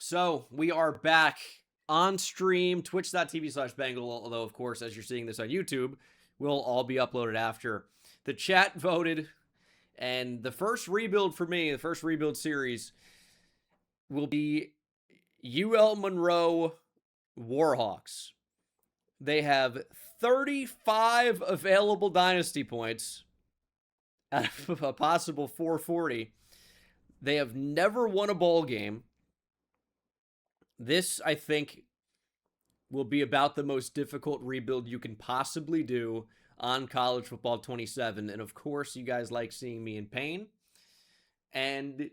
So we are back on stream, twitch.tv/Bengal, although, of course, as you're seeing this on YouTube, will all be uploaded after. The chat voted, and the first rebuild for me, the first rebuild series, will be UL Monroe Warhawks. They have 35 available Dynasty points out of a possible 440. They have never won a bowl game. This, I think, will be about the most difficult rebuild you can possibly do on College Football 27. And of course, you guys like seeing me in pain. And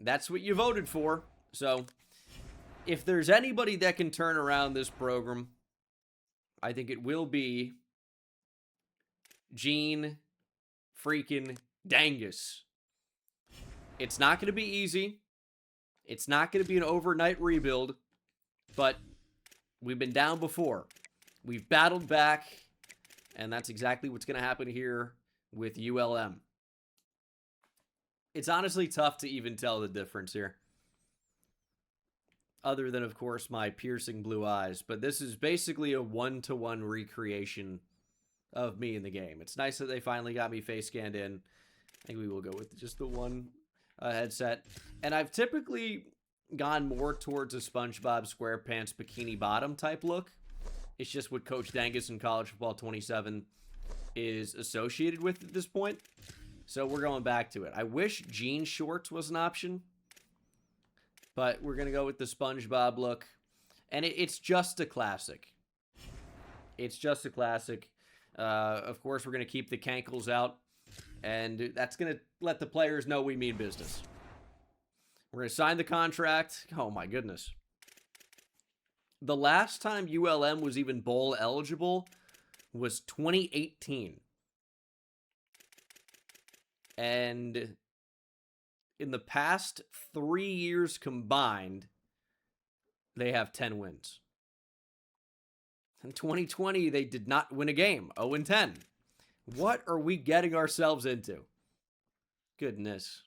that's what you voted for. So if there's anybody that can turn around this program, I think it will be Gene freaking Dangus. It's not going to be easy. It's not going to be an overnight rebuild, but we've been down before. We've battled back, and that's exactly what's going to happen here with ULM. It's honestly tough to even tell the difference here, other than, of course, my piercing blue eyes. But this is basically a one-to-one recreation of me in the game. It's nice that they finally got me face scanned in. I think we will go with just the one headset. And I've typically gone more towards a SpongeBob SquarePants bikini bottom type look. It's just what Coach Dangus in College Football 27 is associated with at this point. So we're going back to it. I wish jean shorts was an option, but we're going to go with the SpongeBob look. And it's just a classic. It's just a classic. Of course, we're going to keep the cankles out. And that's going to let the players know we mean business. We're going to sign the contract. Oh, my goodness. The last time ULM was even bowl eligible was 2018. And in the past 3 years combined, they have 10 wins. In 2020, they did not win a game. 0-10. What are we getting ourselves into? Goodness.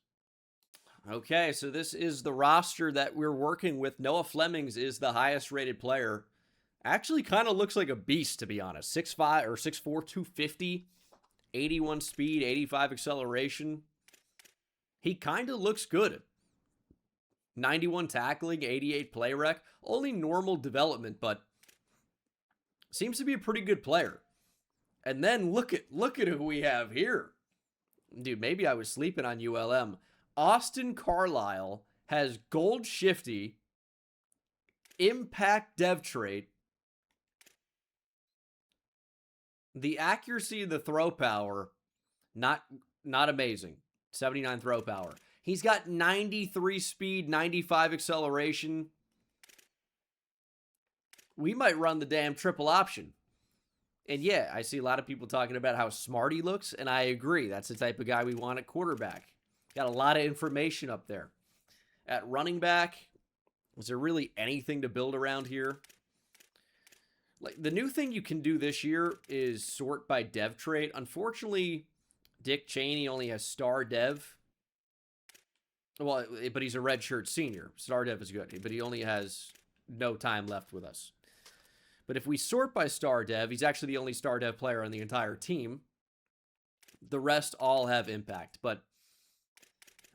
Okay, so this is the roster that we're working with. Noah Flemings is the highest rated player. Actually kind of looks like a beast, to be honest. 6'5" or 6'4", 250, 81 speed, 85 acceleration. He kind of looks good. 91 tackling, 88 play rec. Only normal development, but seems to be a pretty good player. And then look at who we have here. Dude, maybe I was sleeping on ULM. Austin Carlisle has gold shifty, impact dev trait. The accuracy of the throw power, not amazing. 79 throw power. He's got 93 speed, 95 acceleration. We might run the damn triple option. And yeah, I see a lot of people talking about how smart he looks, and I agree. That's the type of guy we want at quarterback. Got a lot of information up there. At running back, is there really anything to build around here? Like, the new thing you can do this year is sort by dev trait. Unfortunately, Dick Cheney only has star dev. Well, but he's a redshirt senior. Star dev is good, but he only has no time left with us. But if we sort by star dev, he's actually the only star dev player on the entire team. The rest all have impact. But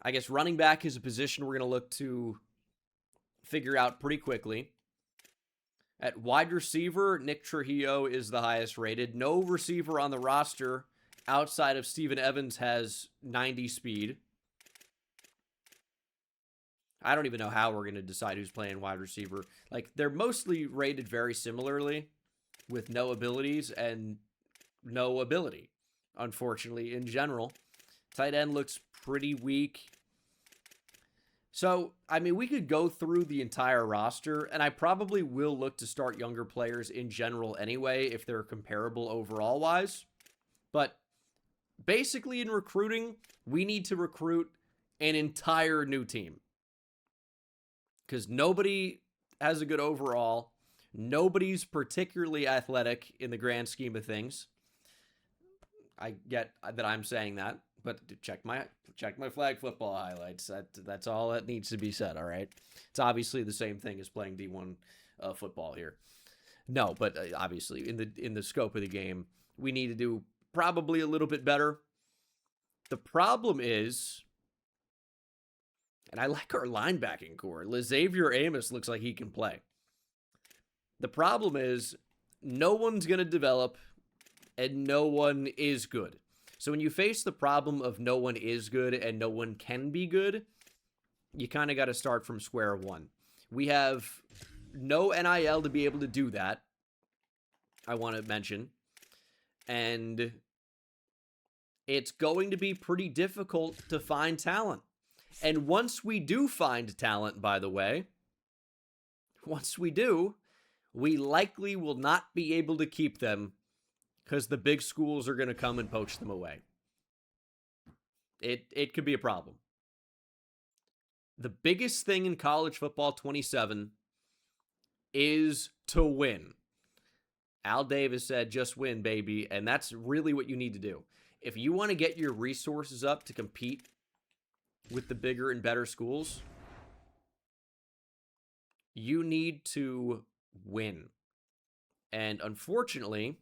I guess running back is a position we're going to look to figure out pretty quickly. At wide receiver, Nick Trujillo is the highest rated. No receiver on the roster outside of Steven Evans has 90 speed. I don't even know how we're going to decide who's playing wide receiver. Like, they're mostly rated very similarly with no abilities and no ability, unfortunately, in general. Tight end looks pretty weak. So, I mean, we could go through the entire roster, and I probably will look to start younger players in general anyway if they're comparable overall-wise. But basically in recruiting, we need to recruit an entire new team. Because nobody has a good overall. Nobody's particularly athletic in the grand scheme of things. I get that I'm saying that. But check my flag football highlights. That's all that needs to be said. All right, it's obviously the same thing as playing D1 football here. No, but obviously in the scope of the game, we need to do probably a little bit better. The problem is, and I like our linebacking core. Xavier Amos looks like he can play. The problem is, no one's going to develop, and no one is good. So when you face the problem of no one is good and no one can be good, you kind of got to start from square one. We have no NIL to be able to do that, I want to mention. And it's going to be pretty difficult to find talent. And once we do find talent, by the way, once we do, we likely will not be able to keep them because the big schools are going to come and poach them away. It could be a problem. The biggest thing in college football 27 is to win. Al Davis said, just win, baby. And that's really what you need to do. If you want to get your resources up to compete with the bigger and better schools, you need to win. And unfortunately,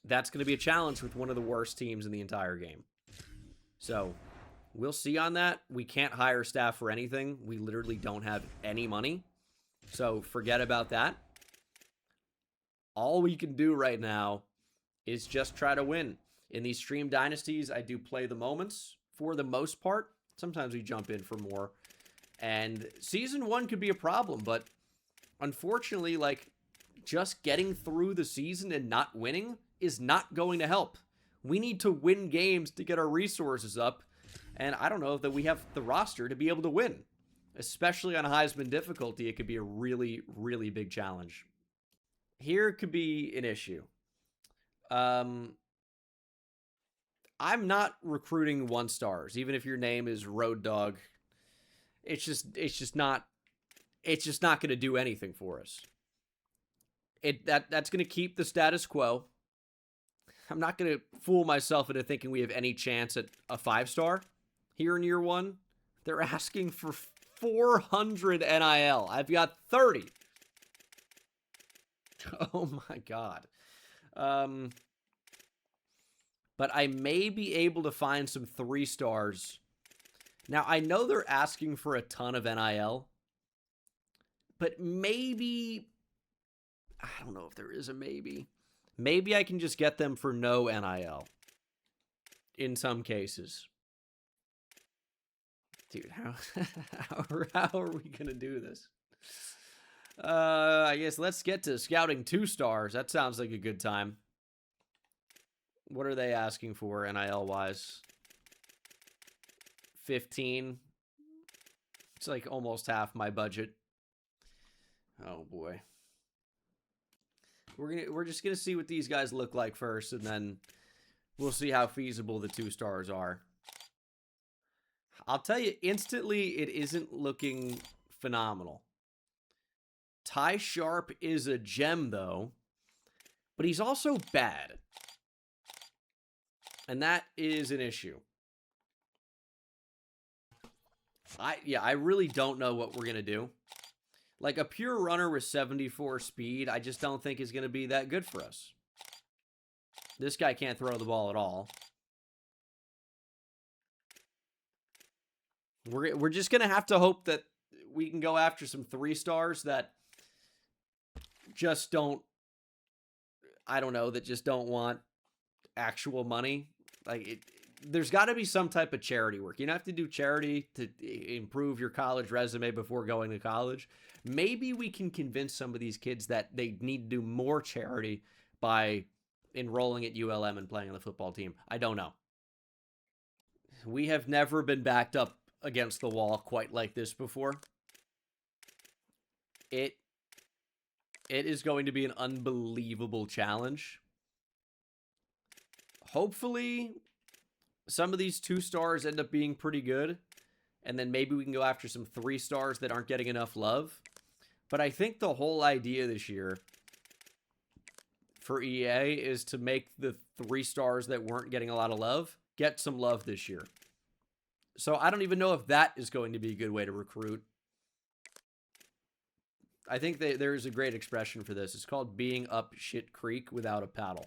that's going to be a challenge with one of the worst teams in the entire game. So we'll see on that. We can't hire staff for anything. We literally don't have any money. So forget about that. All we can do right now is just try to win. In these stream dynasties, I do play the moments for the most part. Sometimes we jump in for more. And season 1 could be a problem, but unfortunately, like, just getting through the season and not winning is not going to help. We need to win games to get our resources up, and I don't know that we have the roster to be able to win. Especially on Heisman difficulty, it could be a really, really big challenge. Here could be an issue. I'm not recruiting 1-stars, even if your name is Road Dog. It's just not going to do anything for us. That's going to keep the status quo. I'm not going to fool myself into thinking we have any chance at a 5-star here in year 1. They're asking for 400 NIL. I've got 30. Oh my God. But I may be able to find some 3-stars. Now, I know they're asking for a ton of NIL, but maybe, I don't know if there is a maybe. Maybe I can just get them for no NIL in some cases. Dude, how are we going to do this? I guess let's get to scouting 2-stars. That sounds like a good time. What are they asking for NIL-wise? 15. It's like almost half my budget. Oh boy. We're just gonna see what these guys look like first, and then we'll see how feasible the 2-stars are. I'll tell you instantly, it isn't looking phenomenal. Ty Sharp is a gem though, but he's also bad. And that is an issue. I really don't know what we're going to do. Like, a pure runner with 74 speed, I just don't think is going to be that good for us. This guy can't throw the ball at all. We're just going to have to hope that we can go after some 3-stars that just don't, I don't know, that just don't want actual money. Like, there's got to be some type of charity work. You don't have to do charity to improve your college resume before going to college. Maybe we can convince some of these kids that they need to do more charity by enrolling at ULM and playing on the football team. I don't know. We have never been backed up against the wall quite like this before. It is going to be an unbelievable challenge. Hopefully, some of these 2-stars end up being pretty good, and then maybe we can go after some 3-stars that aren't getting enough love. But I think the whole idea this year for EA is to make the 3 stars that weren't getting a lot of love get some love this year. So I don't even know if that is going to be a good way to recruit. I think there's a great expression for this. It's called being up shit creek without a paddle.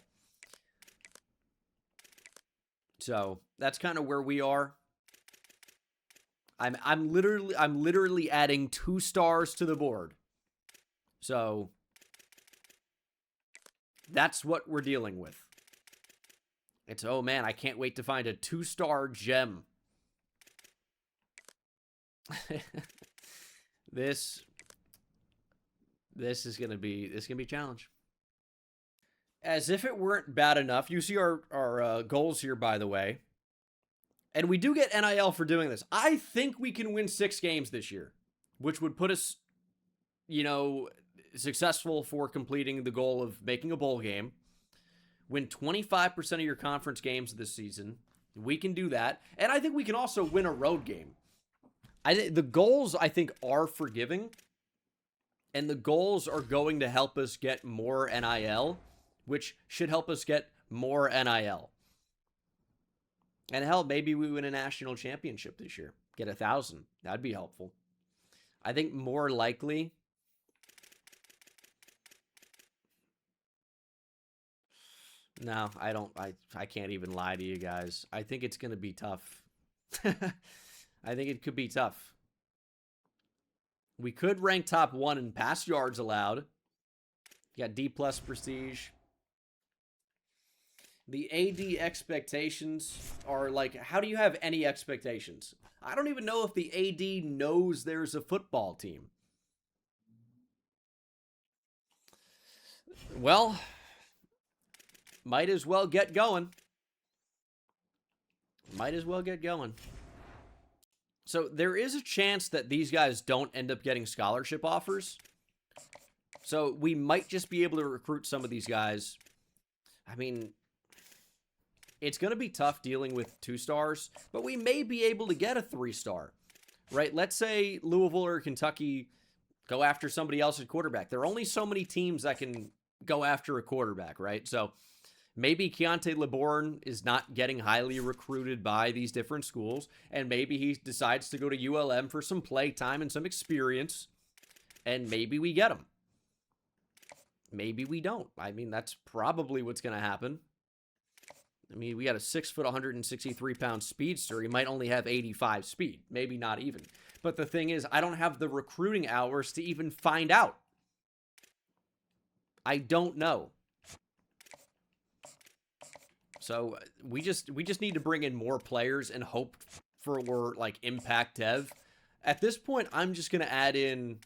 So that's kind of where we are. I'm literally adding 2 stars to the board. So that's what we're dealing with. It's, oh man, I can't wait to find a 2-star gem. This is gonna be a challenge. As if it weren't bad enough, you see our goals here, by the way. And we do get NIL for doing this. I think we can win 6 games this year, which would put us, you know, successful for completing the goal of making a bowl game. Win 25% of your conference games this season. We can do that. And I think we can also win a road game. The goals, I think, are forgiving. And the goals are going to help us get more NIL, which should help us get more NIL. And hell, maybe we win a national championship this year. Get 1,000. That'd be helpful. I think more likely... No, I don't. I can't even lie to you guys. I think it's going to be tough. I think it could be tough. We could rank top 1 in pass yards allowed. You got D+ prestige. The AD expectations are like, how do you have any expectations? I don't even know if the AD knows there's a football team. Well, might as well get going. Might as well get going. So there is a chance that these guys don't end up getting scholarship offers. So we might just be able to recruit some of these guys. I mean, it's going to be tough dealing with 2 stars, but we may be able to get a 3-star, right? Let's say Louisville or Kentucky go after somebody else at quarterback. There are only so many teams that can go after a quarterback, right? So maybe Keontae LeBourne is not getting highly recruited by these different schools, and maybe he decides to go to ULM for some play time and some experience, and maybe we get him. Maybe we don't. I mean, that's probably what's going to happen. I mean, we got a 6 foot, 163-pound speedster. He might only have 85 speed. Maybe not even. But the thing is, I don't have the recruiting hours to even find out. I don't know. So we just need to bring in more players and hope for like impact dev. At this point, I'm just going to add in...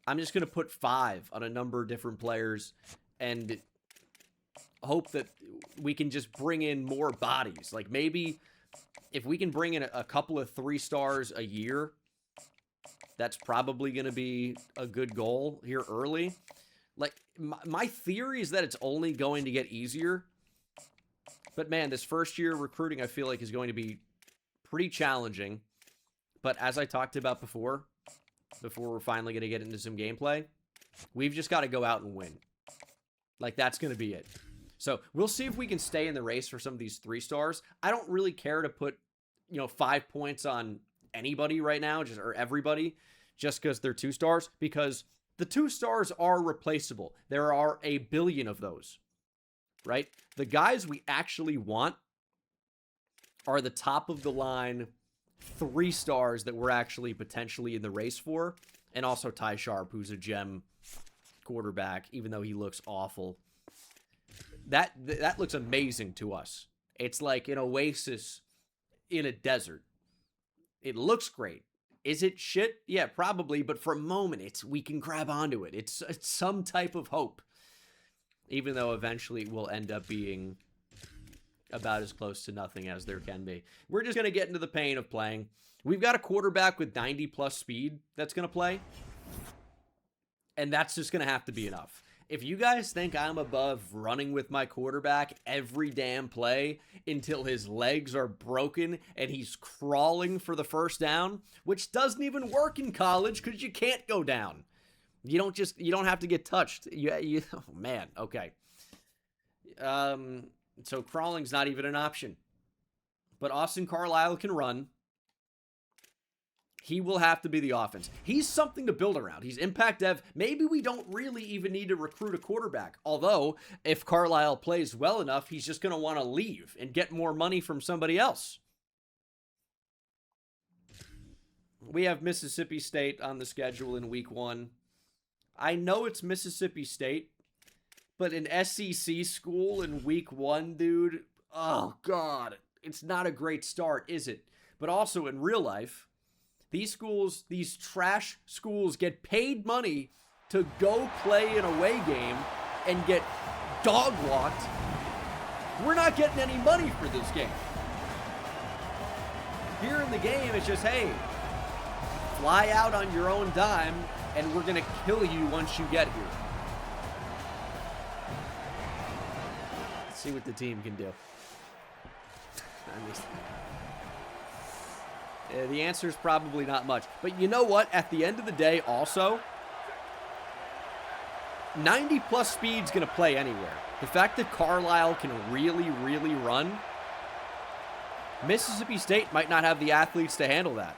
I'm just going to put 5 on a number of different players and hope that we can just bring in more bodies. Like maybe if we can bring in a couple of 3 stars a year, that's probably going to be a good goal here early. Like my theory is that it's only going to get easier. But man, this first year recruiting I feel like is going to be pretty challenging. But as I talked about before we're finally going to get into some gameplay, we've just got to go out and win. Like that's going to be it. So we'll see if we can stay in the race for some of these 3 stars. I don't really care to put, 5 points on anybody right now, or everybody, just because they're 2 stars, because the 2 stars are replaceable. There are a billion of those, right? The guys we actually want are the top of the line 3 stars that we're actually potentially in the race for, and also Ty Sharp, who's a gem quarterback, even though he looks awful. That looks amazing to us. It's like an oasis in a desert. It looks great. Is it shit? Yeah, probably. But for a moment, we can grab onto it. It's some type of hope. Even though eventually it will end up being about as close to nothing as there can be. We're just going to get into the pain of playing. We've got a quarterback with 90+ speed that's going to play. And that's just going to have to be enough. If you guys think I'm above running with my quarterback every damn play until his legs are broken and he's crawling for the first down, which doesn't even work in college because you can't go down. You don't have to get touched. Oh man, okay. So crawling's not even an option. But Austin Carlisle can run. He will have to be the offense. He's something to build around. He's impact dev. Maybe we don't really even need to recruit a quarterback. Although, if Carlisle plays well enough, he's just going to want to leave and get more money from somebody else. We have Mississippi State on the schedule in week 1. I know it's Mississippi State, but an SEC school in week 1, dude, oh, God. It's not a great start, is it? But also in real life, these schools, these trash schools get paid money to go play an away game and get dog walked. We're not getting any money for this game. Here in the game, it's just, hey, fly out on your own dime, and we're going to kill you once you get here. Let's see what the team can do. The answer is probably not much. But you know what? At the end of the day, also, 90-plus speed's going to play anywhere. The fact that Carlisle can really, really run, Mississippi State might not have the athletes to handle that.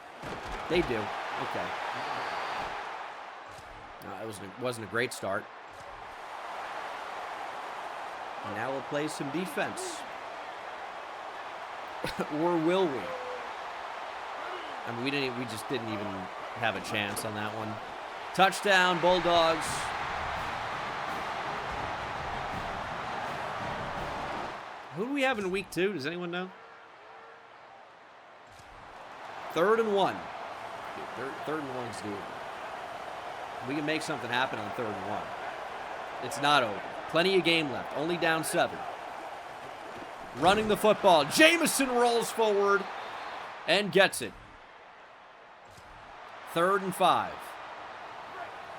They do. Okay. No, it wasn't a great start. And now we'll play some defense. Or will we? I mean, we just didn't even have a chance on that one. Touchdown, Bulldogs. Who do we have in week 2? Does anyone know? 3rd and 1. Third and 1's doable. We can make something happen on 3rd and 1. It's not over. Plenty of game left. Only down 7. Running the football. Jameson rolls forward and gets it. 3rd and 5.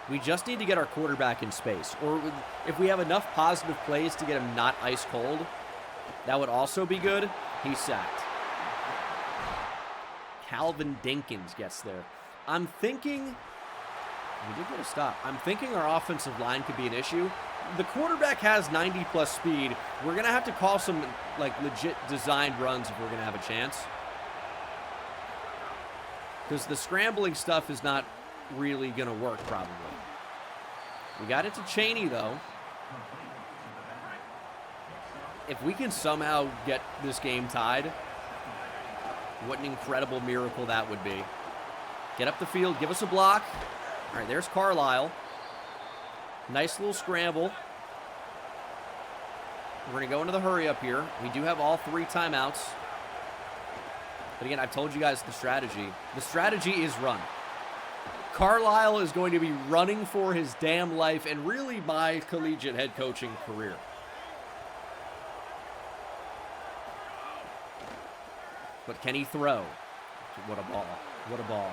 We just need to get our quarterback in space. Or if we have enough positive plays to get him not ice cold, that would also be good. He's sacked. Calvin Dinkins gets there. I'm thinking, we did get a stop. I'm thinking our offensive line could be an issue. The quarterback has 90-plus speed. We're going to have to call some like legit designed runs if we're going to have a chance. Because the scrambling stuff is not really going to work, probably. We got it to Chaney, though. If we can somehow get this game tied, what an incredible miracle that would be. Get up the field, give us a block. All right, there's Carlisle. Nice little scramble. We're going to go into the hurry up here. We do have all 3 timeouts. But again, I've told you guys the strategy. The strategy is run. Carlisle is going to be running for his damn life and really my collegiate head coaching career. But can he throw? What a ball. What a ball.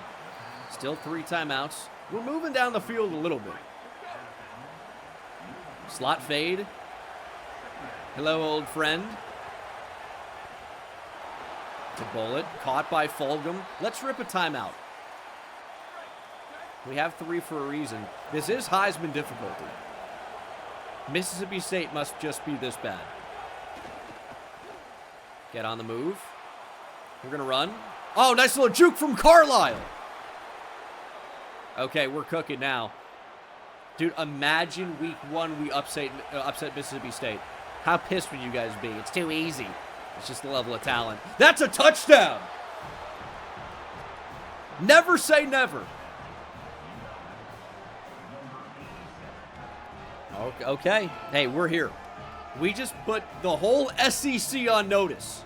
Still 3 timeouts. We're moving down the field a little bit. Slot fade. Hello, old friend. To Bullet. Caught by Fulgham. Let's rip a timeout. We have 3 for a reason. This is Heisman difficulty. Mississippi State must just be this bad. Get on the move. We're going to run. Oh, nice little juke from Carlisle. Okay, we're cooking now. Dude, imagine week 1 we upset Mississippi State. How pissed would you guys be? It's too easy. It's just the level of talent. That's a touchdown! Never say never. Okay. Hey, we're here. We just put the whole SEC on notice.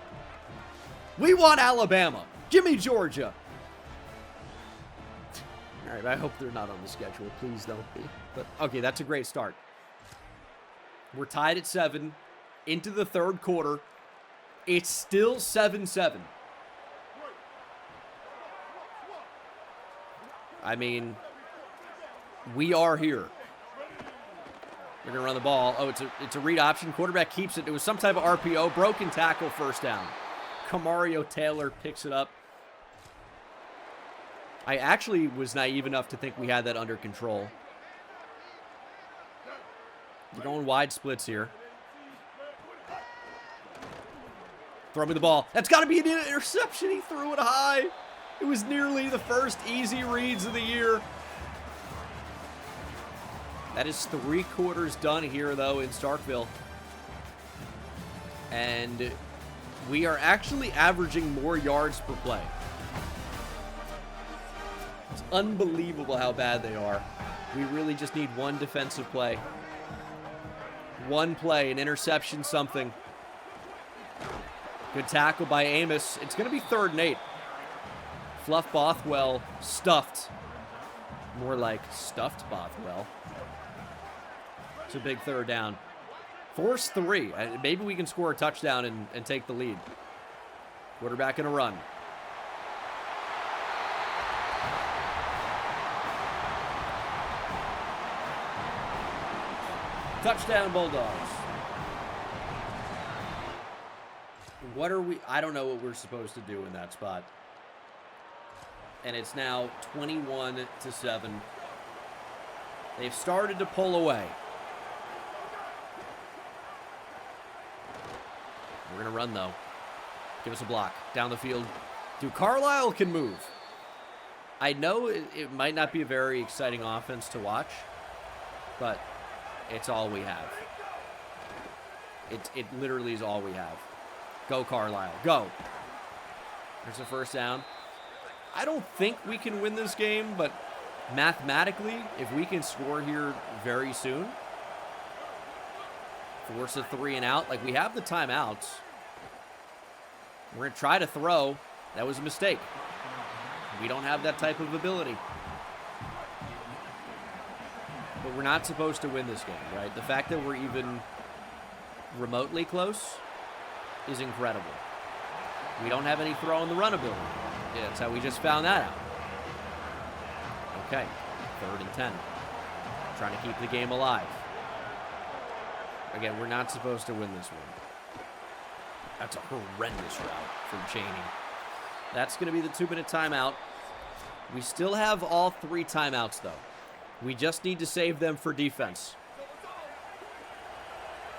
We want Alabama. Give me Georgia. All right, I hope they're not on the schedule. Please don't be. But okay, that's a great start. We're tied at 7 into the 3rd quarter. It's still 7-7. I mean, we are here. We're going to run the ball. Oh, it's a read option. Quarterback keeps it. It was some type of RPO. Broken tackle, first down. Kamario Taylor picks it up. I actually was naive enough to think we had that under control. We're going wide splits here. Throw me the ball. That's got to be an interception. He threw it high. It was nearly the first easy reads of the year. That is 3/4 done here, though, in Starkville. And we are actually averaging more yards per play. It's unbelievable how bad they are. We really just need one defensive play. One play, an interception, something. Good tackle by Amos. It's going to be 3rd and 8. Fluff Bothwell stuffed. More like stuffed Bothwell. It's a big 3rd down. Force 3. Maybe we can score a touchdown and take the lead. Quarterback in a run. Touchdown, Bulldogs. What are we... I don't know what we're supposed to do in that spot. And it's now 21-7. They've started to pull away. We're going to run, though. Give us a block. Down the field. Dude, Carlisle can move. I know it might not be a very exciting offense to watch, but it's all we have. It literally is all we have. Go, Carlisle. Go. There's a 1st down. I don't think we can win this game, but mathematically, if we can score here very soon, force a 3 and out. Like, we have the timeouts. We're going to try to throw. That was a mistake. We don't have that type of ability. But we're not supposed to win this game, right? The fact that we're even remotely close is incredible. We don't have any throw in the run ability. Yeah, that's how we just found that out. Okay, 3rd and 10. Trying to keep the game alive. Again, we're not supposed to win this one. That's a horrendous route from Cheney. That's going to be the 2-minute timeout. We still have all 3 timeouts, though. We just need to save them for defense.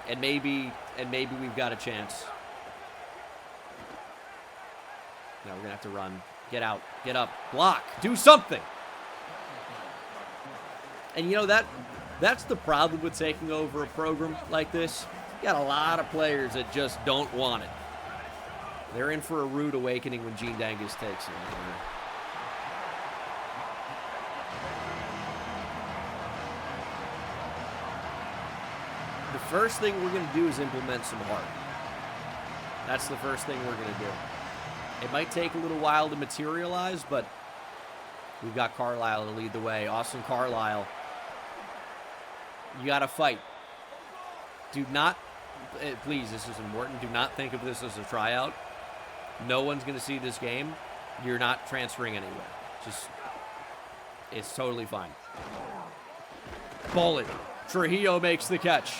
And maybe we've got a chance. No, we're going to have to run. Get out. Get up. Block. Do something. And, you know, that's the problem with taking over a program like this. You got a lot of players that just don't want it. They're in for a rude awakening when Gene Dangus takes it. The first thing we're going to do is implement some heart. That's the first thing we're going to do. It might take a little while to materialize, but we've got Carlisle to lead the way. Austin Carlisle. You got to fight. Do not, please, this is important. Do not think of this as a tryout. No one's going to see this game. You're not transferring anywhere. Just, it's totally fine. Bullet. Trujillo makes the catch.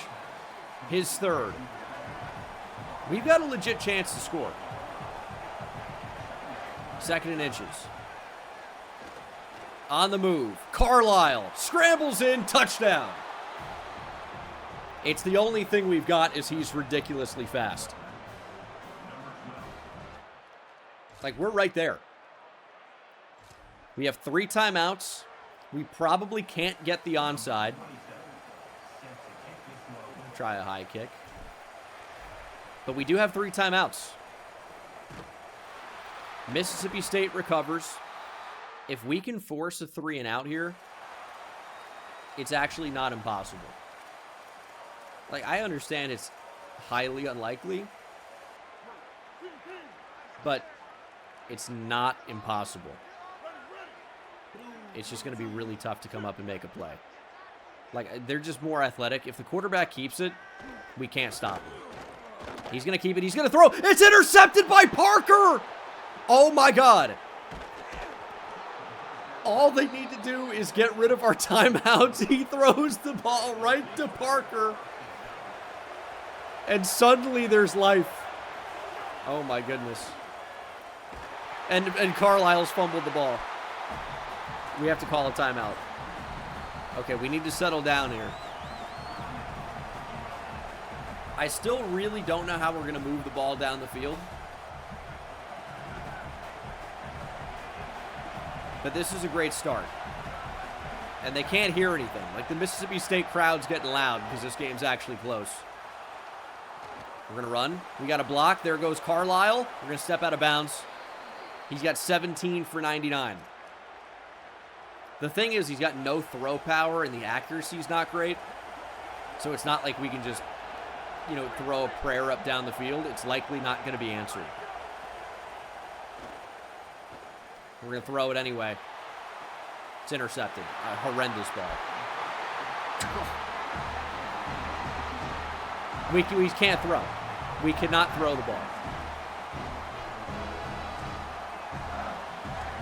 His 3rd. We've got a legit chance to score. 2nd and inches. On the move. Carlisle scrambles in. Touchdown. It's the only thing we've got is he's ridiculously fast. Like, we're right there. We have 3 timeouts. We probably can't get the onside. Try a high kick. But we do have 3 timeouts. Mississippi State recovers. If we can force a 3 and out here, it's actually not impossible. Like, I understand it's highly unlikely, but it's not impossible. It's just going to be really tough to come up and make a play. Like, they're just more athletic. If the quarterback keeps it, we can't stop him. He's going to keep it. He's going to throw. It's intercepted by Parker. Oh, my God. All they need to do is get rid of our timeouts. He throws the ball right to Parker. And suddenly there's life. Oh, my goodness. And Carlisle's fumbled the ball. We have to call a timeout. Okay, we need to settle down here. I still really don't know how we're going to move the ball down the field. But this is a great start. And they can't hear anything. Like, the Mississippi State crowd's getting loud because this game's actually close. We're going to run. We got a block. There goes Carlisle. We're going to step out of bounds. He's got 17 for 99. The thing is, he's got no throw power, and the accuracy's not great. So it's not like we can just, you know, throw a prayer up down the field. It's likely not going to be answered. We're going to throw it anyway. It's intercepted. A horrendous ball. We can't throw. We cannot throw the ball.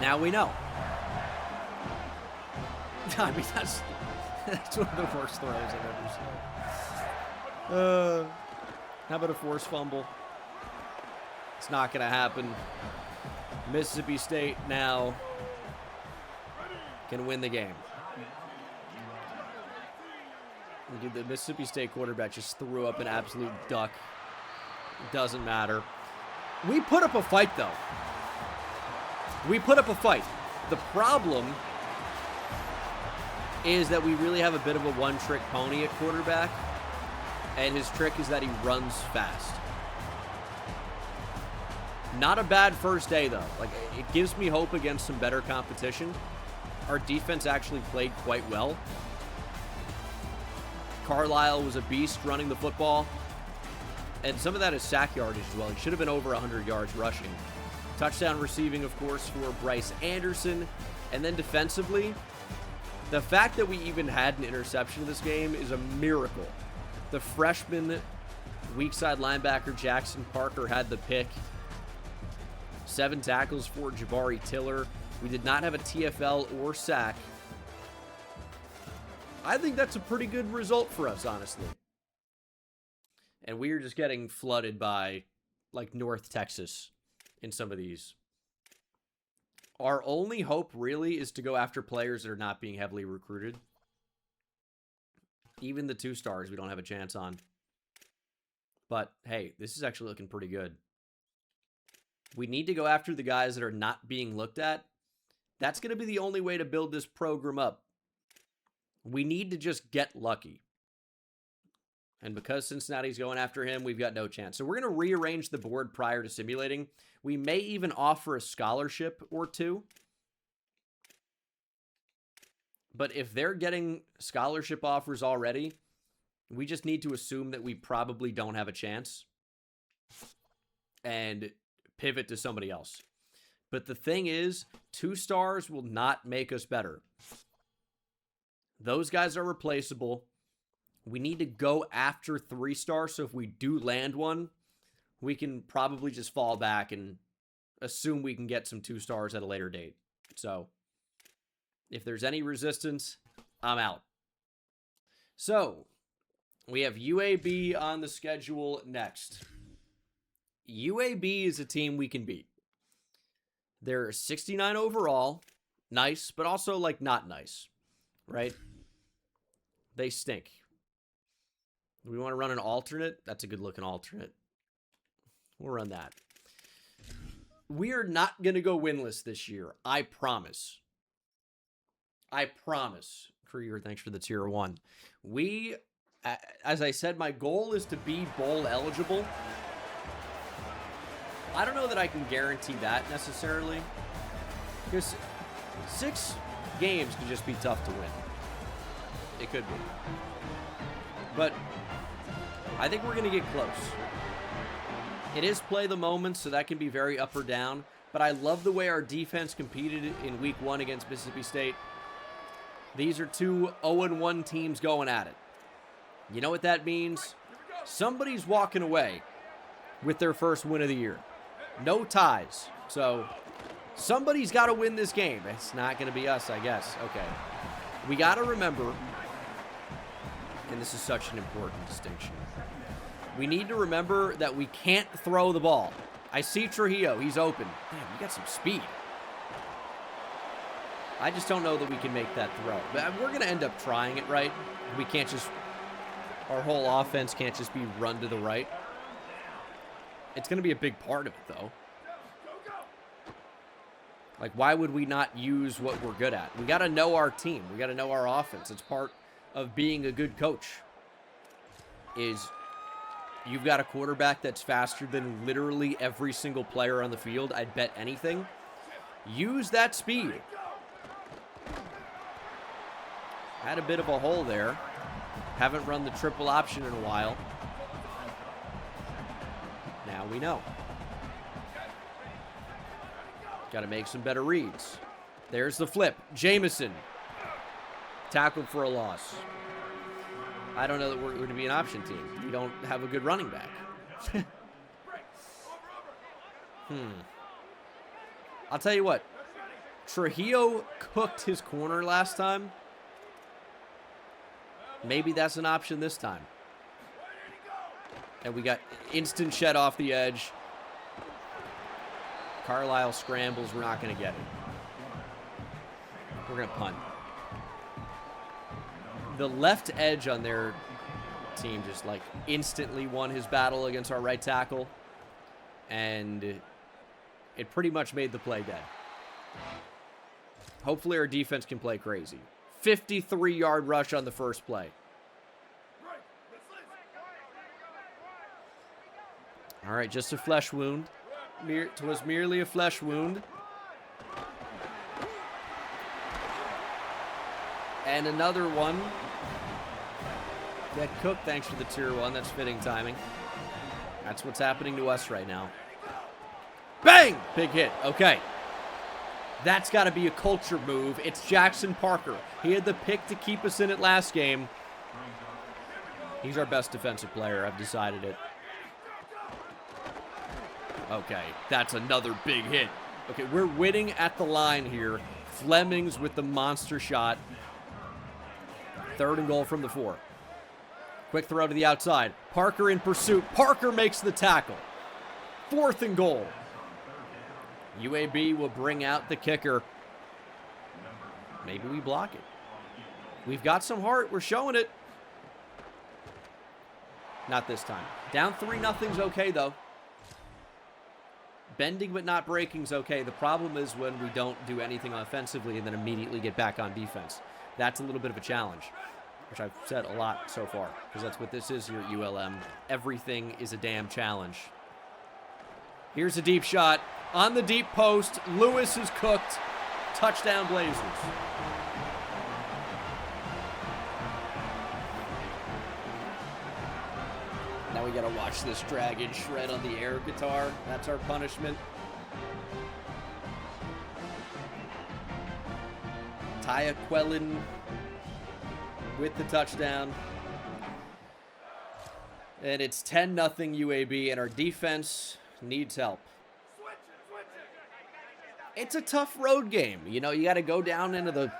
Now we know. I mean, that's one of the worst throws I've ever seen. How about a forced fumble? It's not going to happen. Mississippi State now can win the game. Dude, the Mississippi State quarterback just threw up an absolute duck. Doesn't matter. We put up a fight, though. We put up a fight. The problem is that we really have a bit of a one-trick pony at quarterback, and his trick is that he runs fast. Not a bad first day, though. Like, it gives me hope against some better competition. Our defense actually played quite well. Carlisle was a beast running the football. And some of that is sack yardage as well. He should have been over 100 yards rushing. Touchdown receiving, of course, for Bryce Anderson. And then defensively, the fact that we even had an interception in this game is a miracle. The freshman weak side linebacker Jackson Parker had the pick. 7 tackles for Jabari Tiller. We did not have a TFL or sack. I think that's a pretty good result for us, honestly. And we are just getting flooded by, like, North Texas in some of these. Our only hope, really, is to go after players that are not being heavily recruited. Even the 2 stars we don't have a chance on. But, hey, this is actually looking pretty good. We need to go after the guys that are not being looked at. That's going to be the only way to build this program up. We need to just get lucky. And because Cincinnati's going after him, we've got no chance. So we're going to rearrange the board prior to simulating. We may even offer a scholarship or 2. But if they're getting scholarship offers already, we just need to assume that we probably don't have a chance. And pivot to somebody else. But the thing is, 2 stars will not make us better. Those guys are replaceable. We need to go after 3 stars, so if we do land one, we can probably just fall back and assume we can get some 2 stars at a later date. So, if there's any resistance, I'm out. So, we have UAB on the schedule next. UAB is a team we can beat. They're 69 overall. Nice, but also, like, not nice. Right? They stink. We want to run an alternate? That's a good-looking alternate. We'll run that. We are not going to go winless this year. I promise. I promise. Krieger, thanks for the tier 1. We, as I said, my goal is to be bowl eligible. I don't know that I can guarantee that necessarily. Because 6 games could just be tough to win. It could be. But I think we're going to get close. It is play the moment, so that can be very up or down. But I love the way our defense competed in week 1 against Mississippi State. These are 2 0-1 teams going at it. You know what that means? Somebody's walking away with their first win of the year. No ties. So somebody's got to win this game. It's not going to be us, I guess. Okay. We got to remember, and this is such an important distinction, we need to remember that we can't throw the ball. I see Trujillo. He's open. Damn, you got some speed. I just don't know that we can make that throw. But we're going to end up trying it, right? We can't just, our whole offense can't just be run to the right. It's going to be a big part of it, though. Like, why would we not use what we're good at? We got to know our team. We got to know our offense. It's part of being a good coach. Is you've got a quarterback that's faster than literally every single player on the field. I'd bet anything. Use that speed. Had a bit of a hole there. Haven't run the triple option in a while. Now we know. Got to make some better reads. There's the flip. Jameson. Tackled for a loss. I don't know that we're going to be an option team. We don't have a good running back. I'll tell you what. Trujillo cooked his corner last time. Maybe that's an option this time. And we got instant shed off the edge. Carlisle scrambles. We're not going to get it. We're going to punt. The left edge on their team just like instantly won his battle against our right tackle. And it pretty much made the play dead. Hopefully our defense can play crazy. 53-yard rush on the first play. All right, just a flesh wound. It was merely a flesh wound. And another one. Get cooked thanks for the tier 1. That's fitting timing. That's what's happening to us right now. Bang! Big hit. Okay. That's got to be a culture move. It's Jackson Parker. He had the pick to keep us in it last game. He's our best defensive player. I've decided it. Okay, that's another big hit. Okay, we're winning at the line here. Flemings with the monster shot. 3rd and goal from the 4. Quick throw to the outside. Parker in pursuit. Parker makes the tackle. 4th and goal. UAB will bring out the kicker. Maybe we block it. We've got some heart. We're showing it. Not this time. Down 3-0's okay, though. Bending but not breaking's okay. The problem is when we don't do anything offensively and then immediately get back on defense. That's a little bit of a challenge, which I've said a lot so far, because that's what this is here at ULM. Everything is a damn challenge. Here's a deep shot. On the deep post, Lewis is cooked. Touchdown Blazers. Now we gotta watch this dragon shred on the air guitar. That's our punishment. Taya Quellen with the touchdown. And it's 10-0 UAB, and our defense needs help. It's a tough road game. You know, you got to go down into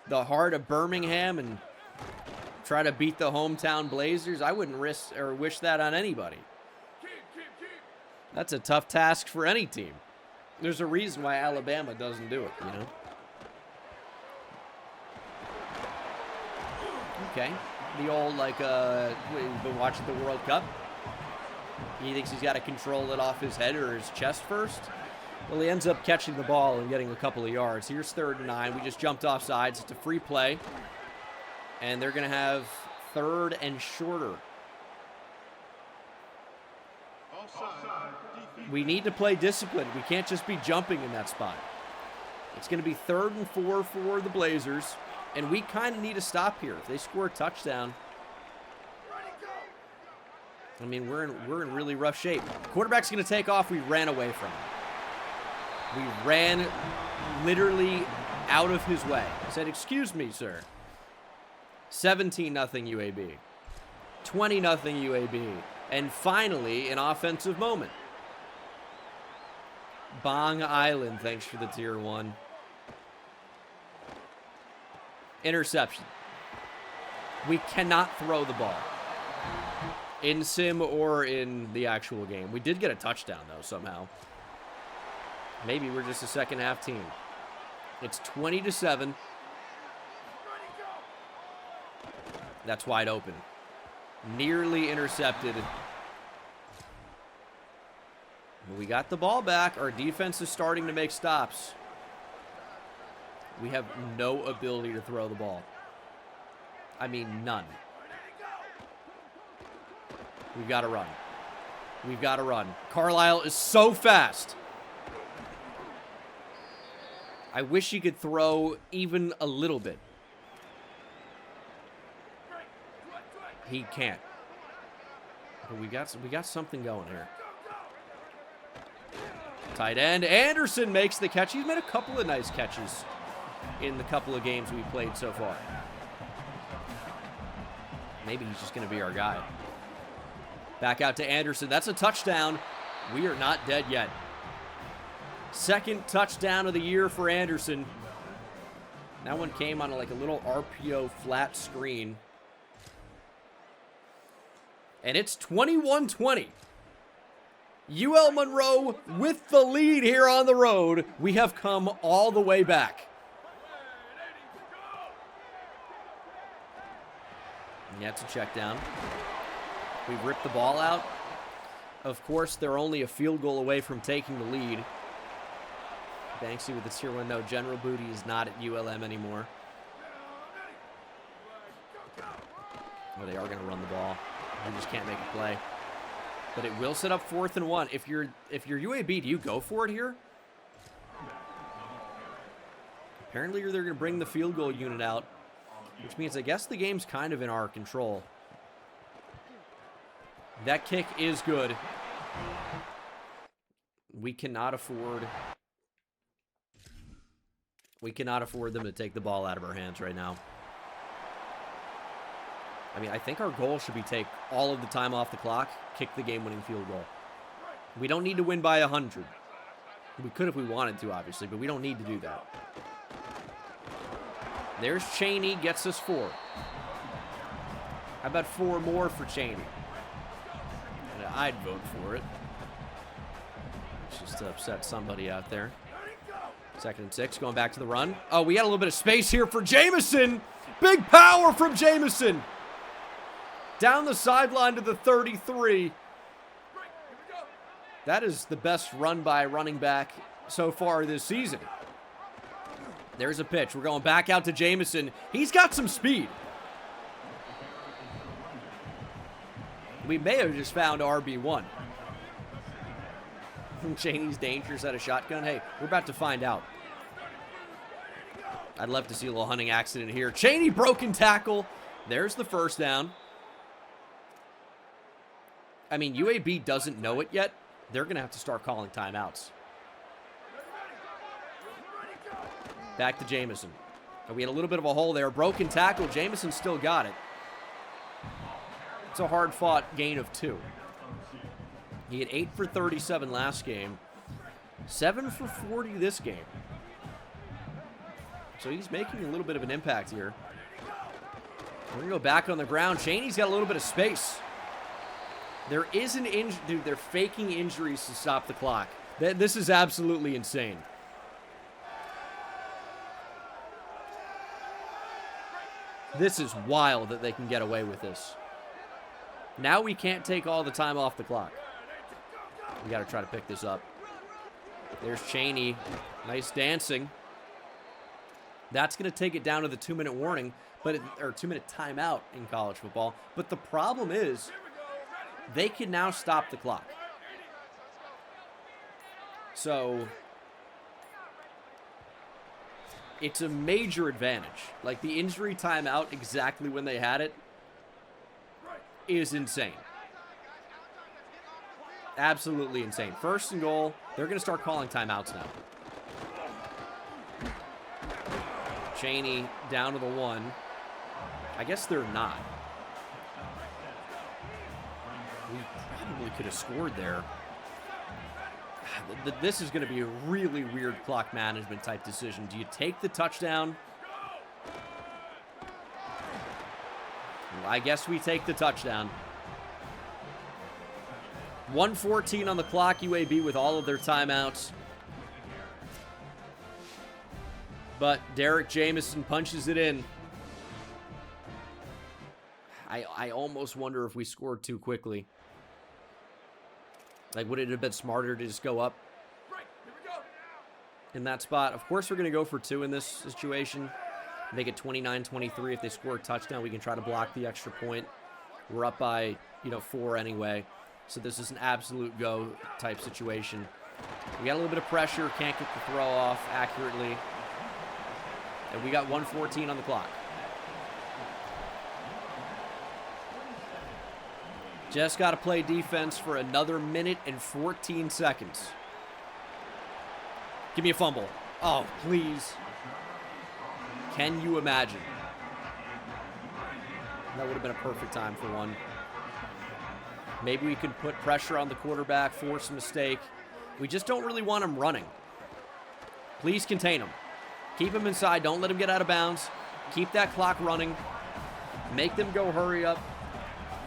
the heart of Birmingham and try to beat the hometown Blazers. I wouldn't risk or wish that on anybody. That's a tough task for any team. There's a reason why Alabama doesn't do it, you know? Okay. The old, like, we've been watching the World Cup. He thinks he's got to control it off his head or his chest first. Well, he ends up catching the ball and getting a couple of yards. Here's 3rd and 9. We just jumped off sides. It's a free play. And they're going to have 3rd and shorter. We need to play disciplined. We can't just be jumping in that spot. It's going to be 3rd and 4 for the Blazers. And we kind of need to stop here. If they score a touchdown, I mean, we're in really rough shape. Quarterback's going to take off. We ran away from him. We ran literally out of his way. I said, "Excuse me, sir." 17-0 UAB. 20-0 UAB. And finally, an offensive moment. Bong Island, thanks for the tier 1. Interception. We cannot throw the ball. In sim or in the actual game. We did get a touchdown, though, somehow. Maybe we're just a second half team. It's 20-7. That's wide open. Nearly intercepted. We got the ball back. Our defense is starting to make stops. We have no ability to throw the ball. I mean, none. We've got to run. We've got to run. Carlisle is so fast. I wish he could throw even a little bit. He can't. But we got something going here. Tight end. Anderson makes the catch. He's made a couple of nice catches in the couple of games we've played so far. Maybe he's just going to be our guy. Back out to Anderson. That's a touchdown. We are not dead yet. Second touchdown of the year for Anderson. That one came on like a little RPO flat screen. And it's 21-20. UL Monroe with the lead here on the road. We have come all the way back. And that's a check down. We ripped the ball out. Of course, they're only a field goal away from taking the lead. Banksy with the tier 1. No, General Booty is not at ULM anymore. Oh, they are going to run the ball. We just can't make a play. But it will set up 4th and 1. If you're UAB, do you go for it here? Apparently, they're going to bring the field goal unit out, which means I guess the game's kind of in our control. That kick is good. We cannot afford them to take the ball out of our hands right now. I mean, I think our goal should be take all of the time off the clock, kick the game-winning field goal. We don't need to win by 100. We could if we wanted to, obviously, but we don't need to do that. There's Cheney, gets us 4. How about 4 more for Cheney? And I'd vote for it. Just to upset somebody out there. 2nd and 6, going back to the run. Oh, we got a little bit of space here for Jamison. Big power from Jamison. Down the sideline to the 33. That is the best run by running back so far this season. There's a pitch. We're going back out to Jamison. He's got some speed. We may have just found RB1. Cheney's dangerous at a shotgun. Hey, we're about to find out. I'd love to see a little hunting accident here. Cheney broken tackle. There's the first down. I mean, UAB doesn't know it yet. They're going to have to start calling timeouts. Back to Jamison. We had a little bit of a hole there. Broken tackle. Jamison still got it. It's a hard-fought gain of 2. He had 8 for 37 last game. 7 for 40 this game. So he's making a little bit of an impact here. We're going to go back on the ground. Cheney's got a little bit of space. There is an injury. Dude, they're faking injuries to stop the clock. This is absolutely insane. This is wild that they can get away with this. Now we can't take all the time off the clock. We got to try to pick this up. There's Cheney. Nice dancing. That's going to take it down to the 2-minute warning, or 2-minute timeout in college football. But the problem is, they can now stop the clock. So, it's a major advantage. Like, the injury timeout exactly when they had it is insane. Absolutely insane. 1st and goal. They're going to start calling timeouts now. Cheney down to the 1. I guess they're not. We probably could have scored there. This is going to be a really weird clock management type decision. Do you take the touchdown? Well, I guess we take the touchdown. 1:14 on the clock, UAB with all of their timeouts. But Derek Jamison punches it in. I almost wonder if we scored too quickly. Like, would it have been smarter to just go up? in that spot. Of course, we're going to go for 2 in this situation. Make it 29-23. If they score a touchdown, we can try to block the extra point. We're up by, 4 anyway. So this is an absolute go type situation. We got a little bit of pressure. Can't get the throw off accurately. And we got 1:14 on the clock. Just got to play defense for another minute and 14 seconds. Give me a fumble. Oh, please. Can you imagine? That would have been a perfect time for one. Maybe we could put pressure on the quarterback, force a mistake. We just don't really want him running. Please contain him. Keep him inside. Don't let him get out of bounds. Keep that clock running. Make them go hurry up.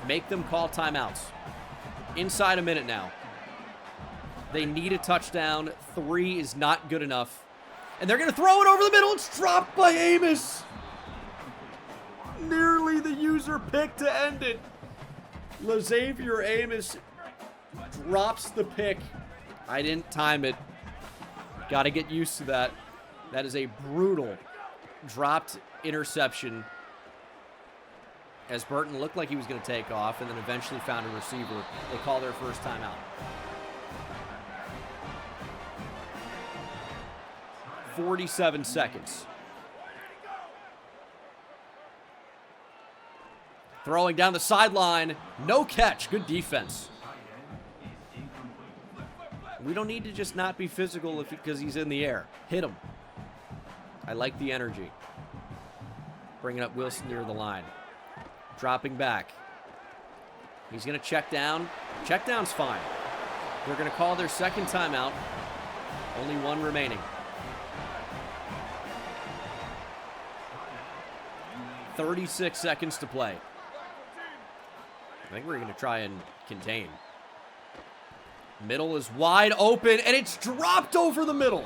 Make them call timeouts. Inside a minute now. They need a touchdown. 3 is not good enough. And they're going to throw it over the middle. It's dropped by Amos. Nearly the user pick to end it. LaXavier Amos drops the pick. I didn't time it. Got to get used to that. That is a brutal dropped interception. As Burton looked like he was going to take off and then eventually found a receiver. They call their first timeout. 47 seconds. Throwing down the sideline. No catch. Good defense. We don't need to just not be physical because he's in the air. Hit him. I like the energy. Bringing up Wilson near the line. Dropping back. He's going to check down. Check down's fine. They're going to call their second timeout. Only 1 remaining. 36 seconds to play. I think we're going to try and contain. Middle is wide open, and it's dropped over the middle.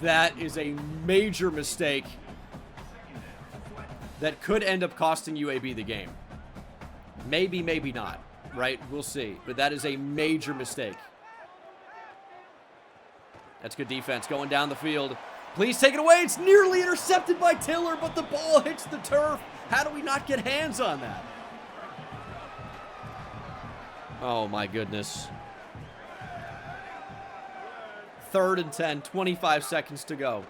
That is a major mistake that could end up costing UAB the game. Maybe, maybe not, right? We'll see. But that is a major mistake. That's good defense going down the field. Please take it away. It's nearly intercepted by Tiller, but the ball hits the turf. How do we not get hands on that? Oh, my goodness. 3rd and 10, 25 seconds to go.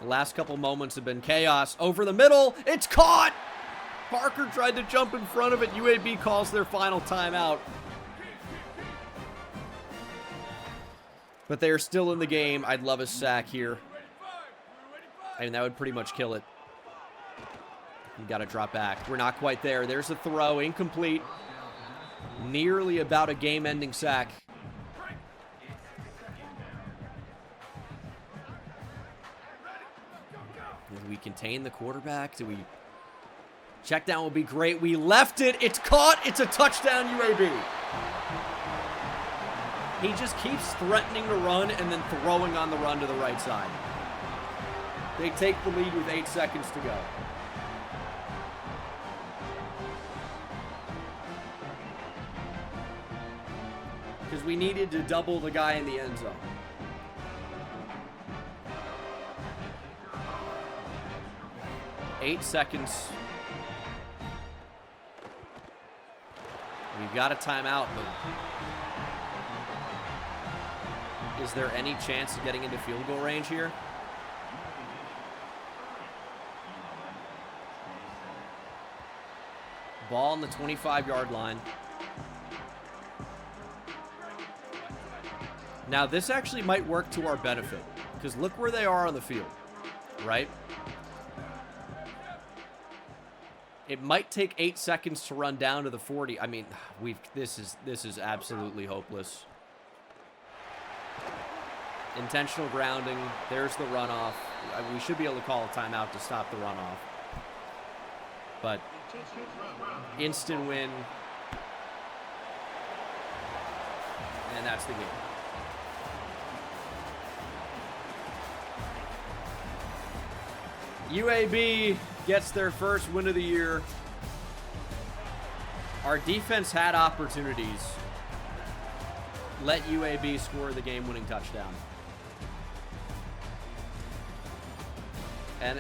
The last couple moments have been chaos. Over the middle, it's caught! Parker tried to jump in front of it. UAB calls their final timeout. But they are still in the game. I'd love a sack here. I mean, that would pretty much kill it. You got to drop back. We're not quite there. There's a throw. Incomplete. Nearly about a game-ending sack. Do we contain the quarterback? Do we... Check down will be great. We left it. It's caught. It's a touchdown, UAB. He just keeps threatening to run and then throwing on the run to the right side. They take the lead with 8 seconds to go. Because we needed to double the guy in the end zone. Eight seconds. We've got a timeout, but is there any chance of getting into field goal range here? Ball on the 25-yard line. Now, this actually might work to our benefit, because look where they are on the field, right? It might take 8 seconds to run down to the 40. I mean, this is absolutely hopeless. Intentional grounding. There's the runoff. We should be able to call a timeout to stop the runoff. But instant win. And that's the game. UAB gets their first win of the year. Our defense had opportunities. let UAB score the game-winning touchdown. And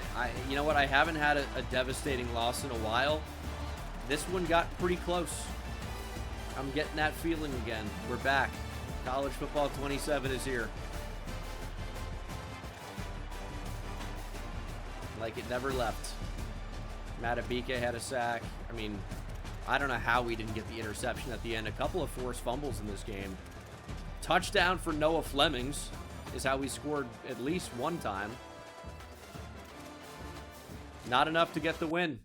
you know what? I haven't had a devastating loss in a while. This one got pretty close. I'm getting that feeling again. We're back. College football 27 is here. Like it never left. Matabike had a sack. I mean, I don't know how we didn't get the interception at the end. A couple of forced fumbles in this game. Touchdown for Noah Flemings is how we scored at least one time. Not enough to get the win.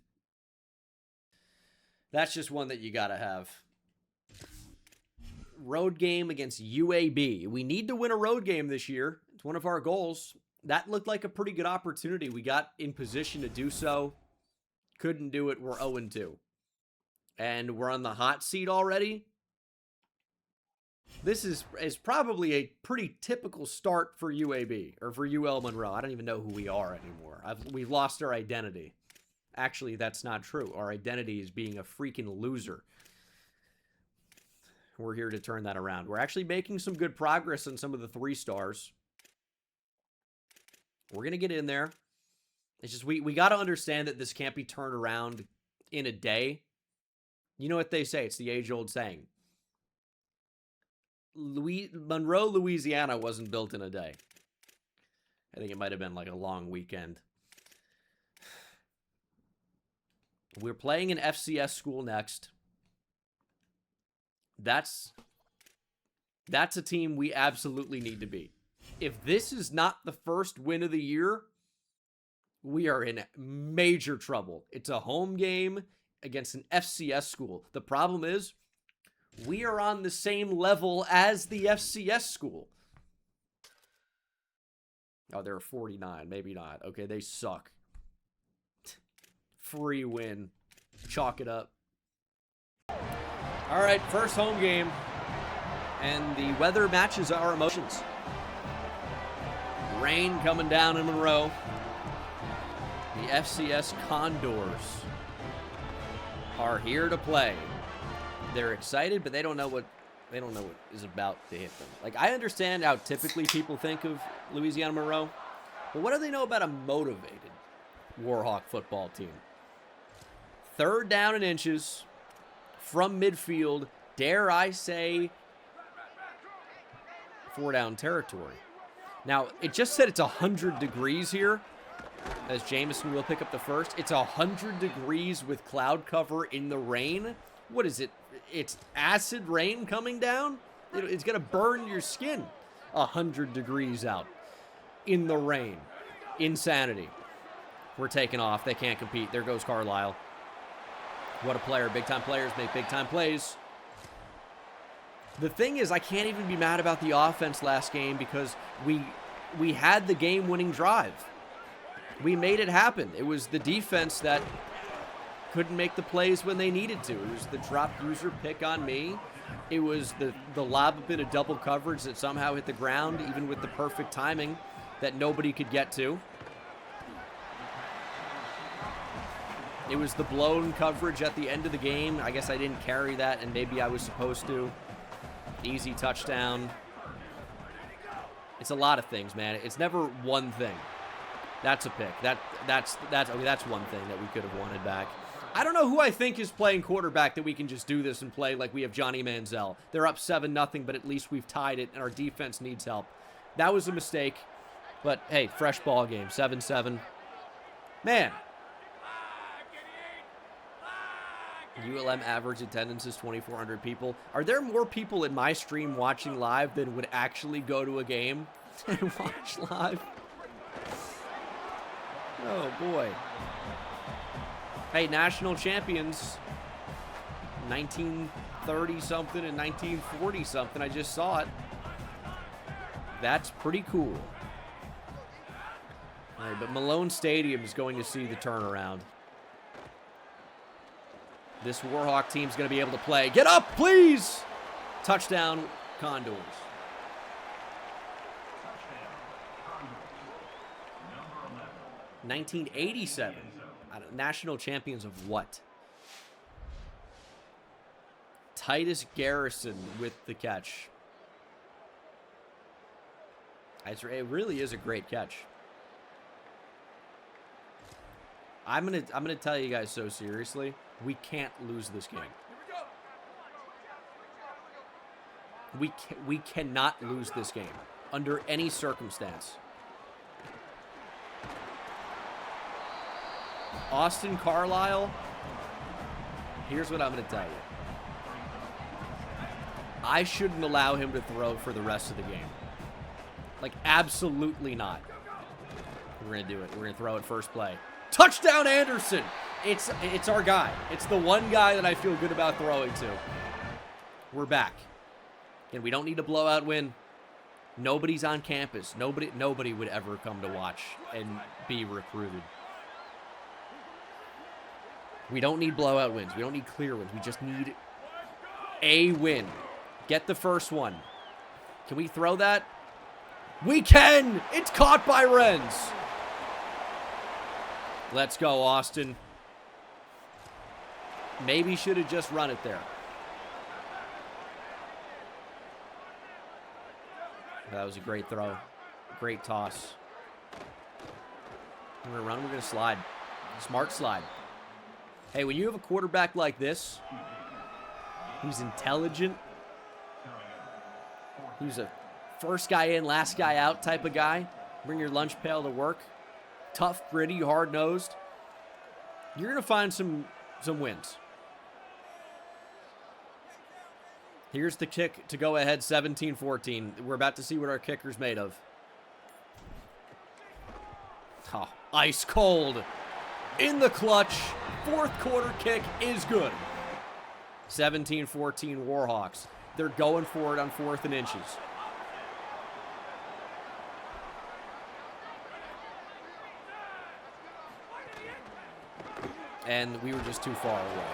That's just one that you got to have. Road game against UAB. We need to win a road game this year. It's one of our goals. That looked like a pretty good opportunity. We got in position to do so. Couldn't do it. We're 0-2. And we're on the hot seat already. This is probably a pretty typical start for UAB, or for UL Monroe. I don't even know who we are anymore. We've lost our identity. Actually, that's not true. Our identity is being a freaking loser. We're here to turn that around. We're actually making some good progress on some of the 3 stars. We're going to get in there. It's just we got to understand that this can't be turned around in a day. You know what they say. It's the age-old saying. Monroe, Louisiana wasn't built in a day. I think it might have been like a long weekend. We're playing an FCS school next. That's a team we absolutely need to beat. If this is not the first win of the year, we are in major trouble. It's a home game against an FCS school. The problem is, we are on the same level as the FCS school. Oh, they're 49. Maybe not. Okay, they suck. Free win. Chalk it up. All right, first home game. And the weather matches our emotions. Rain coming down in Monroe. The FCS Condors are here to play. They're excited, but they don't know what is about to hit them. Like, I understand how typically people think of Louisiana Monroe, but what do they know about a motivated Warhawk football team? 3rd down and inches from midfield, dare I say, 4-down territory. Now, it just said it's 100 degrees here, as Jameson will pick up the first. It's 100 degrees with cloud cover in the rain. What is it? It's acid rain coming down? It's going to burn your skin. 100 degrees out in the rain. Insanity. We're taking off. They can't compete. There goes Carlisle. What a player. Big-time players make big-time plays. The thing is, I can't even be mad about the offense last game because we had the game-winning drive. We made it happen. It was the defense that couldn't make the plays when they needed to. It was the drop user pick on me. It was the lob up in a double coverage that somehow hit the ground, even with the perfect timing that nobody could get to. It was the blown coverage at the end of the game. I guess I didn't carry that, and maybe I was supposed to. Easy touchdown. It's a lot of things, man. It's never one thing. That's a pick. That's one thing that we could have wanted back. I don't know who I think is playing quarterback that we can just do this and play like we have Johnny Manziel. They're up 7-0, but at least we've tied it, and our defense needs help. That was a mistake, but hey, fresh ball game, 7-7. Man. ULM average attendance is 2,400 people. Are there more people in my stream watching live than would actually go to a game and watch live? Oh, boy. Hey, national champions, 1930-something and 1940-something. I just saw it. That's pretty cool. All right, but Malone Stadium is going to see the turnaround. This Warhawk team's going to be able to play. Get up, please! Touchdown, Condors. $1987. National champions of what? Titus Garrison with the catch. It really is a great catch. I'm gonna tell you guys so seriously, we can't lose this game. We cannot lose this game under any circumstance. Austin Carlisle, here's what I'm going to tell you. I shouldn't allow him to throw for the rest of the game. Like, absolutely not. We're going to do it. We're going to throw it first play. Touchdown, Anderson! It's our guy. It's the one guy that I feel good about throwing to. We're back. And we don't need a blowout win. Nobody's on campus. Nobody would ever come to watch and be recruited. We don't need blowout wins. We don't need clear wins. We just need a win. Get the first one. Can we throw that? We can! It's caught by Renz. Let's go, Austin. Maybe should have just run it there. That was a great throw. Great toss. We're going to run. We're going to slide. Smart slide. Hey, when you have a quarterback like this, who's intelligent, who's a first guy in, last guy out type of guy, bring your lunch pail to work, tough, gritty, hard-nosed, you're going to find some wins. Here's the kick to go ahead, 17-14. We're about to see what our kicker's made of. Oh, ice cold. In the clutch. Fourth quarter kick is good. 17-14 Warhawks. They're going for it on 4th and inches. And we were just too far away.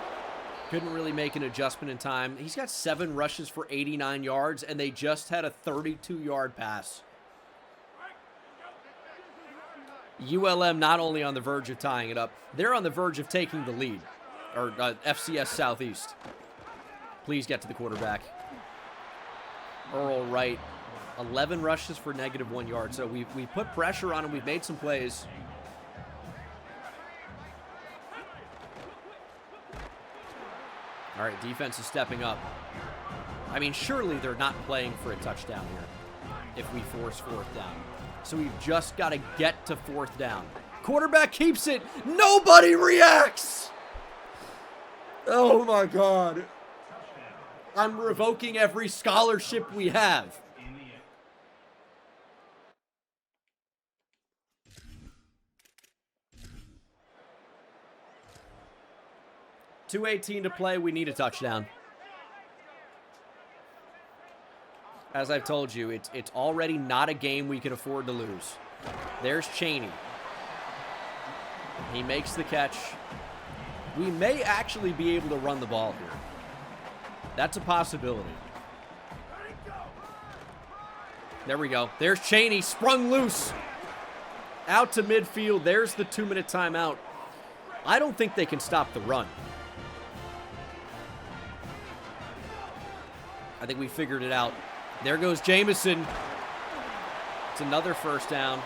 Couldn't really make an adjustment in time. He's got 7 rushes for 89 yards, and they just had a 32-yard pass. ULM not only on the verge of tying it up, they're on the verge of taking the lead. Or FCS Southeast. Please get to the quarterback. Earl Wright, 11 rushes for -1 yard. So we put pressure on him. We've made some plays. All right, defense is stepping up. I mean, surely they're not playing for a touchdown here if we force 4th down. So we've just got to get to 4th down. Quarterback keeps it. Nobody reacts. Oh, my God. I'm revoking every scholarship we have. .218 to play. We need a touchdown. As I've told you, it's already not a game we can afford to lose. There's Chaney. He makes the catch. We may actually be able to run the ball here. That's a possibility. There we go. There's Chaney, sprung loose. Out to midfield. There's the 2-minute timeout. I don't think they can stop the run. I think we figured it out. There goes Jamison. It's another 1st down.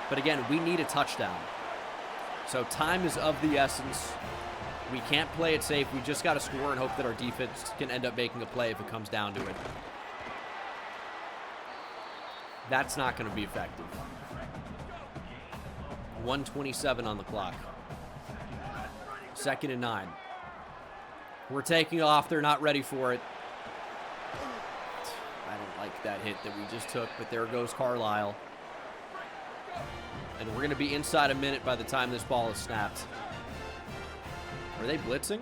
But again, we need a touchdown. So time is of the essence. We can't play it safe. We just got to score and hope that our defense can end up making a play if it comes down to it. That's not going to be effective. 1:27 on the clock. 2nd and 9. We're taking off. They're not ready for it. I don't like that hit that we just took, but there goes Carlisle. And we're going to be inside a minute by the time this ball is snapped. Are they blitzing?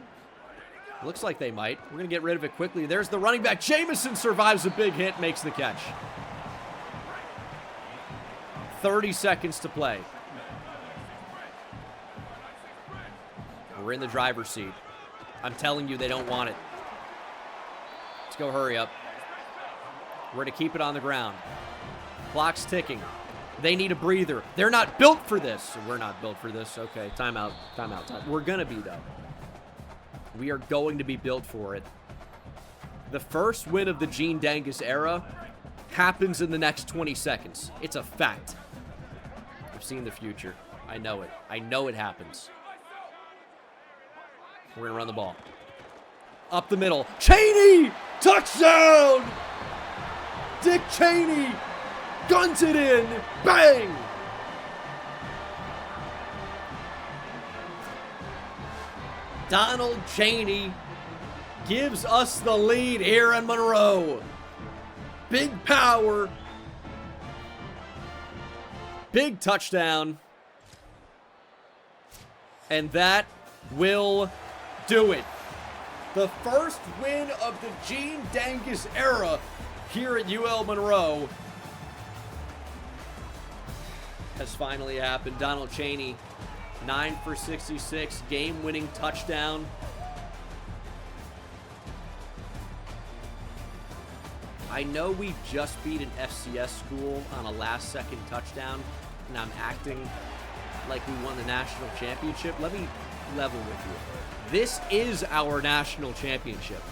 Looks like they might. We're going to get rid of it quickly. There's the running back. Jamison survives a big hit, makes the catch. 30 seconds to play. We're in the driver's seat. I'm telling you, they don't want it. Let's go hurry up. We're going to keep it on the ground. Clock's ticking. They need a breather. They're not built for this. We're not built for this. Okay, timeout, timeout, time. We're going to be, though. We are going to be built for it. The first win of the Gene Dangus era happens in the next 20 seconds. It's a fact. I've seen the future. I know it. I know it happens. We're going to run the ball. Up the middle. Cheney! Touchdown! Dick Cheney guns it in. Bang! Donald Cheney gives us the lead here in Monroe. Big power. Big touchdown. And that will do it. The first win of the Gene Dangus era here at UL Monroe has finally happened. Donald Cheney, 9 for 66, game-winning touchdown. I know we just beat an FCS school on a last-second touchdown, and I'm acting like we won the national championship. Let me level with you. This is our national championship.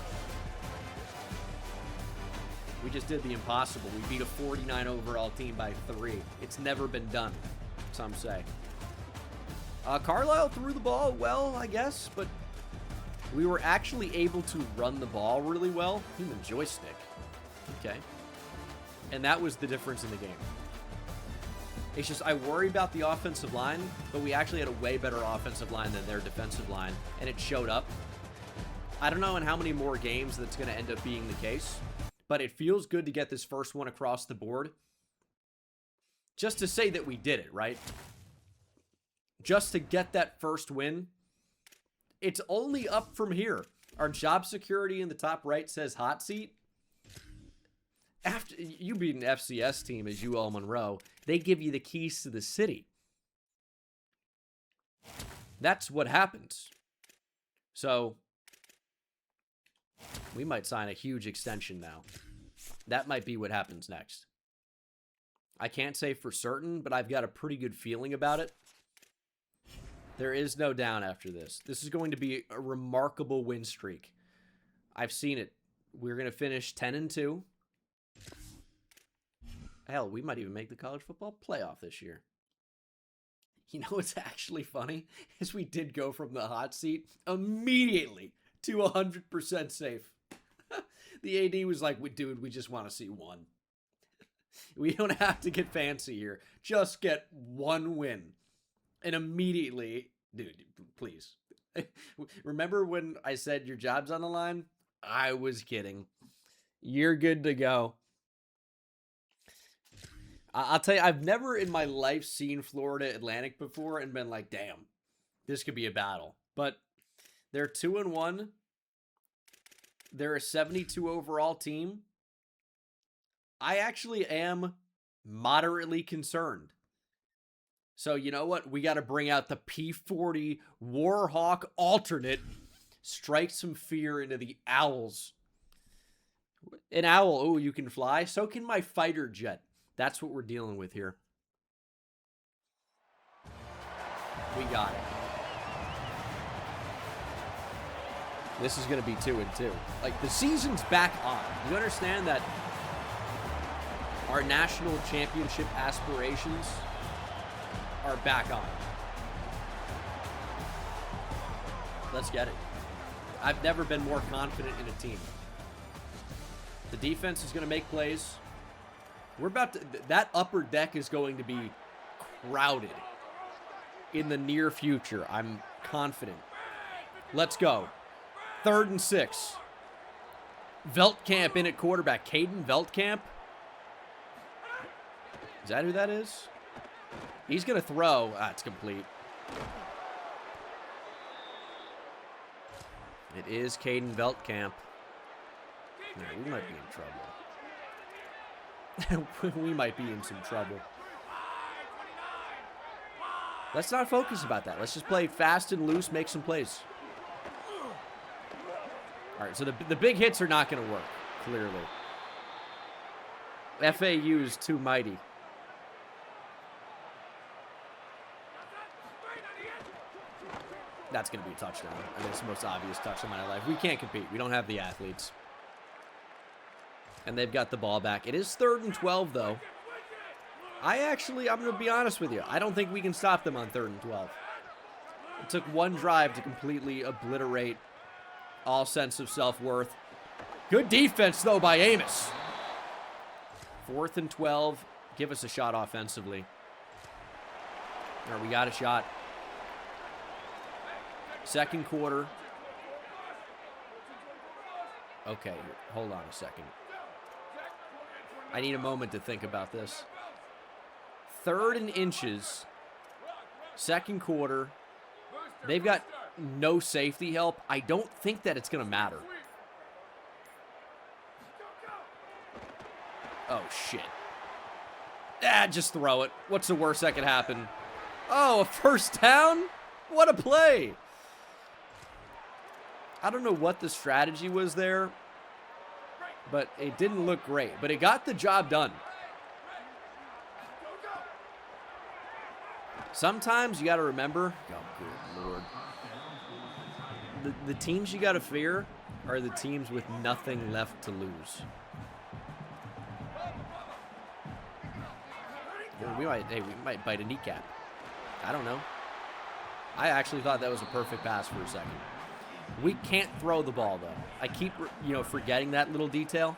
We just did the impossible. We beat a 49 overall team by 3. It's never been done, some say. Carlisle threw the ball well, I guess, but we were actually able to run the ball really well. Human joystick. Okay. And that was the difference in the game. It's just I worry about the offensive line, but we actually had a way better offensive line than their defensive line, and it showed up. I don't know in how many more games that's going to end up being the case, but it feels good to get this first one across the board. Just to say that we did it, right? Just to get that first win. It's only up from here. Our job security in the top right says hot seat. After you beat an FCS team as UL Monroe, they give you the keys to the city. That's what happens. So, we might sign a huge extension now. That might be what happens next. I can't say for certain, but I've got a pretty good feeling about it. There is no down after this. This is going to be a remarkable win streak. I've seen it. We're going to finish 10-2. Hell, we might even make the college football playoff this year. You know what's actually funny? Is we did go from the hot seat immediately to 100% safe. The AD was like, dude, we just want to see one. We don't have to get fancy here. Just get one win. And immediately, dude, please. Remember when I said your job's on the line? I was kidding. You're good to go. I'll tell you, I've never in my life seen Florida Atlantic before and been like, damn, this could be a battle. But they're 2-1. They're a 72 overall team. I actually am moderately concerned. So you know what? We got to bring out the P40 Warhawk alternate. Strike some fear into the owls. An owl, oh, you can fly? So can my fighter jet. That's what we're dealing with here. We got it. This is going to be 2-2. Like, the season's back on. You understand that our national championship aspirations are back on. Let's get it. I've never been more confident in a team. The defense is going to make plays. We're about to... That upper deck is going to be crowded in the near future. I'm confident. Let's go. 3rd and 6. Veldkamp in at quarterback. Caden Veldkamp. Is that who that is? He's going to throw. Ah, it's complete. It is Caden Veldkamp. Yeah, we might be in trouble. We might be in some trouble. Let's not focus about that. Let's just play fast and loose, make some plays. All right, so the big hits are not going to work, clearly. FAU is too mighty. That's going to be a touchdown. I mean, it's the most obvious touchdown in my life. We can't compete. We don't have the athletes. And they've got the ball back. It is 3rd and 12, though. I'm going to be honest with you. I don't think we can stop them on 3rd and 12. It took one drive to completely obliterate all sense of self-worth. Good defense, though, by Amos. 4th and 12. Give us a shot offensively. All right, we got a shot. 2nd quarter. Okay, hold on a second. I need a moment to think about this. 3rd and inches. 2nd quarter. They've got no safety help. I don't think that it's going to matter. Oh, shit. Just throw it. What's the worst that could happen? Oh, a 1st down? What a play. I don't know what the strategy was there, but it didn't look great. But it got the job done. Sometimes you got to remember, oh, good Lord. The teams you got to fear are the teams with nothing left to lose. We might bite a kneecap. I don't know. I actually thought that was a perfect pass for a second. We can't throw the ball, though. I keep, forgetting that little detail.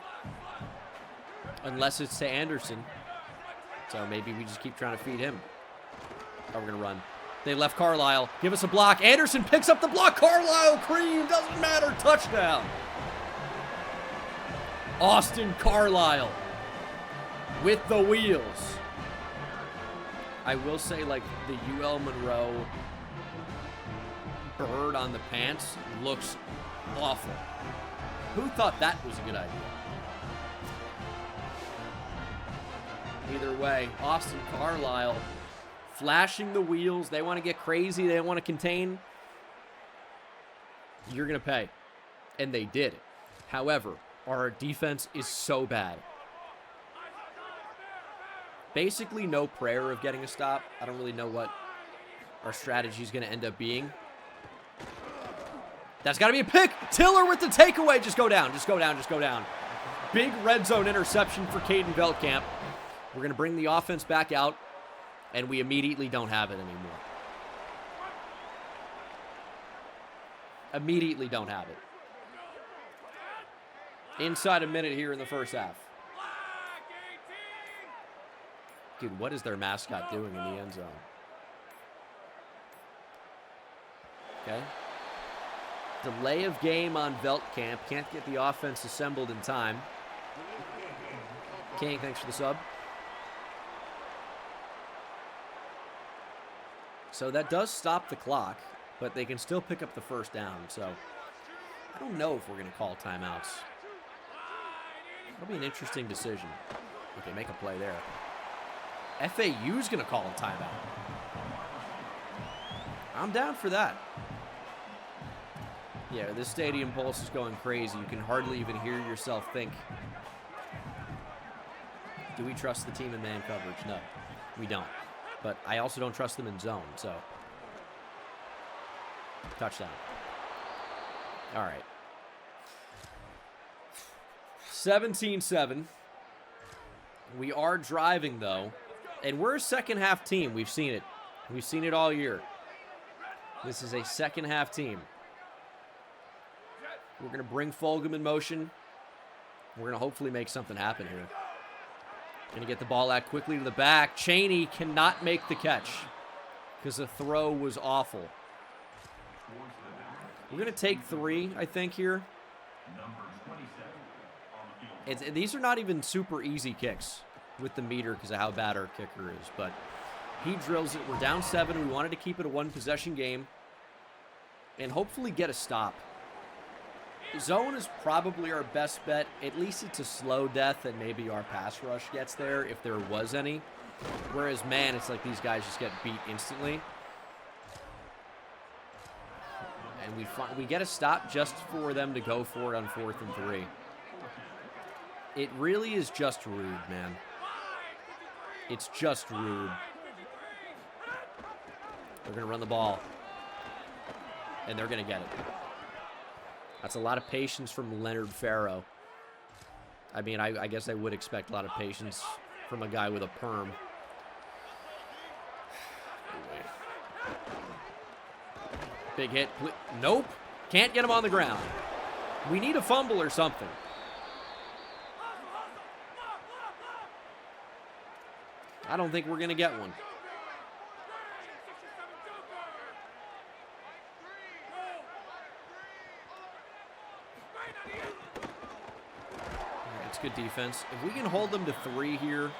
Unless it's to Anderson. So maybe we just keep trying to feed him. Oh, we're going to run. They left Carlisle. Give us a block. Anderson picks up the block. Carlisle, cream. Doesn't matter. Touchdown. Austin Carlisle with the wheels. I will say, like, the UL Monroe bird on the pants looks awful. Who thought that was a good idea? Either way, Austin Carlisle flashing the wheels. They want to get crazy. They want to contain. You're going to pay. And they did. However, our defense is so bad. Basically no prayer of getting a stop. I don't really know what our strategy is going to end up being. That's got to be a pick. Tiller with the takeaway. Just go down. Just go down. Just go down. Big red zone interception for Caden Veldkamp. We're going to bring the offense back out, and we immediately don't have it anymore. Immediately don't have it. Inside a minute here in the first half. Dude, what is their mascot doing in the end zone? Okay. Delay of game on Veldkamp. Can't get the offense assembled in time. King, thanks for the sub. So that does stop the clock, but they can still pick up the 1st down. So I don't know if we're going to call timeouts. That'll be an interesting decision. Okay, make a play there. FAU's going to call a timeout. I'm down for that. Yeah, this stadium pulse is going crazy. You can hardly even hear yourself think. Do we trust the team in man coverage? No, we don't. But I also don't trust them in zone, so. Touchdown. All right. 17-7. We are driving, though. And we're a second-half team. We've seen it. We've seen it all year. This is a second-half team. We're going to bring Fulgham in motion. We're going to hopefully make something happen here. Going to get the ball out quickly to the back. Cheney cannot make the catch because the throw was awful. We're going to take 3, I think, here. These are not even super easy kicks with the meter because of how bad our kicker is, but he drills it. We're down 7. We wanted to keep it a 1-possession game and hopefully get a stop. Zone is probably our best bet. At least it's a slow death and maybe our pass rush gets there if there was any. Whereas man, it's like these guys just get beat instantly. And we get a stop just for them to go for it on 4th and 3. It really is just rude, man. It's just rude. They're going to run the ball. And they're going to get it. That's a lot of patience from Leonard Farrow. I mean, I guess I would expect a lot of patience from a guy with a perm. Big hit. Nope. Can't get him on the ground. We need a fumble or something. I don't think we're going to get one. It's good defense. If we can hold them to 3 here,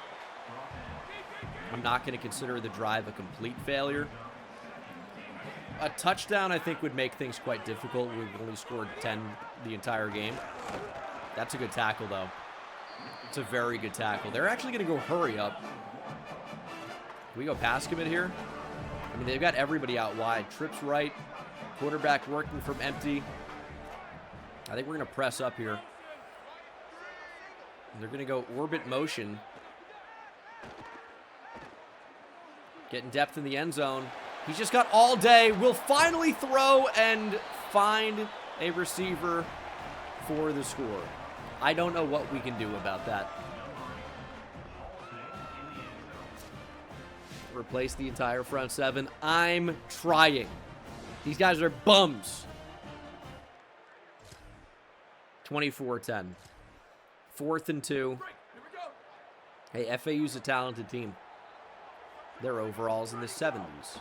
I'm not going to consider the drive a complete failure. A touchdown, I think, would make things quite difficult. We've only scored 10 the entire game. That's a good tackle, though. It's a very good tackle. They're actually going to go hurry up. Can we go pass commit here? I mean, they've got everybody out wide. Trips right. Quarterback working from empty. I think we're going to press up here. They're going to go orbit motion. Getting depth in the end zone. He's just got all day. Will finally throw and find a receiver for the score. I don't know what we can do about that. Replace the entire front 7. I'm trying. These guys are bums. 24-10. 4th and 2. Hey, FAU's a talented team. Their overall's in the 70s.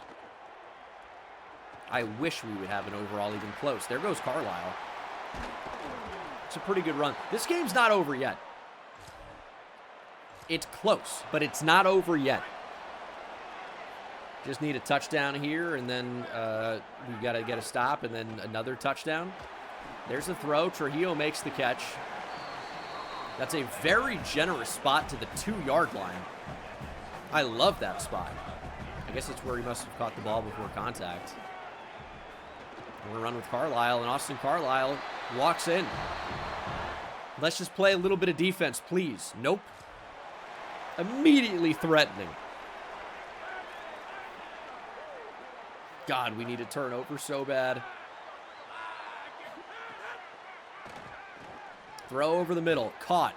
I wish we would have an overall even close. There goes Carlisle. It's a pretty good run. This game's not over yet. It's close, but it's not over yet. Just need a touchdown here, and then we've got to get a stop, and then another touchdown. There's a throw. Trujillo makes the catch. That's a very generous spot to the 2-yard line. I love that spot. I guess it's where he must have caught the ball before contact. We're going to run with Carlisle, and Austin Carlisle walks in. Let's just play a little bit of defense, please. Nope. Immediately threatening. God, we need a turnover so bad. Throw over the middle. Caught.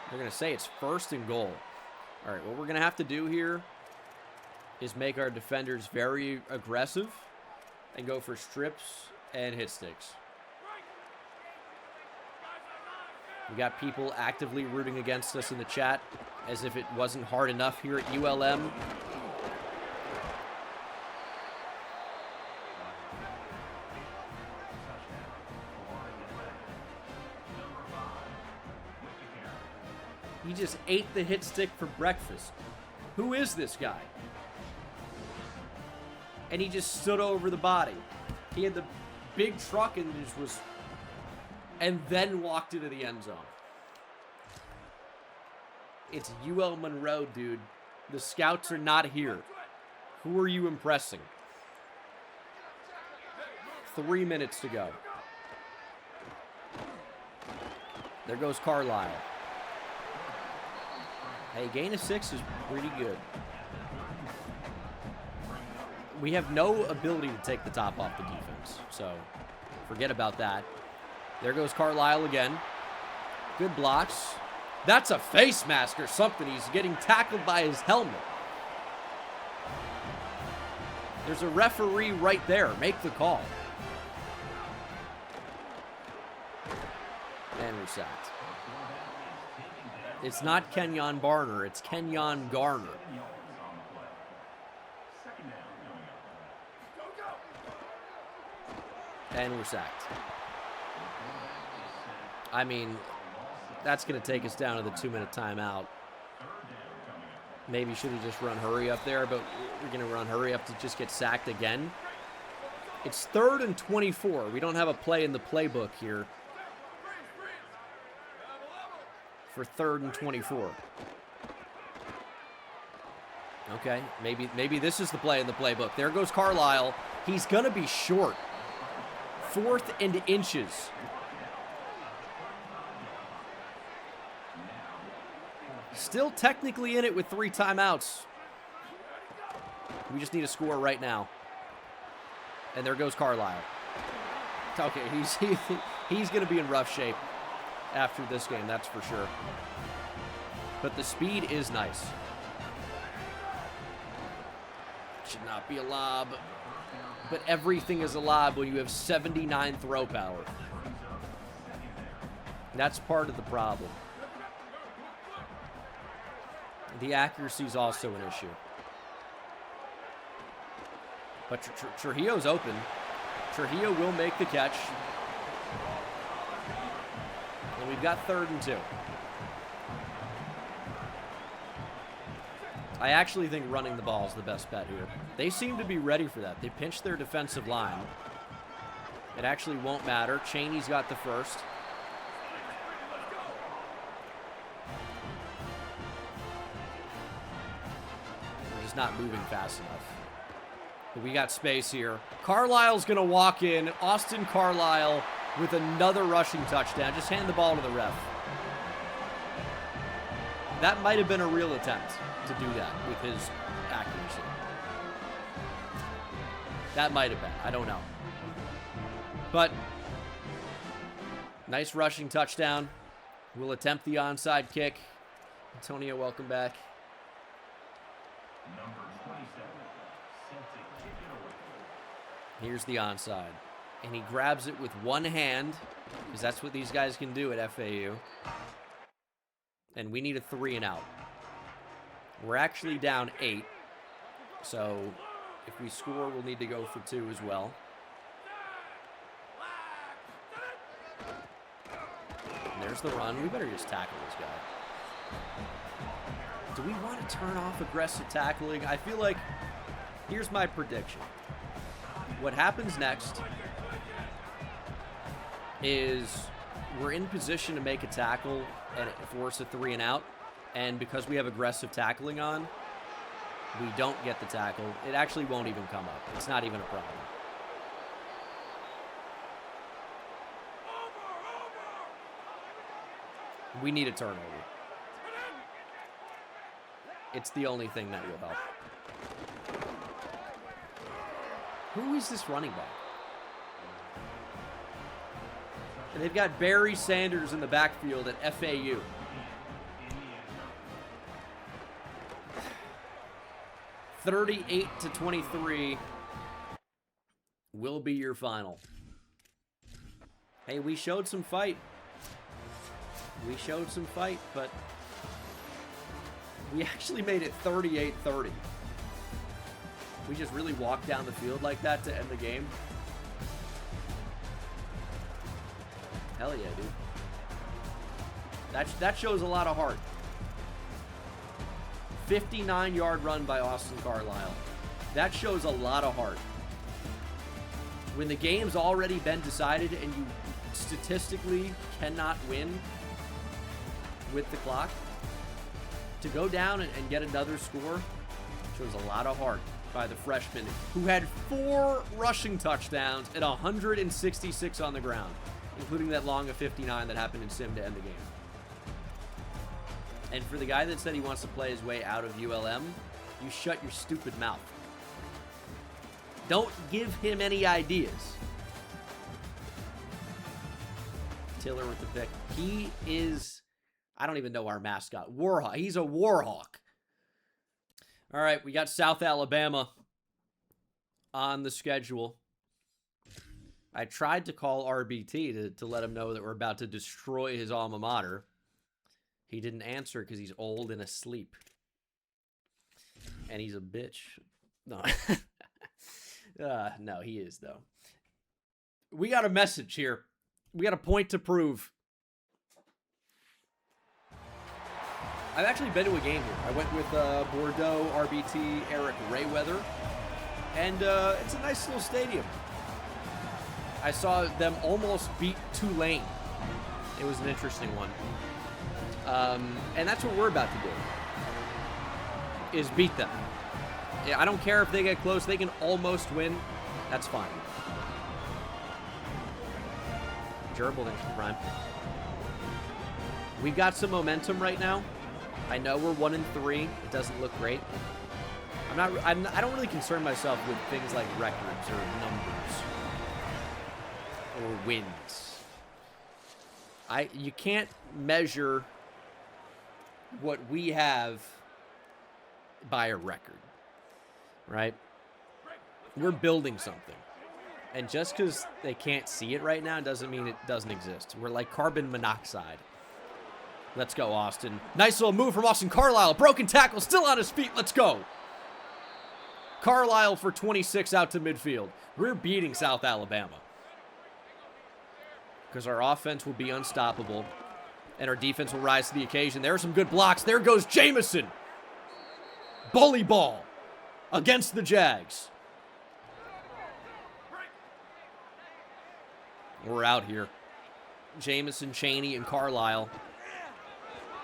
They're going to say it's 1st and goal. All right, what we're going to have to do here is make our defenders very aggressive and go for strips and hit sticks. We got people actively rooting against us in the chat as if it wasn't hard enough here at ULM. He just ate the hit stick for breakfast. Who is this guy? And he just stood over the body. He had the big truck and just was... and then walked into the end zone. It's UL Monroe, dude. The scouts are not here. Who are you impressing? 3 minutes to go. There goes Carlisle. Hey, gain of 6 is pretty good. We have no ability to take the top off the defense, so forget about that. There goes Carlisle again. Good blocks. That's a face mask or something. He's getting tackled by his helmet. There's a referee right there. Make the call. And we're sacked. It's not Kenyon Barner. It's Kenyon Garner. And we're sacked. I mean, that's going to take us down to the 2-minute timeout. Maybe should have just run hurry up there, but we're going to run hurry up to just get sacked again. It's 3rd and 24. We don't have a play in the playbook here for 3rd and 24. Okay, maybe this is the play in the playbook. There goes Carlisle. He's going to be short. 4th and inches. Still technically in it with 3 timeouts. We just need a score right now. And there goes Carlisle. Okay, he's going to be in rough shape. after this game, that's for sure. But the speed is nice. Should not be a lob. But everything is a lob when you have 79 throw power. That's part of the problem. The accuracy is also an issue. But Trujillo's open. Trujillo will make the catch. And we've got 3rd and 2. I actually think running the ball is the best bet here. They seem to be ready for that. They pinched their defensive line. It actually won't matter. Chaney's got the first. We're just not moving fast enough. But we got space here. Carlisle's going to walk in. Austin Carlisle with another rushing touchdown. Just hand the ball to the ref. That might have been a real attempt to do that with his accuracy. That might have been. I don't know. But nice rushing touchdown. We'll attempt the onside kick. Antonio, welcome back. Here's the onside. And he grabs it with one hand, because that's what these guys can do at FAU. And we need a 3 and out. We're actually down 8. So if we score, we'll need to go for 2 as well. And there's the run. We better just tackle this guy. Do we want to turn off aggressive tackling? I feel like, here's my prediction. What happens next is we're in position to make a tackle and force a 3 and out. And because we have aggressive tackling on, we don't get the tackle. It actually won't even come up. It's not even a problem. We need a turnover. It's the only thing that will help. Who is this running back? And they've got Barry Sanders in the backfield at FAU. (38-23) will be your final. Hey, we showed some fight. We showed some fight, but we actually made it 38-30. We just really walked down the field like that to end the game. Hell yeah, dude. That shows a lot of heart. 59-yard run by Austin Carlisle. That shows a lot of heart. When the game's already been decided and you statistically cannot win with the clock, to go down and get another score shows a lot of heart by the freshman who had 4 rushing touchdowns and 166 on the ground, including that long of 59 that happened in sim to end the game. And for the guy that said he wants to play his way out of ULM, you shut your stupid mouth. Don't give him any ideas. Tiller with the pick. He is, I don't even know our mascot. Warhawk. He's a Warhawk. All right, we got South Alabama on the schedule. I tried to call RBT to let him know that we're about to destroy his alma mater. He didn't answer because he's old and asleep. And he's a bitch. No. No, he is, though. We got a message here. We got a point to prove. I've actually been to a game here. I went with Bordeaux, RBT, Eric Rayweather. And it's a nice little stadium. I saw them almost beat Tulane. It was an interesting one. And that's what we're about to do, is beat them. I don't care if they get close. They can almost win. That's fine. Gerbil, thanks for Prime. We've got some momentum right now. I know we're 1-3. It doesn't look great. I don't really concern myself with things like records or numbers or wins. You can't measure what we have by a record, right? We're building something. And just because they can't see it right now doesn't mean it doesn't exist. We're like carbon monoxide. Let's go, Austin. Nice little move from Austin Carlisle. Broken tackle, still on his feet. Let's go. Carlisle for 26 out to midfield. We're beating South Alabama. Because our offense will be unstoppable. And our defense will rise to the occasion. There are some good blocks. There goes Jamison. Bully ball against the Jags. We're out here. Jamison, Chaney, and Carlisle.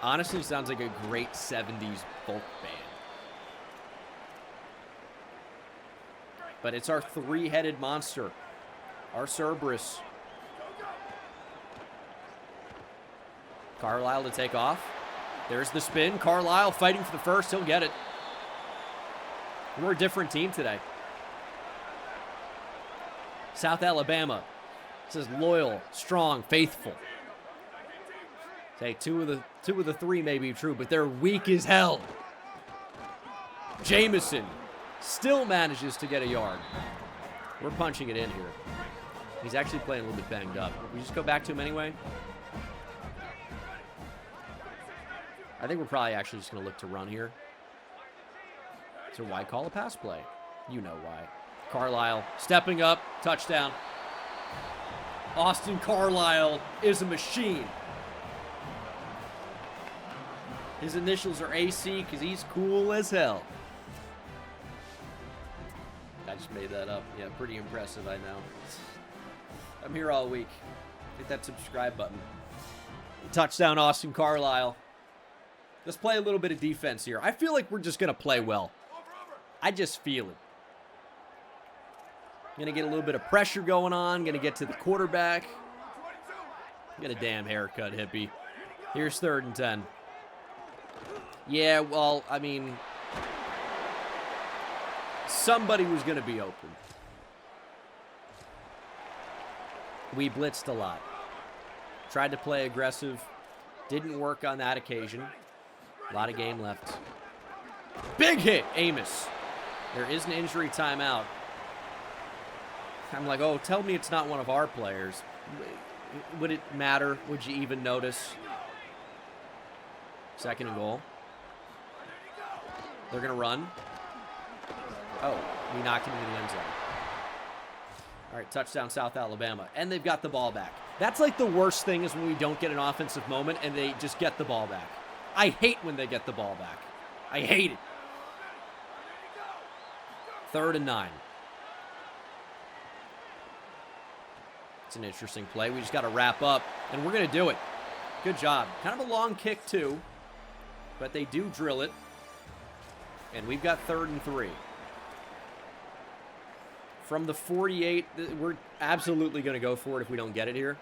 Honestly, sounds like a great 70s folk band. But it's our three-headed monster. Our Cerberus. Carlisle to take off. There's the spin. Carlisle fighting for the first. He'll get it. We're a different team today. South Alabama. This is loyal, strong, faithful. Say two of the three may be true, but they're weak as hell. Jamison still manages to get a yard. We're punching it in here. He's actually playing a little bit banged up. We just go back to him anyway. I think we're probably actually just going to look to run here. So why call a pass play? You know why. Carlisle stepping up, touchdown. Austin Carlisle is a machine. His initials are AC because he's cool as hell. I just made that up. Yeah, pretty impressive, I know. I'm here all week. Hit that subscribe button. Touchdown, Austin Carlisle. Let's play a little bit of defense here. I feel like we're just going to play well. I just feel it. Going to get a little bit of pressure going on. Going to get to the quarterback. Get a damn haircut, hippie. Here's 3rd and 10. Yeah, well, I mean, somebody was going to be open. We blitzed a lot. Tried to play aggressive. Didn't work on that occasion. A lot of game left. Big hit, Amos. There is an injury timeout. I'm like, oh, tell me it's not one of our players. Would it matter? Would you even notice? 2nd and goal. They're going to run. Oh, we knocked him into the end zone. All right, touchdown South Alabama. And they've got the ball back. That's like the worst thing is when we don't get an offensive moment and they just get the ball back. I hate when they get the ball back. I hate it. 3rd and 9. It's an interesting play. We just got to wrap up, and we're going to do it. Good job. Kind of a long kick, too, but they do drill it. And we've got 3rd and 3. From the 48, we're absolutely going to go for it if we don't get it here.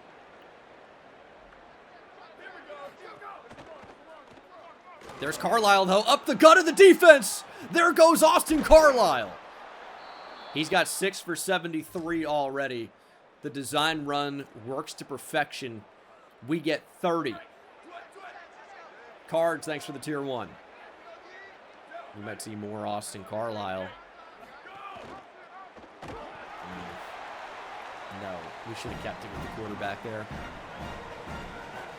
There's Carlisle, though, up the gut of the defense. There goes Austin Carlisle. He's got 6 for 73 already. The design run works to perfection. We get 30. Cards, thanks for the tier 1. We might see more Austin Carlisle. No, we should have kept it with the quarterback there.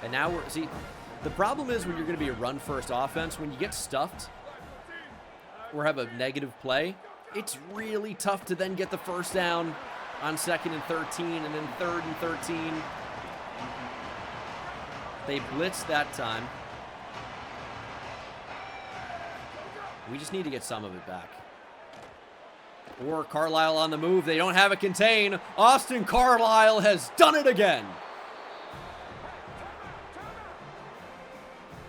And now we're, see, the problem is when you're going to be a run-first offense, when you get stuffed or have a negative play, it's really tough to then get the first down on 2nd and 13 and then 3rd and 13. They blitzed that time. We just need to get some of it back. Or Carlisle on the move. They don't have it contained. Austin Carlisle has done it again.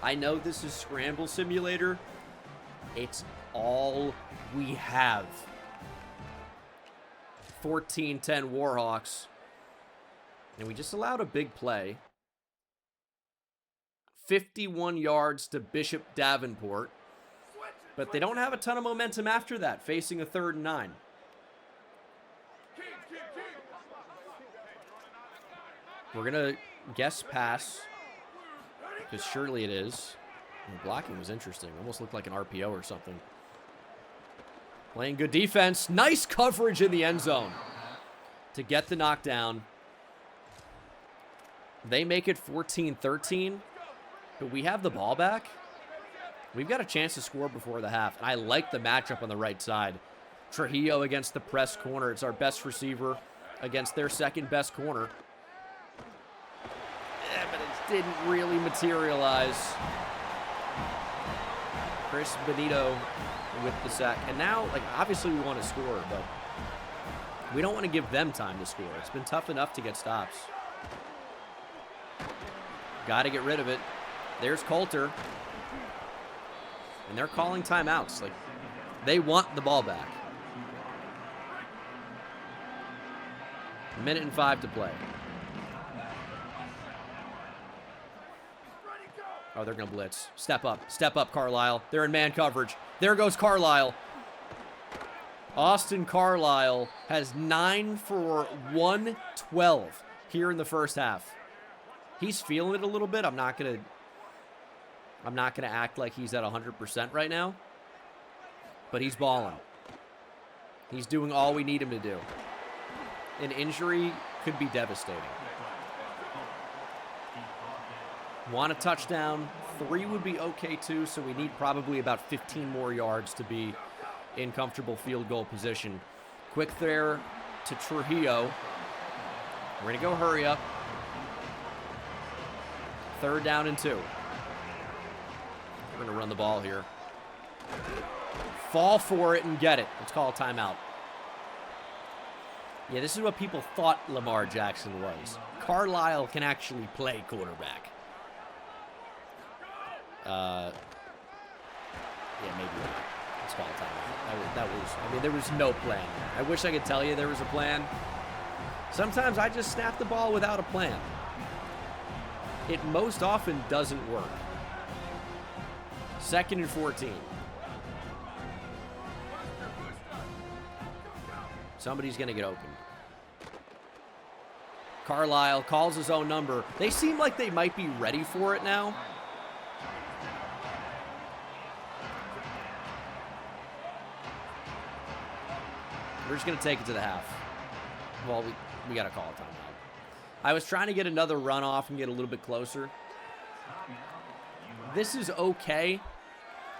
I know this is Scramble Simulator. It's all we have. 14-10 Warhawks. And we just allowed a big play. 51 yards to Bishop Davenport. But they don't have a ton of momentum after that, facing a 3rd and 9. We're going to guess pass, because surely it is. The blocking was interesting. Almost looked like an RPO or something. Playing good defense. Nice coverage in the end zone to get the knockdown. They make it 14-13, but we have the ball back. We've got a chance to score before the half. And I like the matchup on the right side. Trujillo against the press corner. It's our best receiver against their second best corner. Yeah, but it didn't really materialize. Chris Benito with the sack. And now, like, obviously we want to score, but we don't want to give them time to score. It's been tough enough to get stops. Got to get rid of it. There's Coulter. And they're calling timeouts. Like, they want the ball back. 1:05 to play. Oh, they're going to blitz. Step up, Carlisle. They're in man coverage. There goes Carlisle. Austin Carlisle has 9 for 112 here in the first half. He's feeling it a little bit. I'm not gonna act like he's at 100% right now, but he's balling. He's doing all we need him to do. An injury could be devastating. Want a touchdown. 3 would be okay too, so we need probably about 15 more yards to be in comfortable field goal position. Quick there to Trujillo. We're gonna go hurry up. 3rd down and 2. We're going to run the ball here. Fall for it and get it. Let's call a timeout. Yeah, this is what people thought Lamar Jackson was. Carlisle can actually play quarterback. Yeah, maybe not. Let's call a timeout. I mean, there was no plan. I wish I could tell you there was a plan. Sometimes I just snap the ball without a plan. It most often doesn't work. 2nd and 14. Somebody's going to get open. Carlisle calls his own number. They seem like they might be ready for it now. We're just going to take it to the half. Well, we got to call a timeout. I was trying to get another run off and get a little bit closer. This is okay.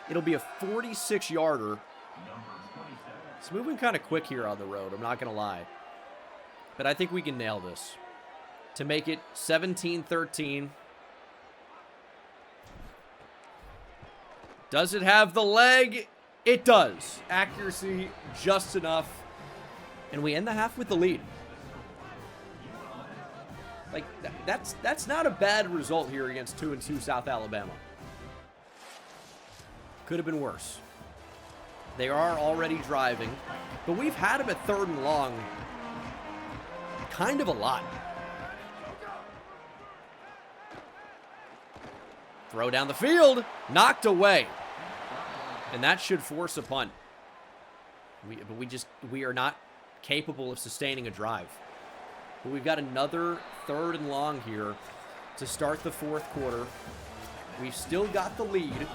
It'll be a 46-yarder. It's moving kind of quick here on the road, I'm not going to lie. But I think we can nail this to make it 17-13. Does it have the leg? It does. Accuracy just enough. And we end the half with the lead. Like, that's not a bad result here against 2-2 South Alabama. Could have been worse. They are already driving, but we've had them at 3rd and long kind of a lot. Throw down the field, knocked away. And that should force a punt. We are not capable of sustaining a drive. But we've got another 3rd and long here to start the 4th quarter. We've still got the lead.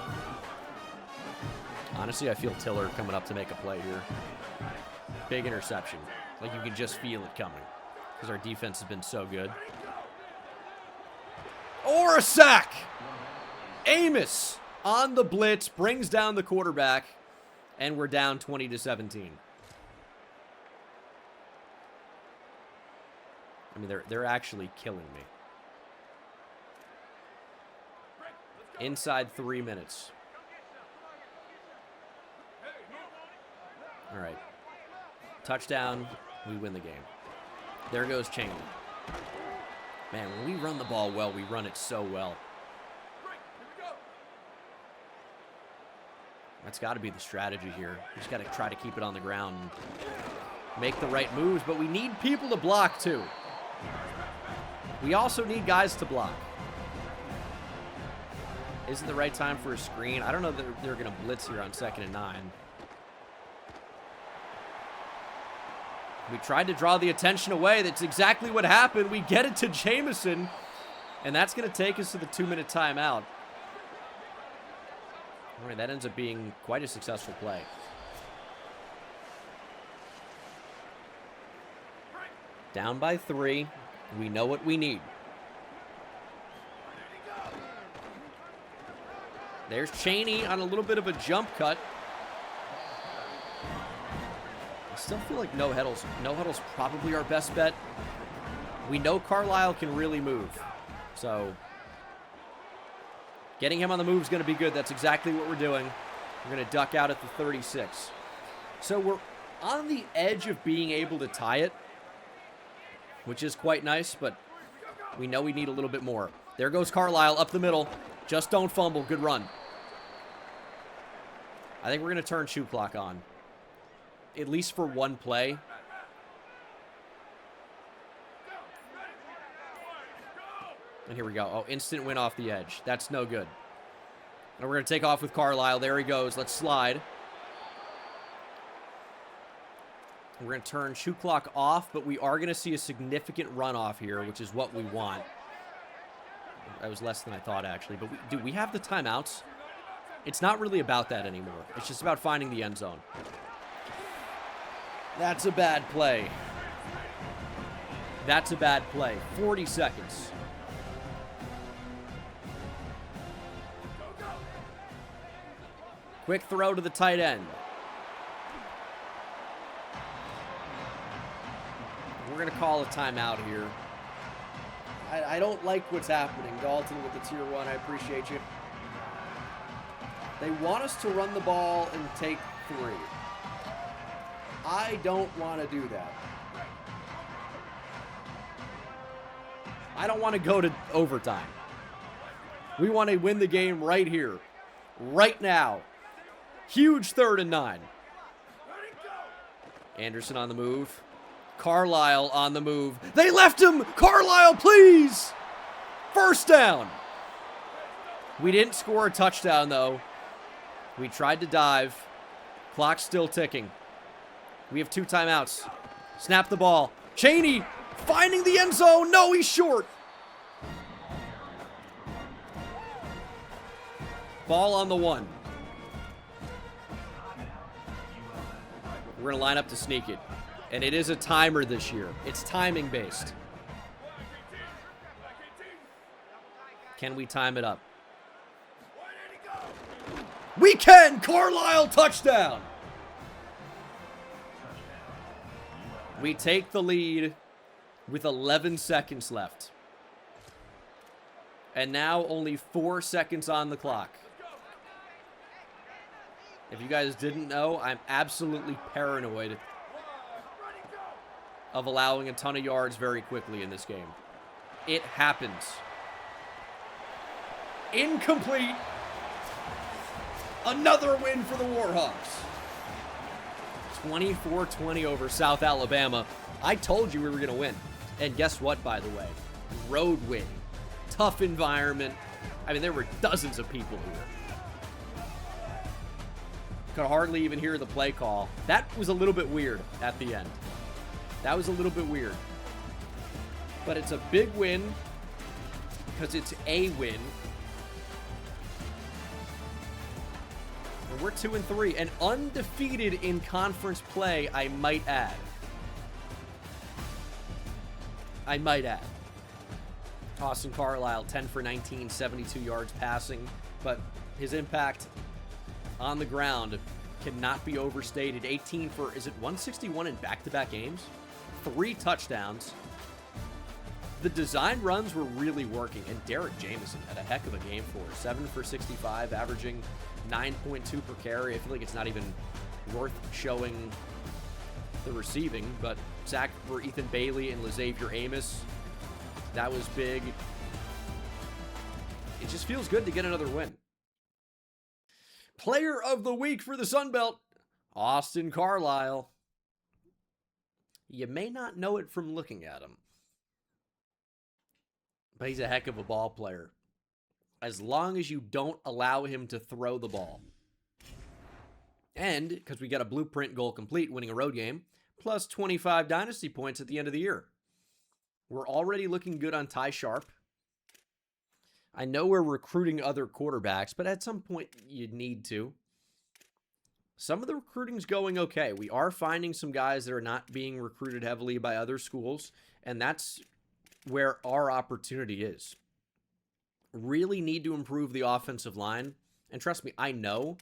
Honestly, I feel Tiller coming up to make a play here. Big interception. Like, you can just feel it coming because our defense has been so good. Or a sack! Amos on the blitz brings down the quarterback, and we're down 20-17. I mean, they're actually killing me. Inside 3 minutes. All right. Touchdown, we win the game. There goes Cheney. Man, when we run the ball well, we run it so well. That's got to be the strategy here. We just got to try to keep it on the ground and make the right moves, but we need people to block too. We also need guys to block. Isn't the right time for a screen? I don't know that they're going to blitz here on 2nd and 9. We tried to draw the attention away. That's exactly what happened. We get it to Jamison, and that's going to take us to the 2-minute timeout. All right, that ends up being quite a successful play. Down by 3. We know what we need. There's Chaney on a little bit of a jump cut. I still feel like no huddle's probably our best bet. We know Carlisle can really move. So getting him on the move is going to be good. That's exactly what we're doing. We're going to duck out at the 36. So we're on the edge of being able to tie it, which is quite nice, but we know we need a little bit more. There goes Carlisle up the middle. Just don't fumble. Good run. I think we're going to turn shoe clock on, at least for one play. And here we go. Oh, instant win off the edge. That's no good. And we're going to take off with Carlisle. There he goes. Let's slide. We're going to turn shoe clock off, but we are going to see a significant runoff here, which is what we want. That was less than I thought, actually. But we have the timeouts. It's not really about that anymore. It's just about finding the end zone. That's a bad play. That's a bad play. 40 seconds. Quick throw to the tight end. We're going to call a timeout here. I don't like what's happening. Dalton with the tier 1. I appreciate you. They want us to run the ball and take 3. I don't want to do that. I don't want to go to overtime. We want to win the game right here. Right now. Huge 3rd and 9. Anderson on the move. Carlisle on the move. They left him! Carlisle, please! First down. We didn't score a touchdown, though. We tried to dive. Clock's still ticking. We have 2 timeouts. Snap the ball. Chaney finding the end zone. No, he's short. Ball on the 1. We're going to line up to sneak it. And it is a timer this year. It's timing based. Can we time it up? We can! Carlisle touchdown! We take the lead with 11 seconds left. And now only 4 seconds on the clock. If you guys didn't know, I'm absolutely paranoid of allowing a ton of yards very quickly in this game. It happens. Incomplete. Another win for the Warhawks. 24-20 over South Alabama. I told you we were going to win. And guess what, by the way? Road win. Tough environment. I mean, there were dozens of people here. Could hardly even hear the play call. That was a little bit weird at the end. That was a little bit weird. But it's a big win because it's a win. And we're 2-3 and undefeated in conference play, I might add. I might add. Austin Carlisle, 10 for 19, 72 yards passing, but his impact on the ground cannot be overstated. 18 for, is it 161 in back-to-back games? 3 touchdowns. The design runs were really working, and Derek Jamison had a heck of a game for us. 7 for 65, averaging 9.2 per carry. I feel like it's not even worth showing the receiving, but sack for Ethan Bailey and LaXavier Amos. That was big. It just feels good to get another win. Player of the week for the Sun Belt, Austin Carlisle. You may not know it from looking at him, but he's a heck of a ball player. As long as you don't allow him to throw the ball. And, because we got a blueprint goal complete, winning a road game, plus 25 Dynasty points at the end of the year. We're already looking good on Ty Sharp. I know we're recruiting other quarterbacks, but at some point you'd need to. Some of the recruiting's going okay. We are finding some guys that are not being recruited heavily by other schools, and that's where our opportunity is. Really need to improve the offensive line, and trust me, I know.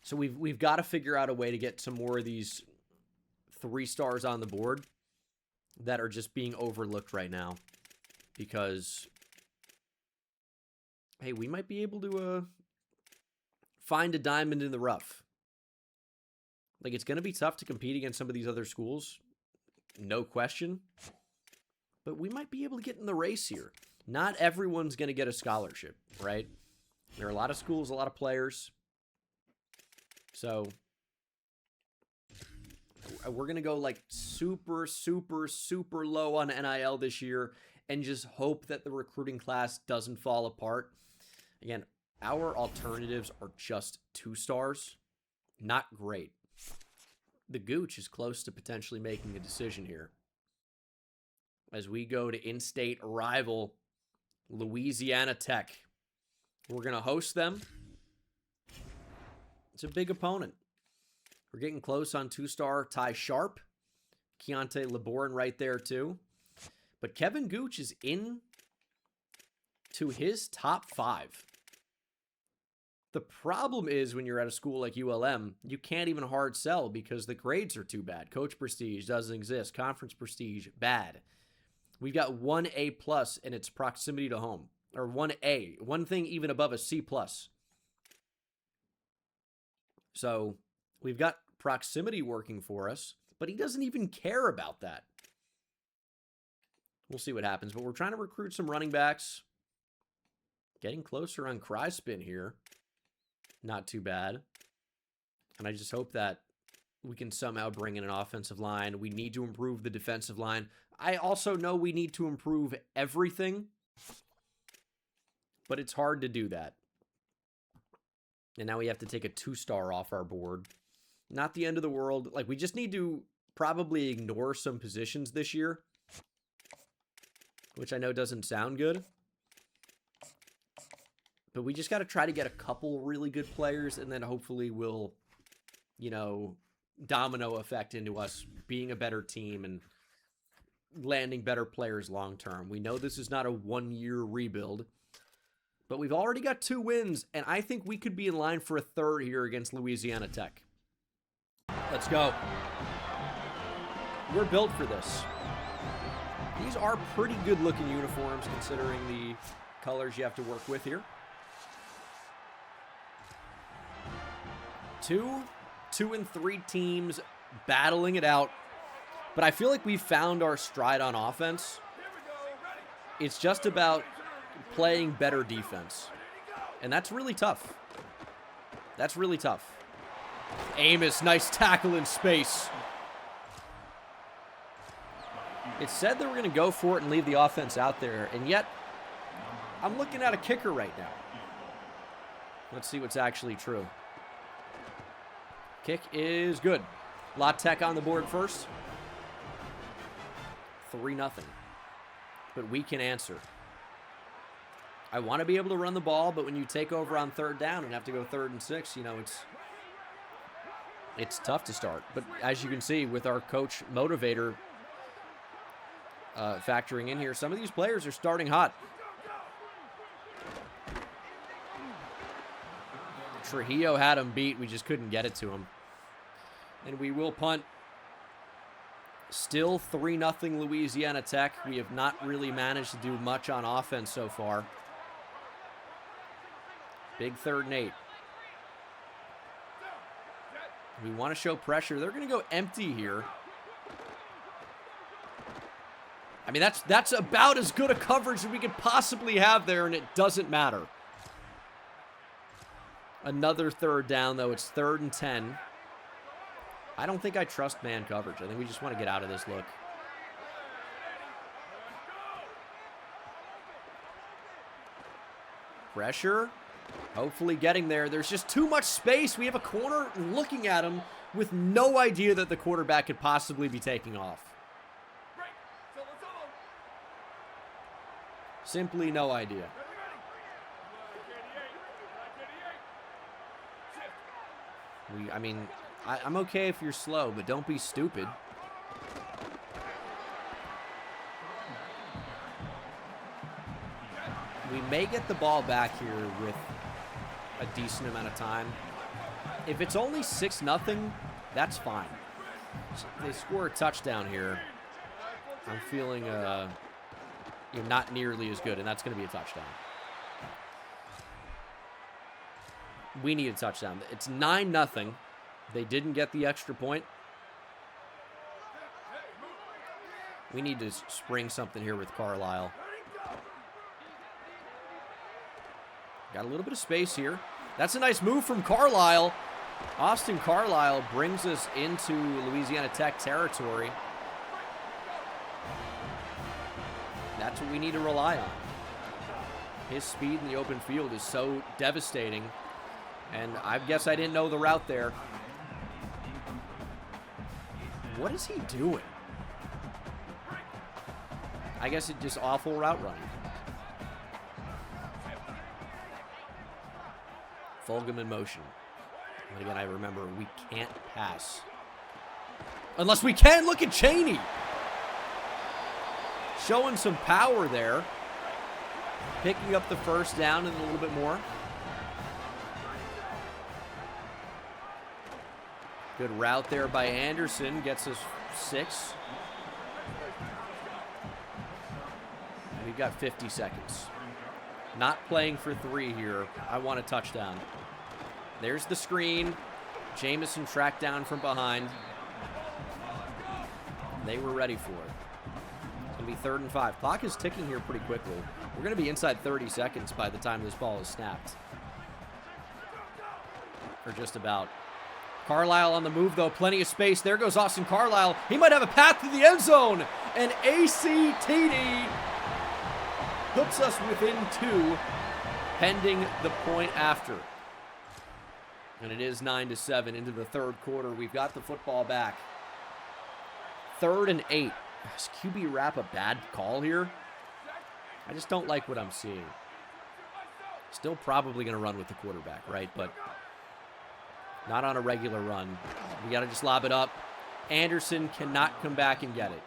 So we've got to figure out a way to get some more of these 3 stars on the board that are just being overlooked right now, because hey, we might be able to find a diamond in the rough. Like, it's going to be tough to compete against some of these other schools, no question. But we might be able to get in the race here. Not everyone's going to get a scholarship, right? There are a lot of schools, a lot of players. So we're going to go like super, super, super low on NIL this year and just hope that the recruiting class doesn't fall apart. Again, our alternatives are just 2 stars. Not great. The Gooch is close to potentially making a decision here, as we go to in-state rival Louisiana Tech. We're going to host them. It's a big opponent. We're getting close on 2-star Ty Sharp. Keontae LeBourne right there too. But Kevin Gooch is in to his top 5. The problem is when you're at a school like ULM, you can't even hard sell because the grades are too bad. Coach prestige doesn't exist. Conference prestige, bad. We've got 1 A+ in its proximity to home. Or 1A. One thing even above a C+. So we've got proximity working for us, but he doesn't even care about that. We'll see what happens, but we're trying to recruit some running backs. Getting closer on Cryspin here. Not too bad. And I just hope that we can somehow bring in an offensive line. We need to improve the defensive line. I also know we need to improve everything, but it's hard to do that. And now we have to take a 2-star off our board. Not the end of the world. Like, we just need to probably ignore some positions this year, which I know doesn't sound good. But we just got to try to get a couple really good players, and then hopefully we'll, domino effect into us being a better team and landing better players long term. We know this is not a 1-year rebuild, but we've already got 2 wins, and I think we could be in line for a 3rd here against Louisiana Tech. Let's go. We're built for this. These are pretty good-looking uniforms considering the colors you have to work with here. 2 and 3 teams battling it out. But I feel like we found our stride on offense. It's just about playing better defense. And that's really tough. That's really tough. Amos, nice tackle in space. It said they were going to go for it and leave the offense out there. And yet, I'm looking at a kicker right now. Let's see what's actually true. Kick is good. La Tech on the board first. 3-0. But we can answer. I want to be able to run the ball, but when you take over on 3rd down and have to go 3rd and 6, it's tough to start. But as you can see, with our coach motivator factoring in here, some of these players are starting hot. Trujillo had him beat. We just couldn't get it to him. And we will punt. Still 3-0 Louisiana Tech. We have not really managed to do much on offense so far. Big 3rd and 8. We want to show pressure. They're going to go empty here. I mean, that's about as good a coverage as we could possibly have there, and it doesn't matter. Another 3rd down, though. It's 3rd and 10. I don't think I trust man coverage. I think we just want to get out of this look. Pressure. Hopefully getting there. There's just too much space. We have a corner looking at him. with no idea that the quarterback could possibly be taking off. Simply no idea. I mean, I'm okay if you're slow, but don't be stupid. We may get the ball back here with a decent amount of time. If it's only 6-0, that's fine. If they score a touchdown here, I'm feeling you're not nearly as good, and that's going to be a touchdown. We need a touchdown. It's 9-0. They didn't get the extra point. We need to spring something here with Carlisle. Got a little bit of space here. That's a nice move from Carlisle. Austin Carlisle brings us into Louisiana Tech territory. That's what we need to rely on. His speed in the open field is so devastating. And I guess I didn't know the route there. What is he doing? I guess it's just awful route running. Fulgham in motion. And again, I remember we can't pass. Unless we can. Look at Cheney. Showing some power there. Picking up the first down and a little bit more. Good route there by Anderson. Gets us 6. And we've got 50 seconds. Not playing for 3 here. I want a touchdown. There's the screen. Jamison tracked down from behind. They were ready for it. It's going to be 3rd and 5. Clock is ticking here pretty quickly. We're going to be inside 30 seconds by the time this ball is snapped. Or just about. Carlisle on the move, though. Plenty of space. There goes Austin Carlisle. He might have a path to the end zone. And ACTD puts us within 2, pending the point after. And it is 9-7 into the 3rd quarter. We've got the football back. 3rd and 8. Is QB Rapp a bad call here? I just don't like what I'm seeing. Still probably going to run with the quarterback, right? But not on a regular run. We got to just lob it up. Anderson cannot come back and get it.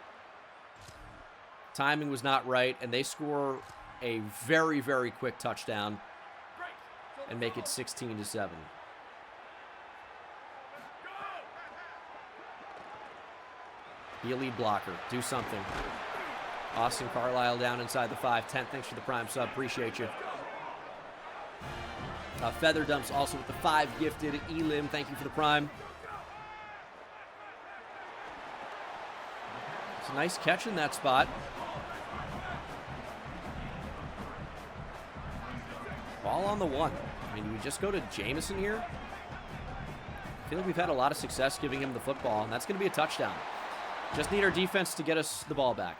Timing was not right, and they score a very, very quick touchdown and make it 16-7. Be a lead blocker. Do something. Austin Carlisle down inside the 5. 10. Thanks for the prime sub. Appreciate you. Feather Dumps also with the 5 gifted. Elim, thank you for the prime. It's a nice catch in that spot. Ball on the 1. I mean, do we just go to Jamison here? I feel like we've had a lot of success giving him the football, and that's going to be a touchdown. Just need our defense to get us the ball back.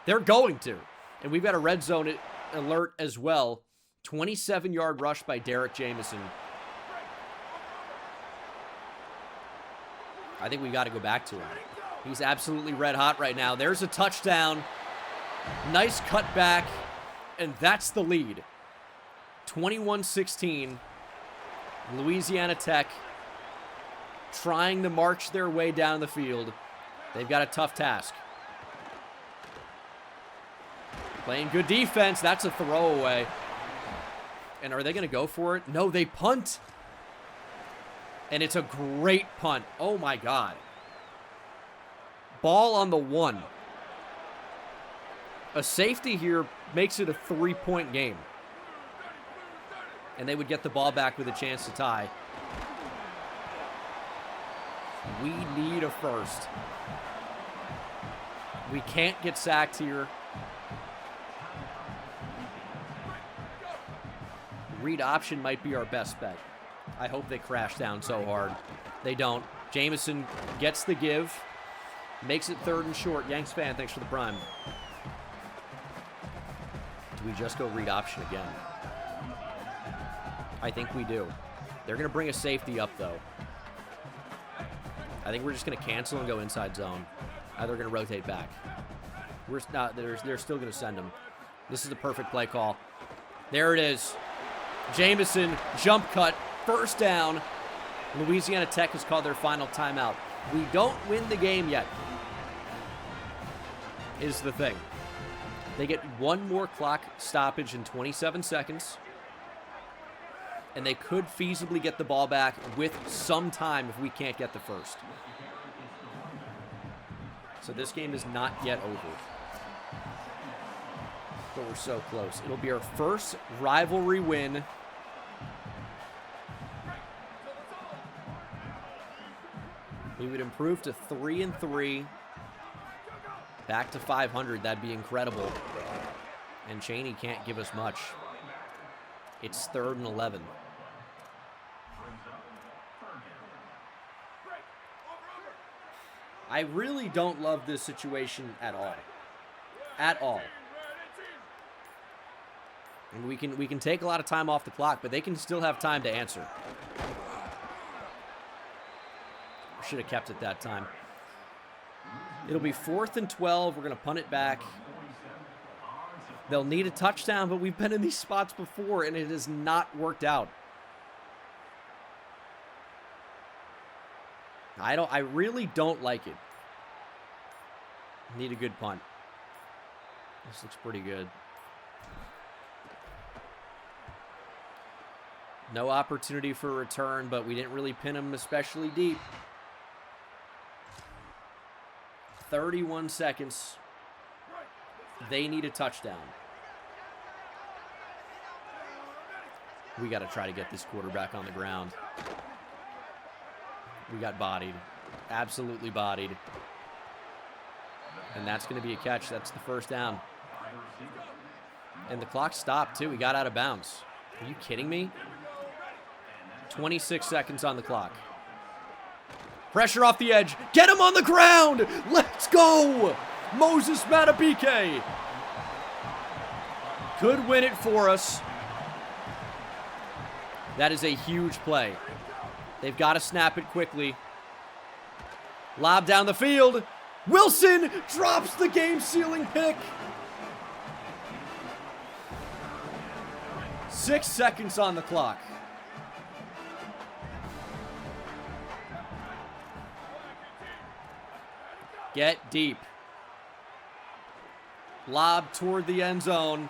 They're going to. And we've got a red zone alert as well. 27-yard rush by Derek Jamison. I think we got to go back to him. He's absolutely red hot right now. There's a touchdown. Nice cutback. And that's the lead. 21-16. Louisiana Tech trying to march their way down the field. They've got a tough task. Playing good defense. That's a throwaway. And are they going to go for it? No, they punt. And it's a great punt. Oh, my God. Ball on the 1. A safety here makes it a 3-point game. And they would get the ball back with a chance to tie. We need a first. We can't get sacked here. Read option might be our best bet. I hope they crash down so hard. They don't. Jamison gets the give. Makes it 3rd and short. Yanks fan, thanks for the prime. Do we just go read option again? I think we do. They're going to bring a safety up, though. I think we're just going to cancel and go inside zone. They're going to rotate back. We're not. They're still going to send him. This is the perfect play call. There it is. Jameson, jump cut, first down. Louisiana Tech has called their final timeout. We don't win the game yet, is the thing. They get one more clock stoppage in 27 seconds, and they could feasibly get the ball back with some time if we can't get the first. So this game is not yet over. But we're so close. It'll be our first rivalry win. We would improve to 3-3. Back to 500. That'd be incredible. And Chaney can't give us much. It's 3rd and 11. I really don't love this situation at all. At all. And we can take a lot of time off the clock, but they can still have time to answer. Should have kept it that time. It'll be 4th and 12. We're going to punt it back. They'll need a touchdown, but we've been in these spots before, and it has not worked out. I really don't like it. Need a good punt. This looks pretty good. No opportunity for a return, but we didn't really pin him especially deep. 31 seconds. They need a touchdown. We got to try to get this quarterback on the ground. We got bodied. Absolutely bodied. And that's going to be a catch. That's the first down. And the clock stopped, too. We got out of bounds. Are you kidding me? 26 seconds on the clock. Pressure off the edge. Get him on the ground. Let's go. Moses Matabike could win it for us. That is a huge play. They've got to snap it quickly. Lob down the field. Wilson drops the game-sealing pick. 6 seconds on the clock. Get deep. Lob toward the end zone.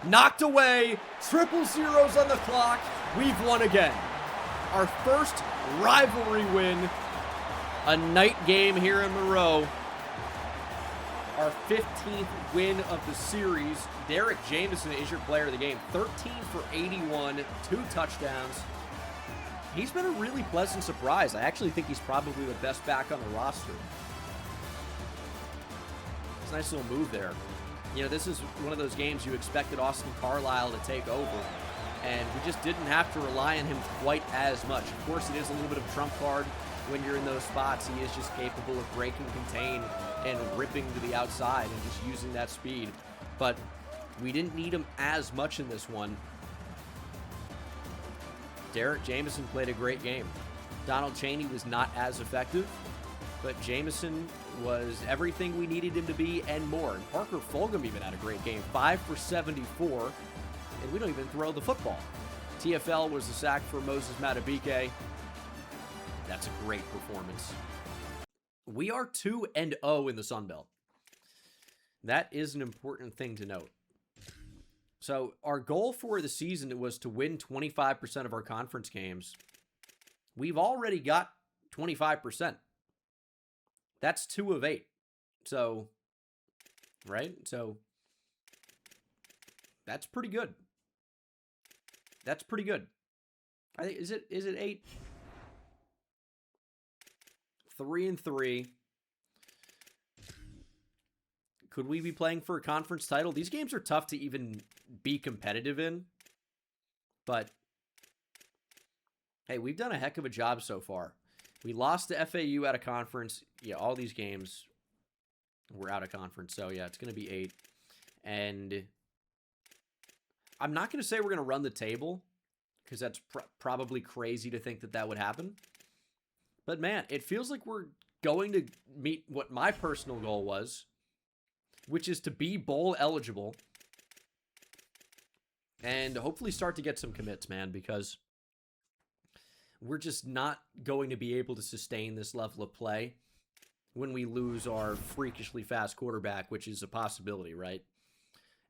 Knocked away. 0-0 on the clock. We've won again. Our first rivalry win. A night game here in Monroe. Our 15th win of the series. Derek Jameson is your player of the game. 13 for 81, 2 touchdowns. He's been a really pleasant surprise. I actually think he's probably the best back on the roster. It's a nice little move there. You know, this is one of those games you expected Austin Carlisle to take over, and we just didn't have to rely on him quite as much. Of course, it is a little bit of a trump card when you're in those spots. He is just capable of breaking contain and ripping to the outside and just using that speed. But we didn't need him as much in this one. Derek Jameson played a great game. Donald Chaney was not as effective, but Jameson was everything we needed him to be and more. And Parker Fulgham even had a great game. 5 for 74, and we don't even throw the football. TFL was a sack for Moses Matabike. That's a great performance. We are 2-0 in the Sun Belt. That is an important thing to note. So our goal for the season was to win 25% of our conference games. We've already got 25%. That's 2 of 8. So, right? So, that's pretty good. That's pretty good. I think, is it 8? 3-3. Could we be playing for a conference title? These games are tough to even be competitive in. But, hey, we've done a heck of a job so far. We lost to FAU out of conference. Yeah, all these games were out of conference. So, yeah, it's going to be 8. And I'm not going to say we're going to run the table, because that's probably crazy to think that that would happen. But man, it feels like we're going to meet what my personal goal was, which is to be bowl eligible and hopefully start to get some commits, man, because we're just not going to be able to sustain this level of play when we lose our freakishly fast quarterback, which is a possibility, right?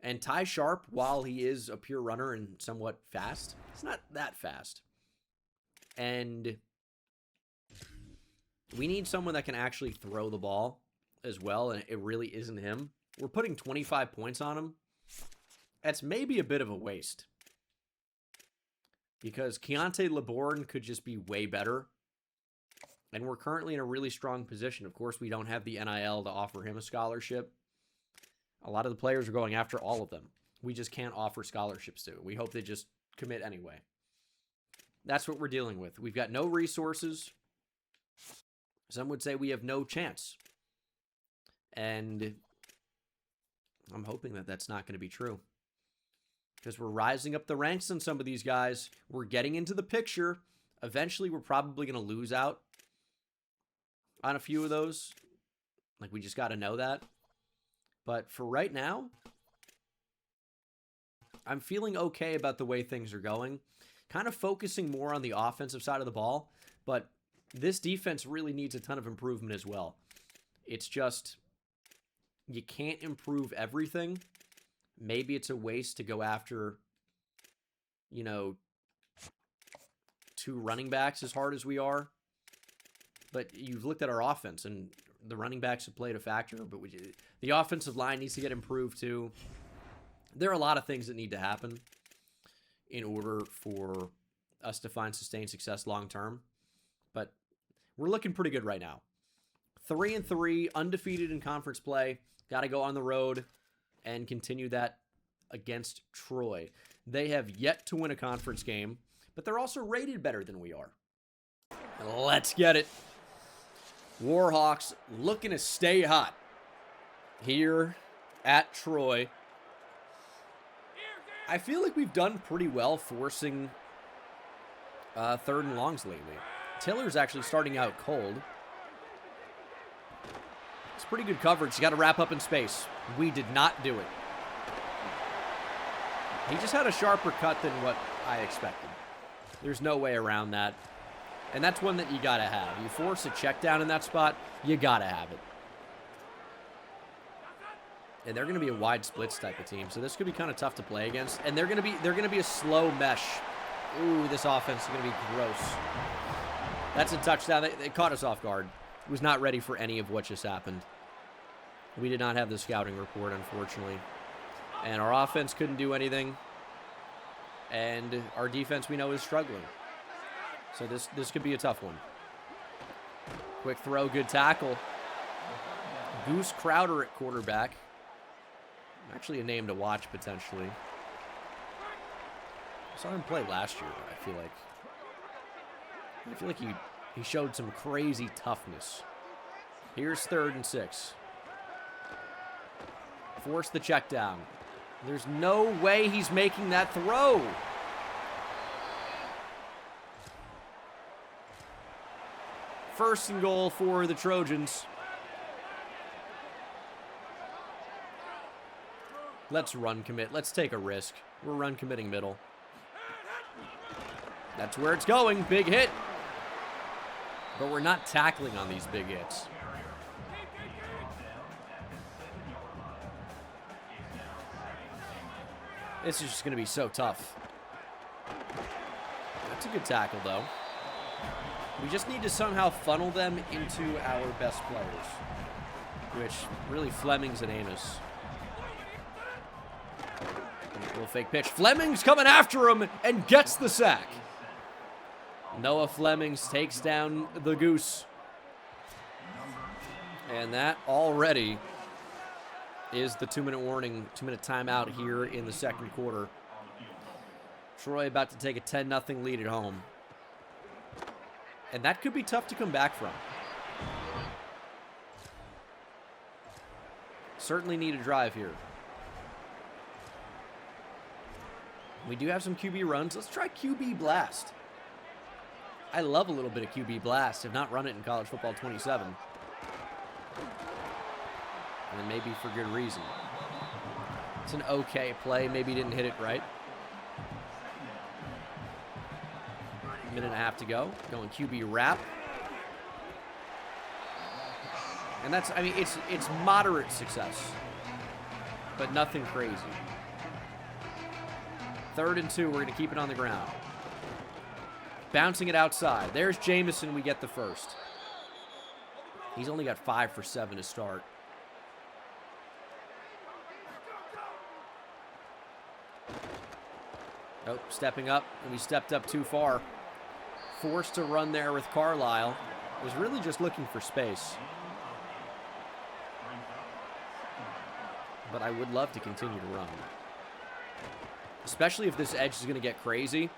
And Ty Sharp, while he is a pure runner and somewhat fast, he's not that fast. And we need someone that can actually throw the ball as well, and it really isn't him. We're putting 25 points on him. That's maybe a bit of a waste, because Keontae LeBourne could just be way better. And we're currently in a really strong position. Of course, we don't have the NIL to offer him a scholarship. A lot of the players are going after all of them. We just can't offer scholarships to. We hope they just commit anyway. That's what we're dealing with. We've got no resources. Some would say we have no chance. And I'm hoping that that's not going to be true, because we're rising up the ranks on some of these guys. We're getting into the picture. Eventually, we're probably going to lose out on a few of those. Like, we just got to know that. But for right now, I'm feeling okay about the way things are going. Kind of focusing more on the offensive side of the ball. But this defense really needs a ton of improvement as well. It's just, you can't improve everything. Maybe it's a waste to go after, you know, 2 running backs as hard as we are. But you've looked at our offense, and the running backs have played a factor. But the offensive line needs to get improved too. There are a lot of things that need to happen in order for us to find sustained success long term. But we're looking pretty good right now. 3-3, undefeated in conference play. Got to go on the road and continue that against Troy. They have yet to win a conference game, but they're also rated better than we are. Let's get it. Warhawks looking to stay hot here at Troy. I feel like we've done pretty well forcing 3rd and longs lately. Tiller's actually starting out cold. It's pretty good coverage. You got to wrap up in space. We did not do it. He just had a sharper cut than what I expected. There's no way around that. And that's one that you got to have. You force a check down in that spot, you got to have it. And they're going to be a wide splits type of team, so this could be kind of tough to play against. And they're going to be a slow mesh. Ooh, this offense is going to be gross. That's a touchdown. They caught us off guard. Was not ready for any of what just happened. We did not have the scouting report, unfortunately. And our offense couldn't do anything. And our defense, we know, is struggling. So this could be a tough one. Quick throw, good tackle. Goose Crowder at quarterback. Actually a name to watch, potentially. I saw him play last year, but I feel like he showed some crazy toughness. Here's 3rd and 6. Force the check down. There's no way he's making that throw. First and goal for the Trojans. Let's run commit. Let's take a risk. We're run committing middle. That's where it's going. Big hit. But we're not tackling on these big hits. This is just going to be so tough. That's a good tackle, though. We just need to somehow funnel them into our best players, which really Fleming's and Amos. A little fake pitch. Fleming's coming after him and gets the sack. Noah Flemings takes down the Goose. And that already is the 2-minute warning, 2-minute timeout here in the second quarter. Troy about to take a 10-0 lead at home. And that could be tough to come back from. Certainly need a drive here. We do have some QB runs. Let's try QB blast. I love a little bit of QB blast. Have not run it in college football 27. And maybe for good reason. It's an okay play. Maybe didn't hit it right. Minute and a half to go. Going QB wrap. And that's, I mean, it's moderate success. But nothing crazy. 3rd and 2. We're going to keep it on the ground. Bouncing it outside. There's Jameson. We get the first. He's only got 5 for 7 to start. Oh, stepping up. And we stepped up too far. Forced to run there with Carlisle. Was really just looking for space. But I would love to continue to run. Especially if this edge is going to get crazy.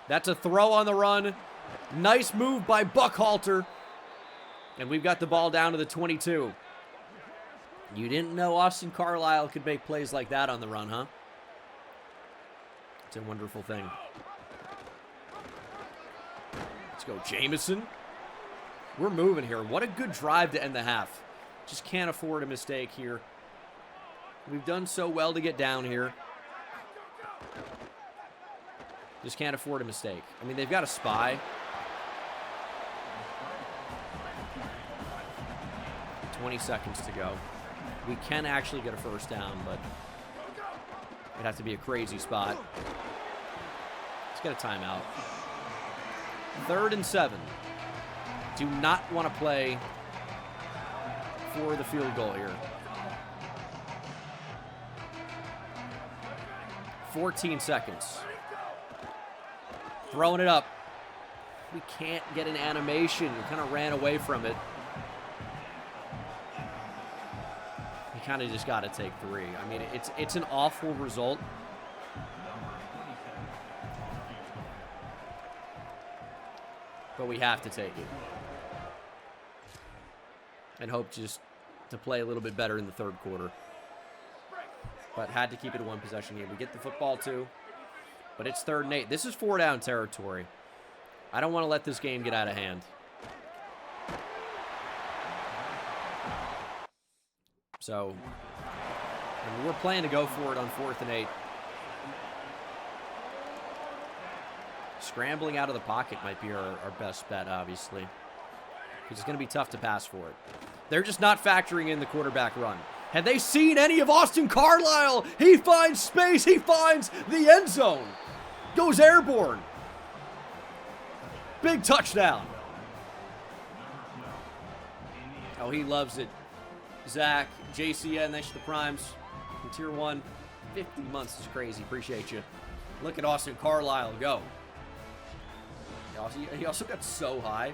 That's a throw on the run. Nice move by Buckhalter. And we've got the ball down to the 22. You didn't know Austin Carlisle could make plays like that on the run, huh? It's a wonderful thing. Let's go, Jameson. We're moving here. What a good drive to end the half. Just can't afford a mistake here. We've done so well to get down here. Just can't afford a mistake. I mean, they've got a spy. 20 seconds to go. We can actually get a first down, but it'd have to be a crazy spot. Let's get a timeout. 3rd and 7. Do not want to play for the field goal here. 14 seconds. Throwing it up. We can't get an animation. We kind of ran away from it. We kind of just got to take 3. I mean, it's an awful result. But we have to take it. And hope just to play a little bit better in the 3rd quarter. But had to keep it a 1-possession game. We get the football too. But it's 3rd and 8. This is 4-down territory. I don't want to let this game get out of hand. So, I mean, we're planning to go for it on 4th and 8. Scrambling out of the pocket might be our best bet, obviously. Because it's going to be tough to pass for it. They're just not factoring in the quarterback run. Have they seen any of Austin Carlisle? He finds space. He finds the end zone. Goes airborne. Big touchdown. Oh, he loves it. Zach, JCN, thanks to the primes. In Tier 1, 50 months is crazy. Appreciate you. Look at Austin Carlisle go. He also got so high.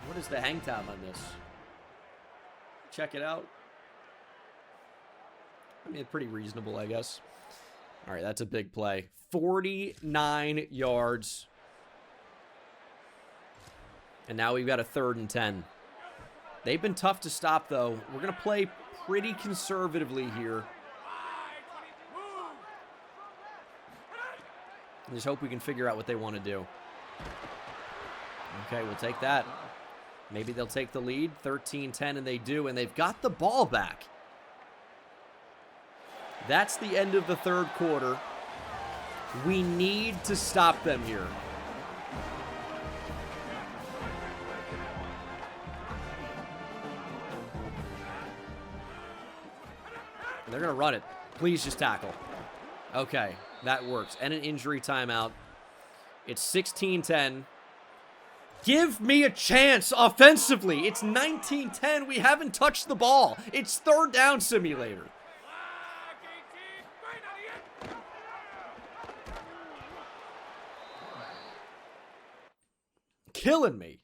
What is the hang time on this? Check it out. I mean, pretty reasonable, I guess. All right, that's a big play. 49 yards. And now we've got a 3rd and 10. They've been tough to stop, though. We're going to play pretty conservatively here. And just hope we can figure out what they want to do. Okay, we'll take that. Maybe they'll take the lead, 13-10, and they do, and they've got the ball back. That's the end of the 3rd quarter. We need to stop them here. They're going to run it. Please just tackle. Okay, that works. And an injury timeout. It's 16-10. Give me a chance offensively. It's 19-10. We haven't touched the ball. It's 3rd down simulator. Killing me.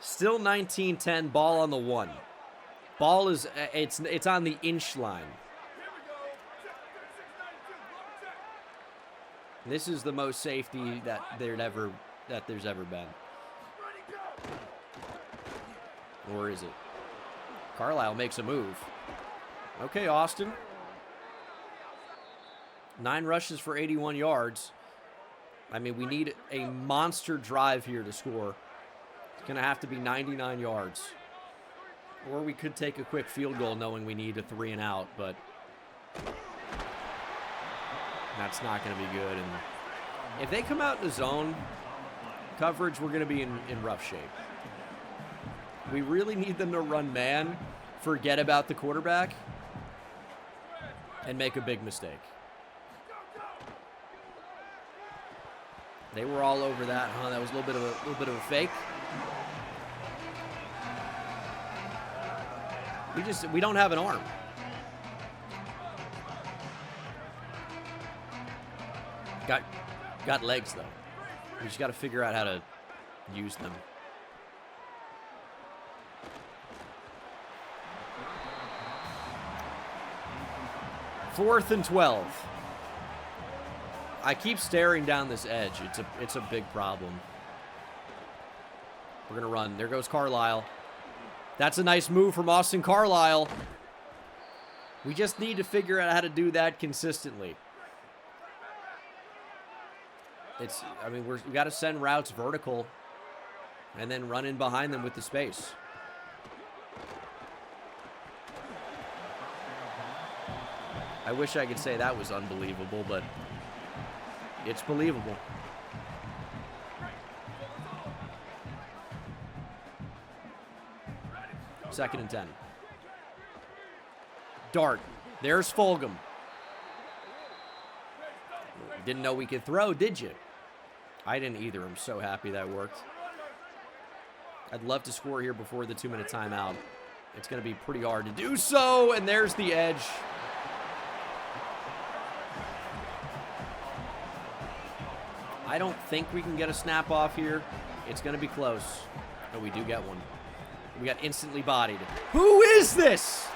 Still 19-10, ball on the 1. Ball is, it's on the inch line. This is the most safety that there's ever been. Or is it? Carlisle makes a move. Okay, Austin. 9 rushes for 81 yards. I mean, we need a monster drive here to score. It's going to have to be 99 yards. Or we could take a quick field goal knowing we need a 3 and out, but that's not going to be good. And if they come out in the zone coverage, we're going to be in rough shape. We really need them to run man, forget about the quarterback, and make a big mistake. They were all over that, huh? That was a little bit of a fake. We don't have an arm. Got legs though. We just got to figure out how to use them. Fourth and 12. I keep staring down this edge. It's a big problem. We're gonna run. There goes Carlisle. That's a nice move from Austin Carlisle. We just need to figure out how to do that consistently. I mean, we got to send routes vertical and then run in behind them with the space. I wish I could say that was unbelievable, but it's believable. Second and 10. Dart. There's Fulgham. Didn't know we could throw, did you? I didn't either. I'm so happy that worked. I'd love to score here before the 2-minute timeout. It's going to be pretty hard to do so, and there's the edge. I don't think we can get a snap off here. It's going to be close. But we do get one. We got instantly bodied. Who is this?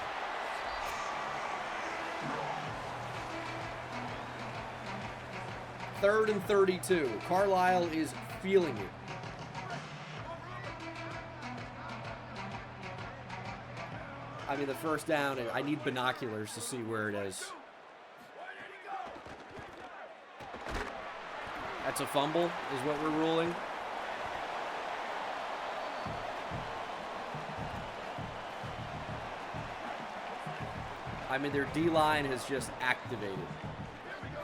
Third and 32. Carlisle is feeling it. I mean, the first down, I need binoculars to see where it is. That's a fumble, is what we're ruling. I mean, their D-line has just activated.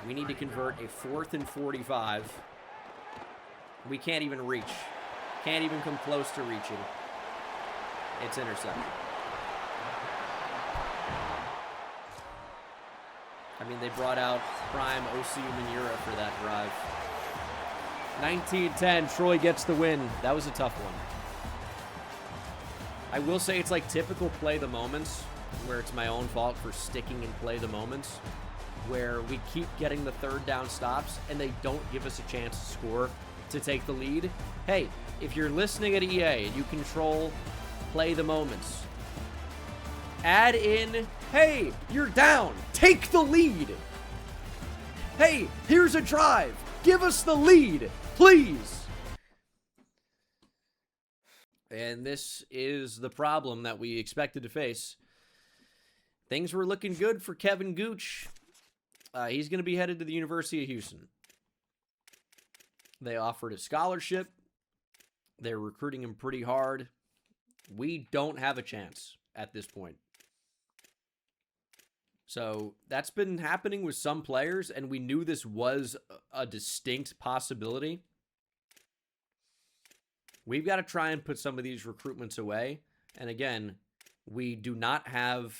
We need to convert a 4th and 45. We can't even reach. Can't even come close to reaching. It's intercepted. I mean, they brought out prime O.C. Manura for that drive. 19-10, Troy gets the win. That was a tough one. I will say it's like typical play the moments, where it's my own fault for sticking and play the moments, where we keep getting the third down stops and they don't give us a chance to score to take the lead. Hey, if you're listening at EA and you control play the moments, add in, hey, you're down, take the lead. Hey, here's a drive, give us the lead, please. And this is the problem that we expected to face. Things were looking good for Kevin Gooch. He's going to be headed to the University of Houston. They offered a scholarship. They're recruiting him pretty hard. We don't have a chance at this point. So that's been happening with some players, and we knew this was a distinct possibility. We've got to try and put some of these recruitments away. And again, we do not have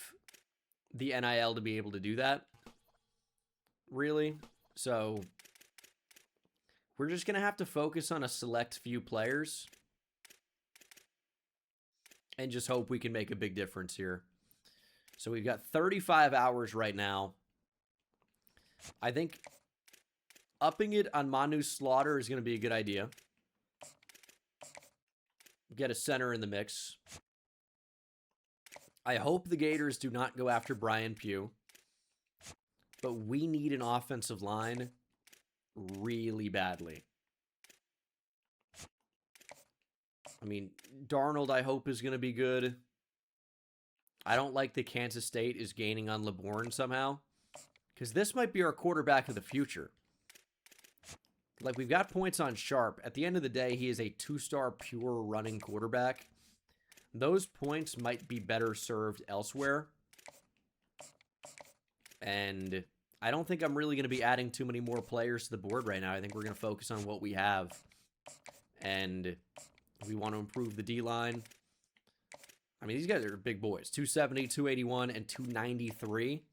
the NIL to be able to do that, really. So we're just going to have to focus on a select few players and just hope we can make a big difference here. So we've got 35 hours right now. I think upping it on Manu Slaughter is going to be a good idea. Get a center in the mix. I hope the Gators do not go after Brian Pugh, but we need an offensive line really badly. I mean, Darnold, I hope, is going to be good. I don't like that Kansas State is gaining on LeBourne somehow, Because this might be our quarterback of the future. Like, we've got points on Sharp. At the end of the day, he is a 2-star pure running quarterback. Those points might be better served elsewhere. And I don't think I'm really going to be adding too many more players to the board right now. I think we're going to focus on what we have. And we want to improve the D-line. I mean, these guys are big boys. 270, 281, and 293.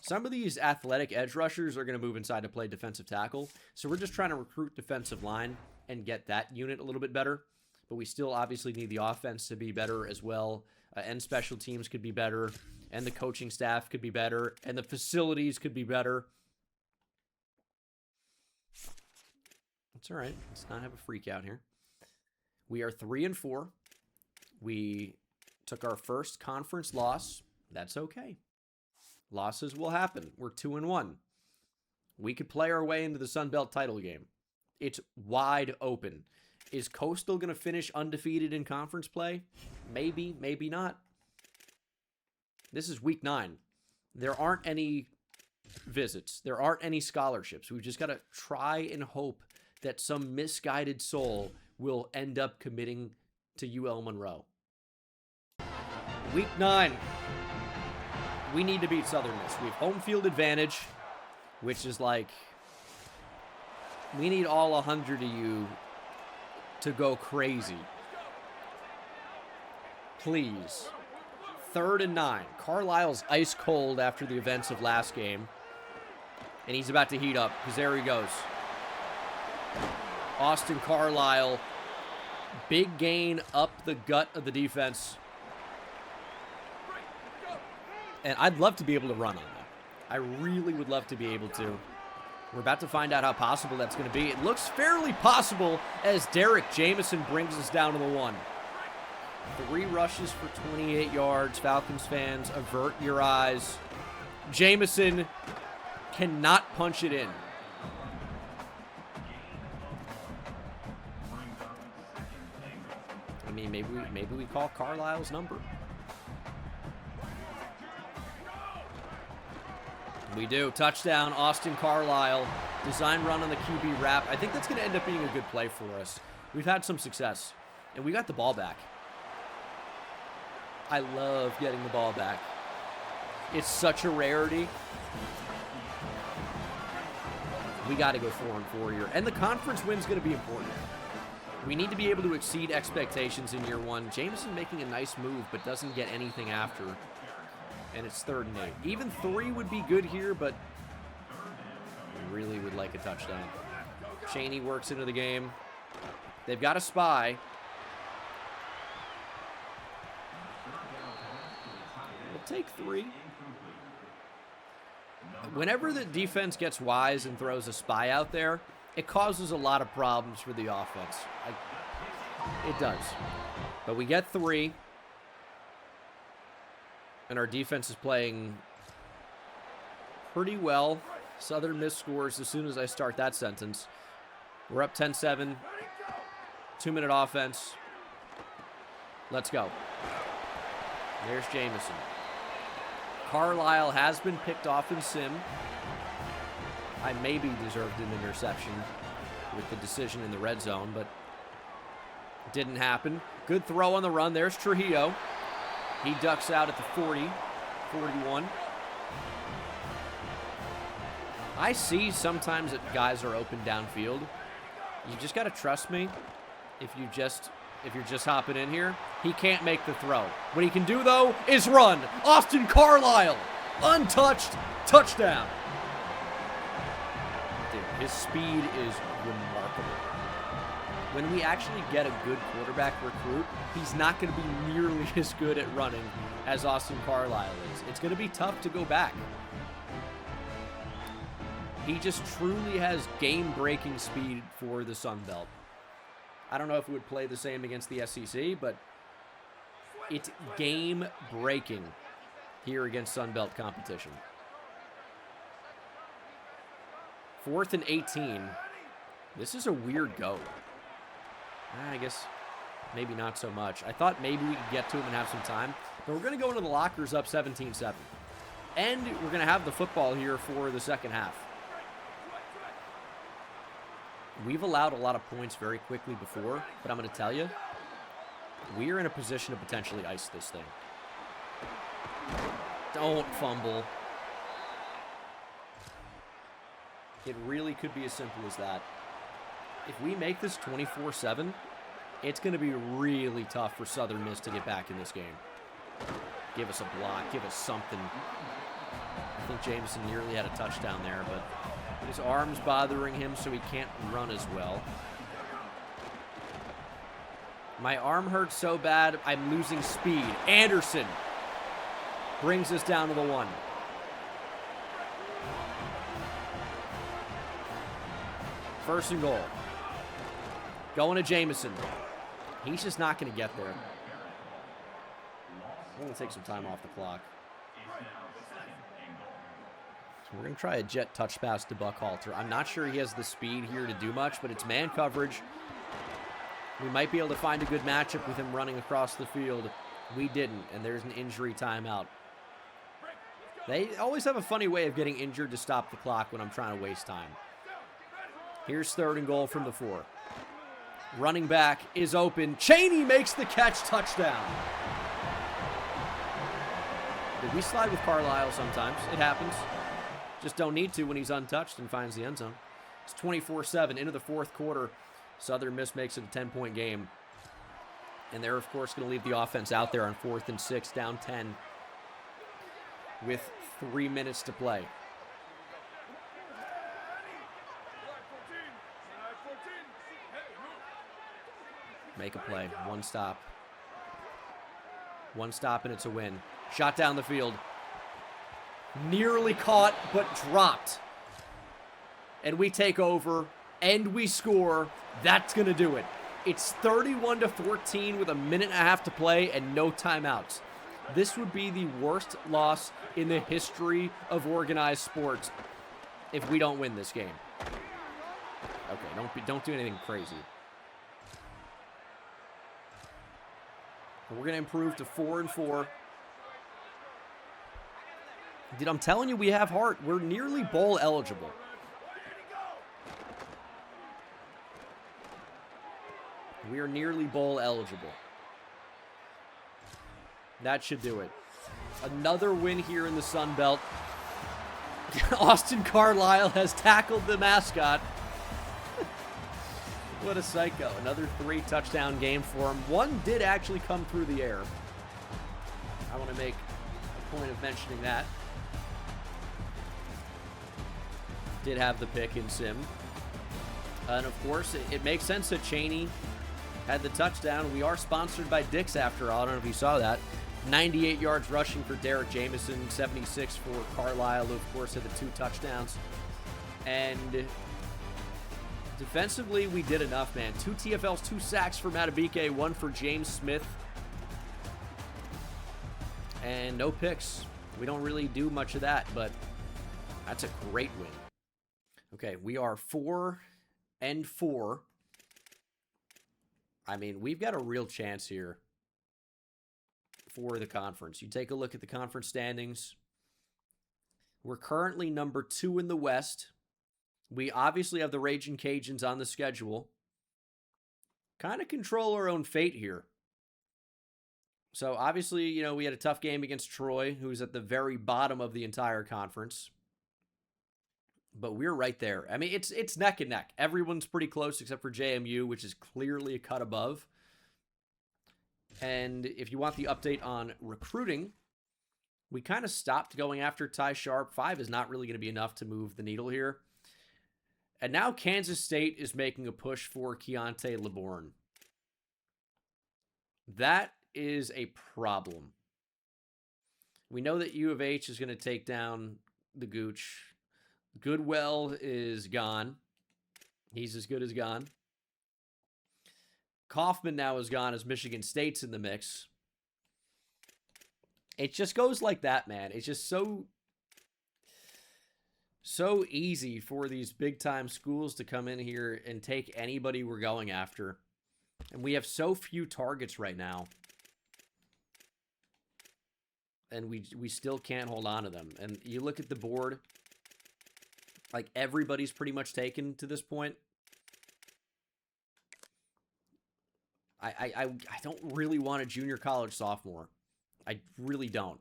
Some of these athletic edge rushers are going to move inside to play defensive tackle. So we're just trying to recruit defensive line and get that unit a little bit better. But we still obviously need the offense to be better as well. And special teams could be better. And the coaching staff could be better. And the facilities could be better. That's all right. Let's not have a freak out here. We are 3-4. We took our first conference loss. That's okay. Losses will happen. We're 2-1. We could play our way into the Sun Belt title game. It's wide open. Is Coastal going to finish undefeated in conference play? Maybe, maybe not. This is week 9. There aren't any visits. There aren't any scholarships. We've just got to try and hope that some misguided soul will end up committing to UL Monroe. Week 9. We need to beat Southern Miss. We have home field advantage, which is like, we need all 100 of you to go crazy. Please. 3rd and 9. Carlisle's ice cold after the events of last game. And he's about to heat up, because there he goes. Austin Carlisle. Big gain up the gut of the defense. And I'd love to be able to run on that. I really would love to be able to. We're about to find out how possible that's going to be. It looks fairly possible as Derek Jameson brings us down to the 1. 3 rushes for 28 yards. Falcons fans, avert your eyes. Jameson cannot punch it in. I mean, maybe we call Carlisle's number. We do. Touchdown, Austin Carlisle. Design run on the QB wrap. I think that's going to end up being a good play for us. We've had some success, and we got the ball back. I love getting the ball back. It's such a rarity. We got to go 4-4 here. And the conference win's going to be important. We need to be able to exceed expectations in year 1. Jameson making a nice move, but doesn't get anything after. And it's 3rd and 8. Even 3 would be good here, but we really would like a touchdown. Cheney works into the game. They've got a spy. We'll take 3. Whenever the defense gets wise and throws a spy out there, it causes a lot of problems for the offense. It does. But we get 3. And our defense is playing pretty well. Southern Miss scores as soon as I start that sentence. We're up 10-7. 2-minute offense. Let's go. There's Jameson. Carlisle has been picked off in sim. I maybe deserved an interception with the decision in the red zone, but it didn't happen. Good throw on the run. There's Trujillo. He ducks out at the 40, 41. I see sometimes that guys are open downfield. You just got to trust me. If you're just hopping in here, he can't make the throw. What he can do, though, is run. Austin Carlisle, untouched, touchdown. Dude, his speed is remarkable. When we actually get a good quarterback recruit, he's not going to be nearly as good at running as Austin Carlisle is. It's going to be tough to go back. He just truly has game-breaking speed for the Sun Belt. I don't know if it would play the same against the SEC, but it's game-breaking here against Sun Belt competition. 4th and 18. This is a weird go. I guess maybe not so much. I thought maybe we could get to him and have some time. But we're going to go into the lockers up 17-7. And we're going to have the football here for the second half. We've allowed a lot of points very quickly before, but I'm going to tell you, we are in a position to potentially ice this thing. Don't fumble. It really could be as simple as that. If we make this 24-7, it's going to be really tough for Southern Miss to get back in this game. Give us a block. Give us something. I think Jameson nearly had a touchdown there, but his arm's bothering him, so he can't run as well. My arm hurts so bad, I'm losing speed. Anderson brings us down to the 1. First and goal. Going to Jameson. He's just not going to get there. I'm going to take some time off the clock. So we're going to try a jet touch pass to Buckhalter. I'm not sure he has the speed here to do much, but it's man coverage. We might be able to find a good matchup with him running across the field. We didn't, and there's an injury timeout. They always have a funny way of getting injured to stop the clock when I'm trying to waste time. Here's third and goal from the 4. Running back is open. Chaney makes the catch, touchdown. Did we slide with Carlisle sometimes? It happens. Just don't need to when he's untouched and finds the end zone. It's 24-7 into the fourth quarter. Southern Miss makes it a 10-point game. And they're, of course, going to leave the offense out there on 4th and 6, down 10 with 3 minutes to play. Make a play. One stop. One stop, and it's a win. Shot down the field. Nearly caught, but dropped. And we take over, and we score. That's going to do it. It's 31-14 with a minute and a half to play and no timeouts. This would be the worst loss in the history of organized sports if we don't win this game. Okay, don't do anything crazy. We're going to improve to 4-4. Dude, I'm telling you, we have heart. We're nearly bowl eligible. We are nearly bowl eligible. That should do it. Another win here in the Sun Belt. Austin Carlisle has tackled the mascot. What a psycho. Another 3-touchdown game for him. One did actually come through the air. I want to make a point of mentioning that. Did have the pick in sim. And, of course, it makes sense that Chaney had the touchdown. We are sponsored by Dick's after all. I don't know if you saw that. 98 yards rushing for Derek Jameson. 76 for Carlisle, who, of course, had the 2 touchdowns. And defensively, we did enough, man. 2 TFLs, 2 sacks for Matabike, 1 for James Smith. And no picks. We don't really do much of that, but that's a great win. Okay, we are 4-4. I mean, we've got a real chance here for the conference. You take a look at the conference standings. We're currently number 2 in the West. We obviously have the Raging Cajuns on the schedule. Kind of control our own fate here. So, obviously, you know, we had a tough game against Troy, who's at the very bottom of the entire conference. But we're right there. I mean, it's neck and neck. Everyone's pretty close except for JMU, which is clearly a cut above. And if you want the update on recruiting, we kind of stopped going after Ty Sharp. 5 is not really going to be enough to move the needle here. And now Kansas State is making a push for Keontae LeBourne. That is a problem. We know that U of H is going to take down the Gooch. Goodwell is gone. He's as good as gone. Kaufman now is gone as Michigan State's in the mix. It just goes like that, man. It's just so easy for these big-time schools to come in here and take anybody we're going after. And we have so few targets right now. and we still can't hold on to them. And you look at the board, like everybody's pretty much taken to this point. I don't really want a junior college sophomore. I really don't.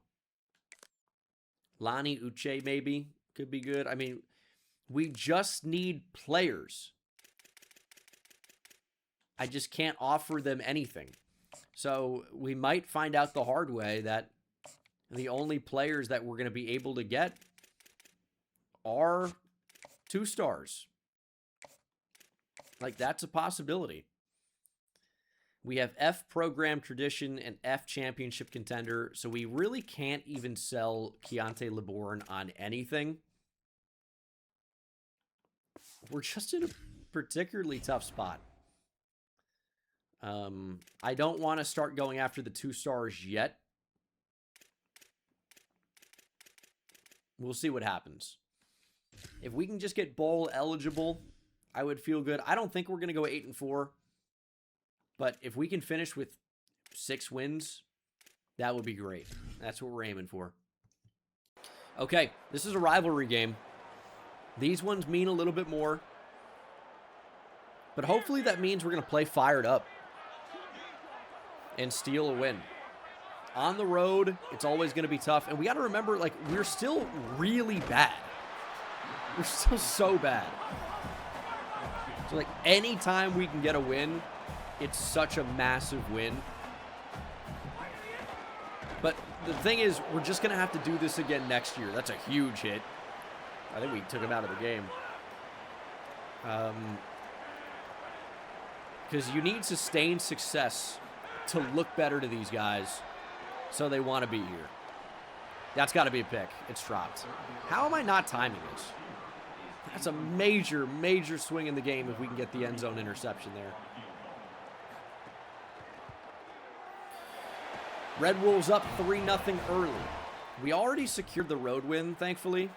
Lonnie Uche maybe could be good. I mean, we just need players. I just can't offer them anything. So we might find out the hard way that the only players that we're going to be able to get are 2 stars. Like, that's a possibility. We have F program tradition and F championship contender, so we really can't even sell Keontae LeBourne on anything. We're just in a particularly tough spot. I don't want to start going after the 2 stars yet. We'll see what happens. If we can just get bowl eligible, I would feel good. I don't think we're going to go 8-4. But if we can finish with 6 wins, that would be great. That's what we're aiming for. Okay, this is a rivalry game. These ones mean a little bit more. But hopefully that means we're going to play fired up and steal a win. On the road, it's always going to be tough. And we got to remember, like, we're still really bad. We're still so bad. So, like, anytime we can get a win, it's such a massive win. But the thing is, we're just going to have to do this again next year. That's a huge hit. I think we took him out of the game. Because you need sustained success to look better to these guys so they want to be here. That's got to be a pick. It's dropped. How am I not timing this? That's a major, major swing in the game if we can get the end zone interception there. Red Wolves up 3-0 early. We already secured the road win, thankfully.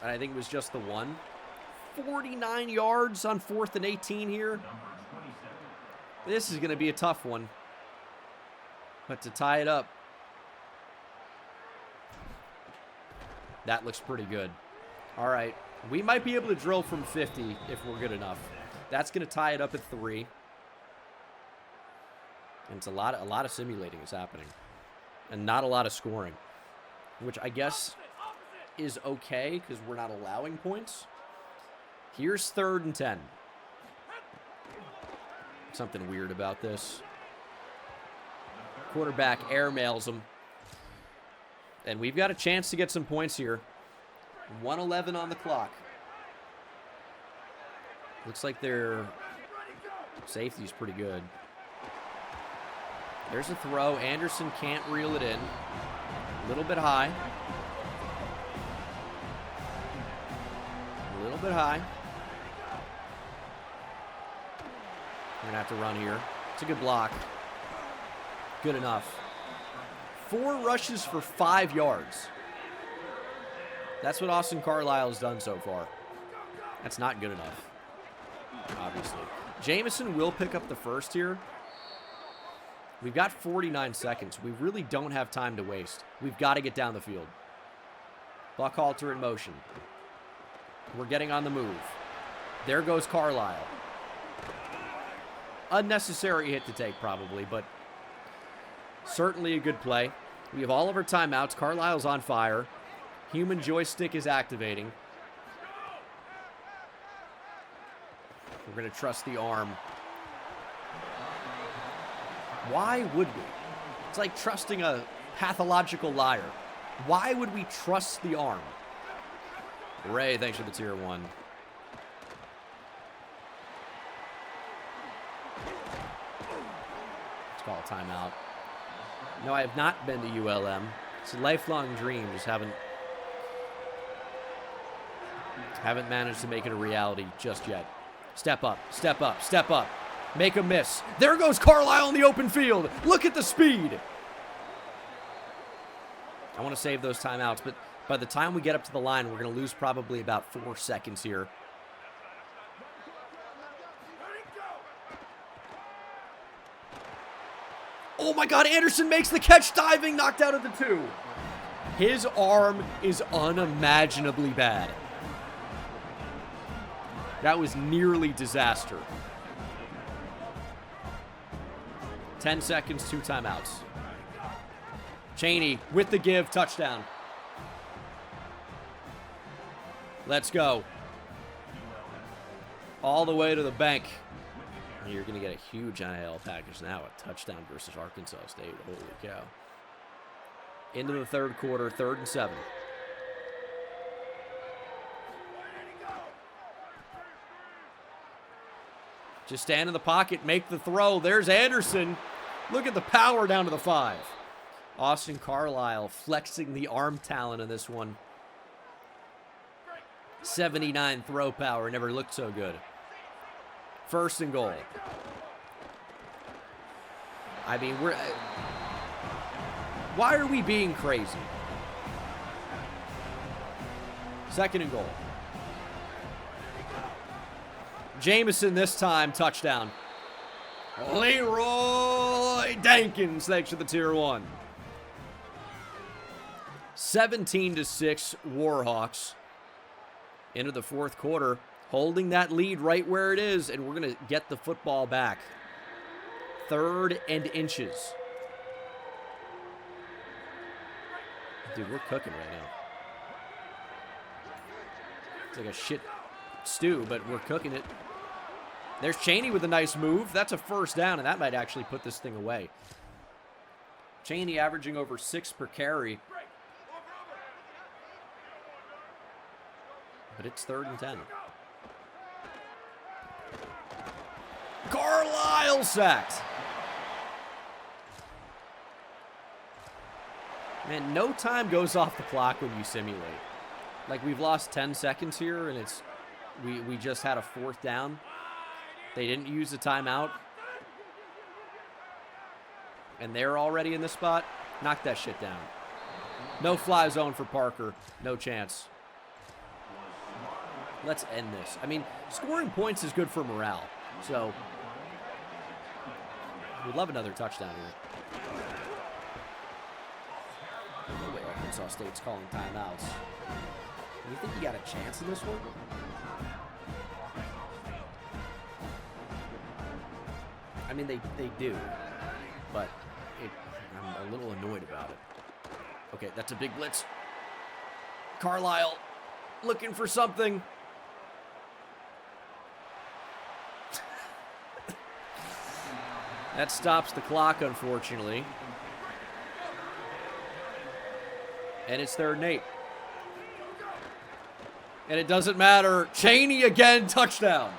And I think it was just the one. 49 yards on 4th and 18 here. This is going to be a tough one. But to tie it up, that looks pretty good. All right. We might be able to drill from 50 if we're good enough. That's going to tie it up at 3. And it's a lot of simulating is happening. And not a lot of scoring. Which I guess is okay because we're not allowing points. Here's 3rd and 10. Something weird about this. Quarterback airmails him. And we've got a chance to get some points here. 1:11 on the clock. Looks like their safety's pretty good. There's a throw. Anderson can't reel it in. A little bit high. A little bit high. We're going to have to run here. It's a good block. Good enough. 4 rushes for 5 yards. That's what Austin Carlisle has done so far. That's not good enough, obviously. Jamison will pick up the first here. We've got 49 seconds. We really don't have time to waste. We've got to get down the field. Buckhalter in motion. We're getting on the move. There goes Carlisle. Unnecessary hit to take, probably, but certainly a good play. We have all of our timeouts. Carlisle's on fire. Human joystick is activating. We're going to trust the arm. Why would we? It's like trusting a pathological liar. Why would we trust the arm? Ray, thanks for the tier 1. Let's call a timeout. No, I have not been to ULM. It's a lifelong dream. Just haven't managed to make it a reality just yet. Step up, step up, step up. Make a miss. There goes Carlisle in the open field. Look at the speed. I want to save those timeouts, but by the time we get up to the line, we're going to lose probably about 4 seconds here. Oh my God, Anderson makes the catch, diving, knocked out of the 2. His arm is unimaginably bad. That was nearly disaster. 10 seconds, 2 timeouts. Cheney with the give, touchdown. Let's go. All the way to the bank. You're going to get a huge NIL package now. A touchdown versus Arkansas State. Holy cow. Into the third quarter, 3rd and 7. Just stand in the pocket, make the throw. There's Anderson. Look at the power down to the 5. Austin Carlisle flexing the arm talent in this one. 79 throw power, never looked so good. 1st and goal. I mean, why are we being crazy? 2nd and goal. Jameson this time, touchdown. Leroy Dankins, thanks for the tier 1. 17-6 Warhawks. Into the 4th quarter, holding that lead right where it is, and we're going to get the football back. 3rd and inches. Dude, we're cooking right now. It's like a shit stew, but we're cooking it. There's Cheney with a nice move. That's a 1st down, and that might actually put this thing away. Cheney averaging over 6 per carry. But it's 3rd and 10. Carlisle sacked. Man, no time goes off the clock when you simulate. Like, we've lost 10 seconds here, and it's we just had a 4th down. They didn't use the timeout. And they're already in the spot. Knock that shit down. No fly zone for Parker. No chance. Let's end this. I mean, scoring points is good for morale. So, we'd love another touchdown here. No way Arkansas State's calling timeouts. Do you think you got a chance in this one? I mean, they do. But I'm a little annoyed about it. Okay, that's a big blitz. Carlisle looking for something. That stops the clock, unfortunately. And it's 3rd and 8. And it doesn't matter. Cheney again, touchdown.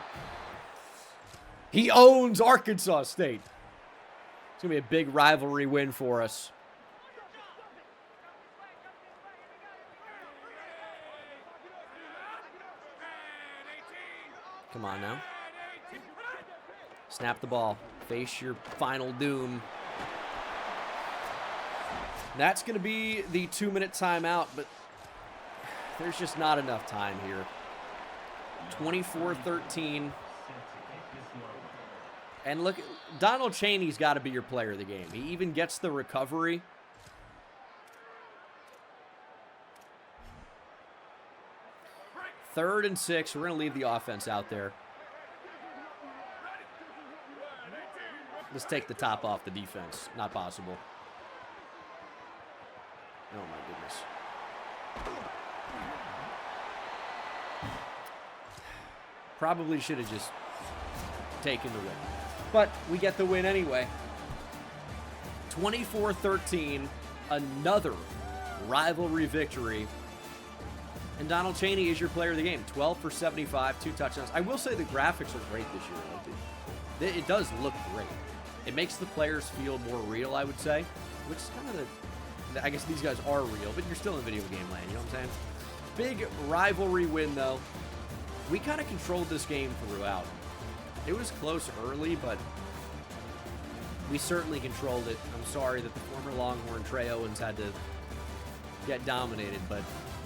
He owns Arkansas State. It's going to be a big rivalry win for us. Come on now. Snap the ball. Face your final doom. That's going to be the 2-minute timeout, but there's just not enough time here. 24-13. And look, Donald Cheney's got to be your player of the game. He even gets the recovery. Third and 6. We're going to leave the offense out there. Let's take the top off the defense. Not possible. Oh, my goodness. Probably should have just taken the win. But we get the win anyway. 24-13. Another rivalry victory. And Donald Cheney is your player of the game. 12 for 75, 2 touchdowns. I will say the graphics are great this year. It does look great. It makes the players feel more real, I would say. Which is kind of I guess these guys are real, but you're still in video game land, you know what I'm saying? Big rivalry win, though. We kind of controlled this game throughout. It was close early, but we certainly controlled it. I'm sorry that the former Longhorn Trey Owens had to get dominated, but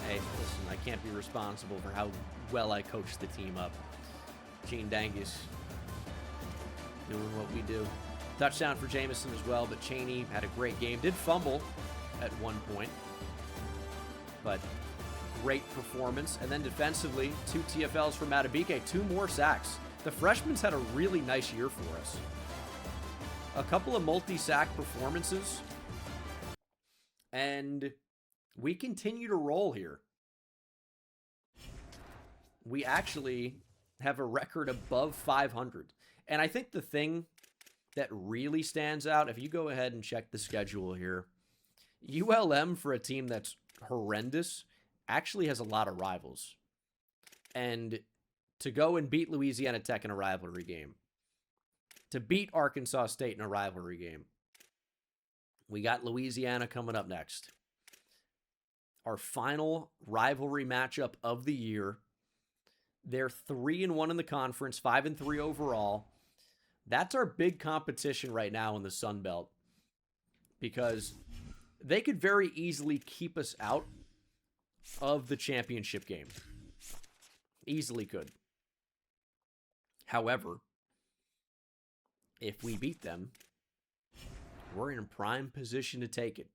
hey, listen, I can't be responsible for how well I coached the team up. Gene Dangus doing what we do. Touchdown for Jamison as well, but Chaney had a great game. Did fumble at one point, but great performance. And then defensively, 2 TFLs for Matabike, 2 more sacks. The freshman's had a really nice year for us. A couple of multi-sack performances, and we continue to roll here. We actually have a record above 500. And I think the thing that really stands out, if you go ahead and check the schedule here, ULM, for a team that's horrendous, actually has a lot of rivals. And to go and beat Louisiana Tech in a rivalry game, to beat Arkansas State in a rivalry game, we got Louisiana coming up next. Our final rivalry matchup of the year. They're 3-1 in the conference, 5-3 overall. That's our big competition right now in the Sun Belt, because they could very easily keep us out of the championship game. Easily could. However, if we beat them, we're in a prime position to take it.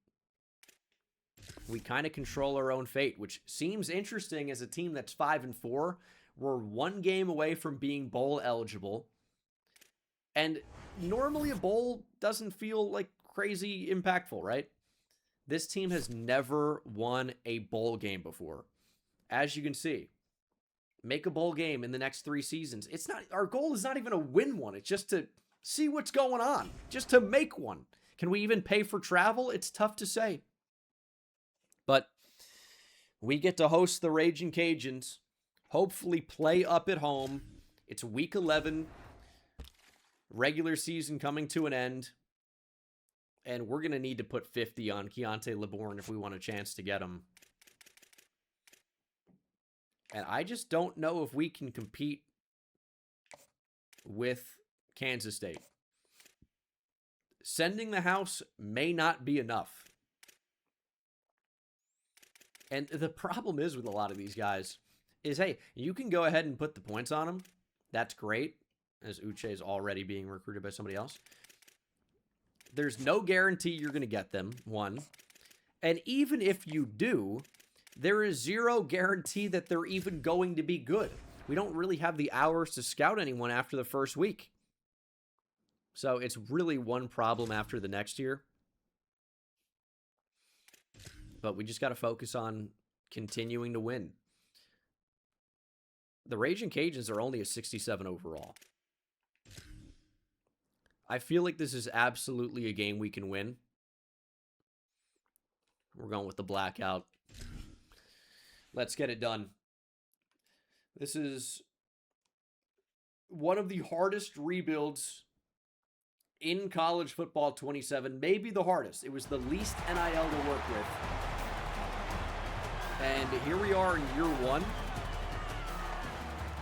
We kind of control our own fate, which seems interesting as a team that's 5-4. We're 1 game away from being bowl eligible. And normally a bowl doesn't feel like crazy impactful, right? This team has never won a bowl game before. As you can see, make a bowl game in the next 3 seasons. It's not, our goal is not even to win one. It's just to see what's going on, just to make one. Can we even pay for travel? It's tough to say. But we get to host the Raging Cajuns, hopefully play up at home. It's week 11, regular season coming to an end, and we're going to need to put 50 on Keontae LeBourne if we want a chance to get him. And I just don't know if we can compete with Kansas State. Sending the house may not be enough. And the problem is with a lot of these guys is, hey, you can go ahead and put the points on them. That's great, as Uche is already being recruited by somebody else. There's no guarantee you're going to get them, 1. And even if you do, there is 0 guarantee that they're even going to be good. We don't really have the hours to scout anyone after the first week. So it's really one problem after the next year. But we just got to focus on continuing to win. The Raging Cajuns are only a 67 overall. I feel like this is absolutely a game we can win. We're going with the blackout. Let's get it done. This is one of the hardest rebuilds in college football 27. Maybe the hardest. It was the least NIL to work with. And here we are in year 1.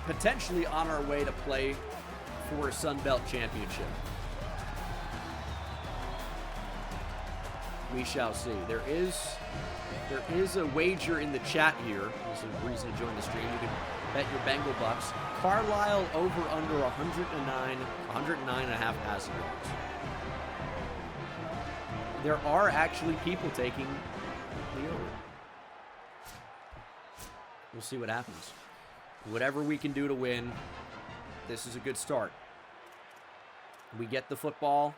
Potentially on our way to play for a Sun Belt championship. We shall see. There is a wager in the chat here. There's a reason to join the stream. You can bet your Bengal Bucks. Carlisle over under 109 and a half passing yards. There are actually people taking the over. We'll see what happens. Whatever we can do to win, this is a good start. We get the football.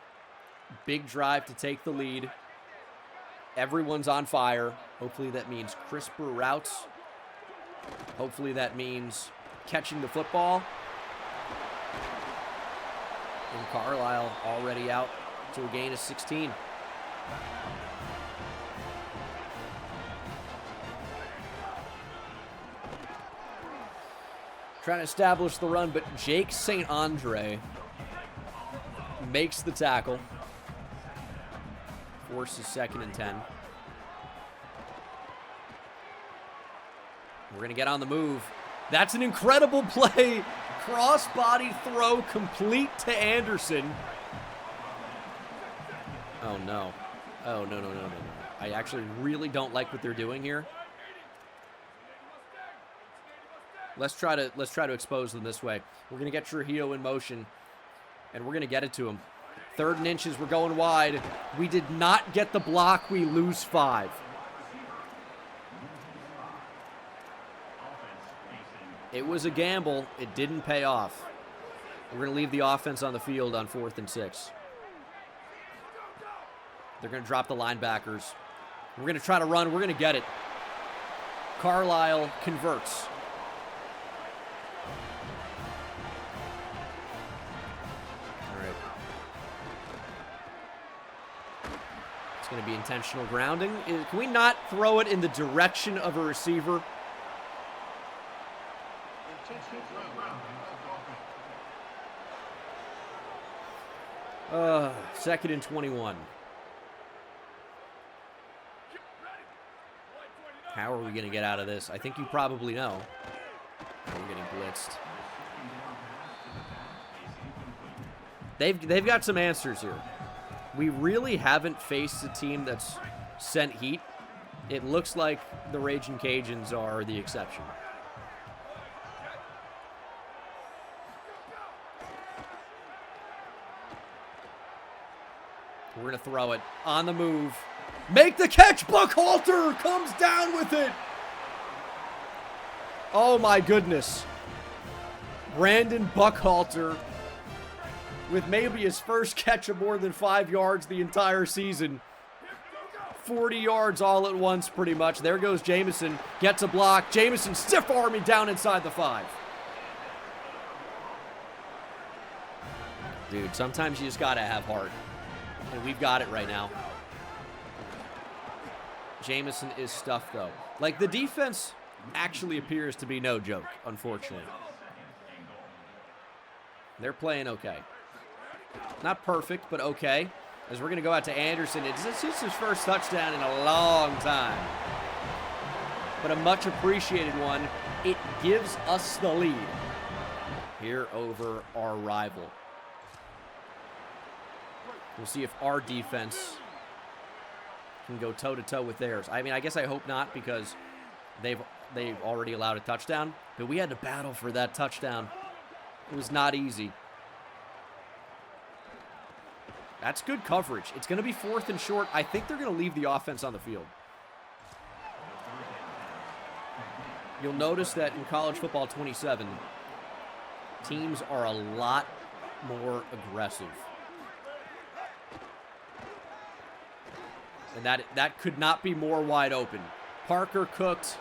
Big drive to take the lead. Everyone's on fire. Hopefully that means crisper routes. Hopefully that means catching the football. And Carlisle already out to a gain of 16. Trying to establish the run, but Jake St. Andre makes the tackle. Forces 2nd and 10. We're going to get on the move. That's an incredible play. Cross-body throw complete to Anderson. Oh, no. Oh, no. I actually really don't like what they're doing here. Let's try to expose them this way. We're going to get Trujillo in motion, and we're going to get it to him. 3rd and inches, we're going wide. We did not get the block. We lose 5. It was a gamble. It didn't pay off. We're going to leave the offense on the field on 4th and 6. They're going to drop the linebackers. We're going to try to run. We're going to get it. Carlisle converts. All right. It's going to be intentional grounding. Can we not throw it in the direction of a receiver? Second and 21. How are we going to get out of this? I think you probably know. We're getting blitzed. They've got some answers here. We really haven't faced a team that's sent heat. It looks like the Ragin' Cajuns are the exception. We're going to throw it on the move. Make the catch. Buckhalter comes down with it. Oh, my goodness. Brandon Buckhalter with maybe his first catch of more than 5 yards the entire season. 40 yards all at once, pretty much. There goes Jameson. Gets a block. Jameson stiff arming down inside the 5. Dude, sometimes you just got to have heart. And we've got it right now. Jameson is stuffed, though. Like, the defense actually appears to be no joke, unfortunately. They're playing okay. Not perfect, but okay. As we're going to go out to Anderson. It's his first touchdown in a long time. But a much appreciated one. It gives us the lead here over our rival. We'll see if our defense can go toe-to-toe with theirs. I mean, I guess I hope not, because they've already allowed a touchdown. But we had to battle for that touchdown. It was not easy. That's good coverage. It's going to be 4th and short. I think they're going to leave the offense on the field. You'll notice that in college football 27, teams are a lot more aggressive. And that could not be more wide open. Parker cooked.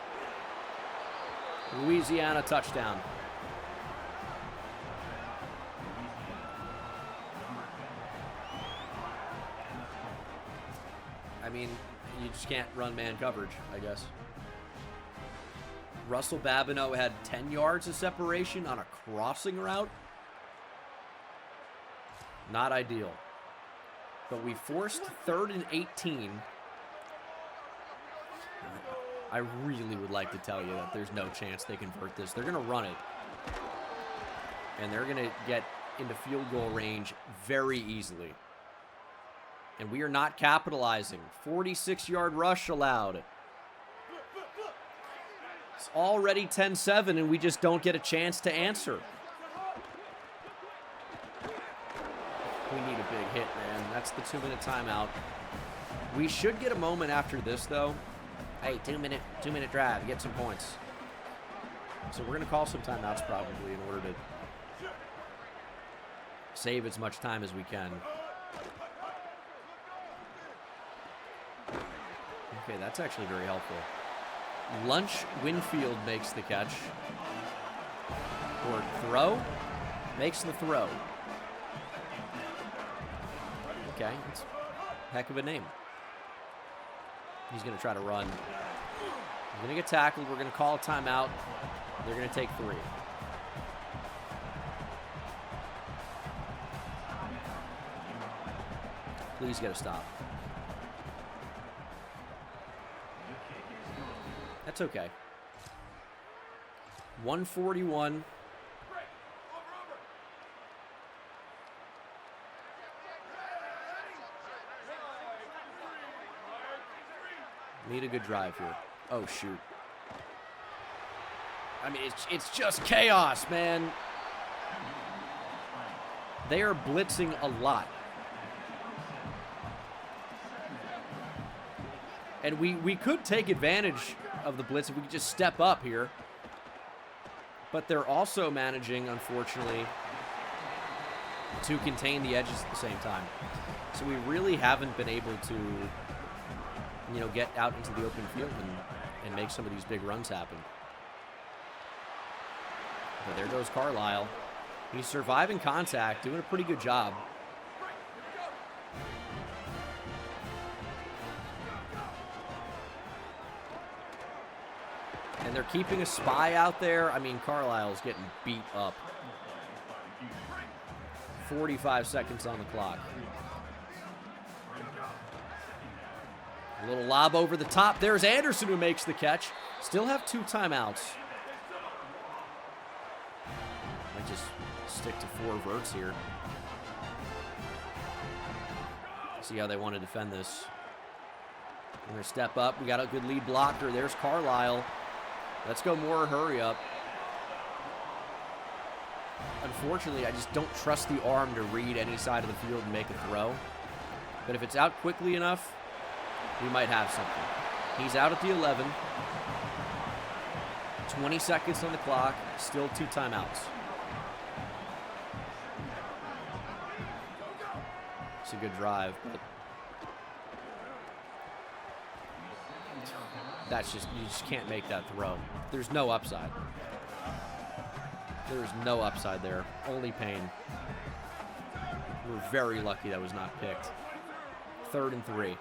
Louisiana touchdown. I mean, you just can't run man coverage, I guess. Russell Babineau had 10 yards of separation on a crossing route. Not ideal. But we forced 3rd and 18. I really would like to tell you that there's no chance they convert this. They're going to run it. And they're going to get into field goal range very easily. And we are not capitalizing. 46-yard rush allowed. It's already 10-7, and we just don't get a chance to answer. We need a big hit, man. That's the 2-minute timeout. We should get a moment after this, though. Hey, two-minute drive. Get some points. So we're going to call some timeouts probably in order to save as much time as we can. Okay, that's actually very helpful. Lunch Winfield makes the catch. Or throw. Makes the throw. Okay, it's a heck of a name. He's going to try to run. He's going to get tackled. We're going to call a timeout. They're going to take 3. Please get a stop. That's okay. 141. Need a good drive here. Oh, shoot. I mean, it's just chaos, man. They are blitzing a lot. And we could take advantage of the blitz if we could just step up here. But they're also managing, unfortunately, to contain the edges at the same time. So we really haven't been able to, you know, get out into the open field and make some of these big runs happen. But there goes Carlisle. He's surviving contact, doing a pretty good job. And they're keeping a spy out there. I mean, Carlisle's getting beat up. 45 seconds on the clock. A little lob over the top. There's Anderson who makes the catch. Still have 2 timeouts. I just stick to 4 verts here. See how they want to defend this. We're going to step up. We got a good lead blocker. There's Carlisle. Let's go more hurry up. Unfortunately, I just don't trust the arm to read any side of the field and make a throw. But if it's out quickly enough, we might have something. He's out at the 11. 20 seconds on the clock. Still 2 timeouts. It's a good drive, but that's just, you just can't make that throw. There's no upside. There's no upside there. Only pain. We're very lucky that was not picked. 3rd and 3.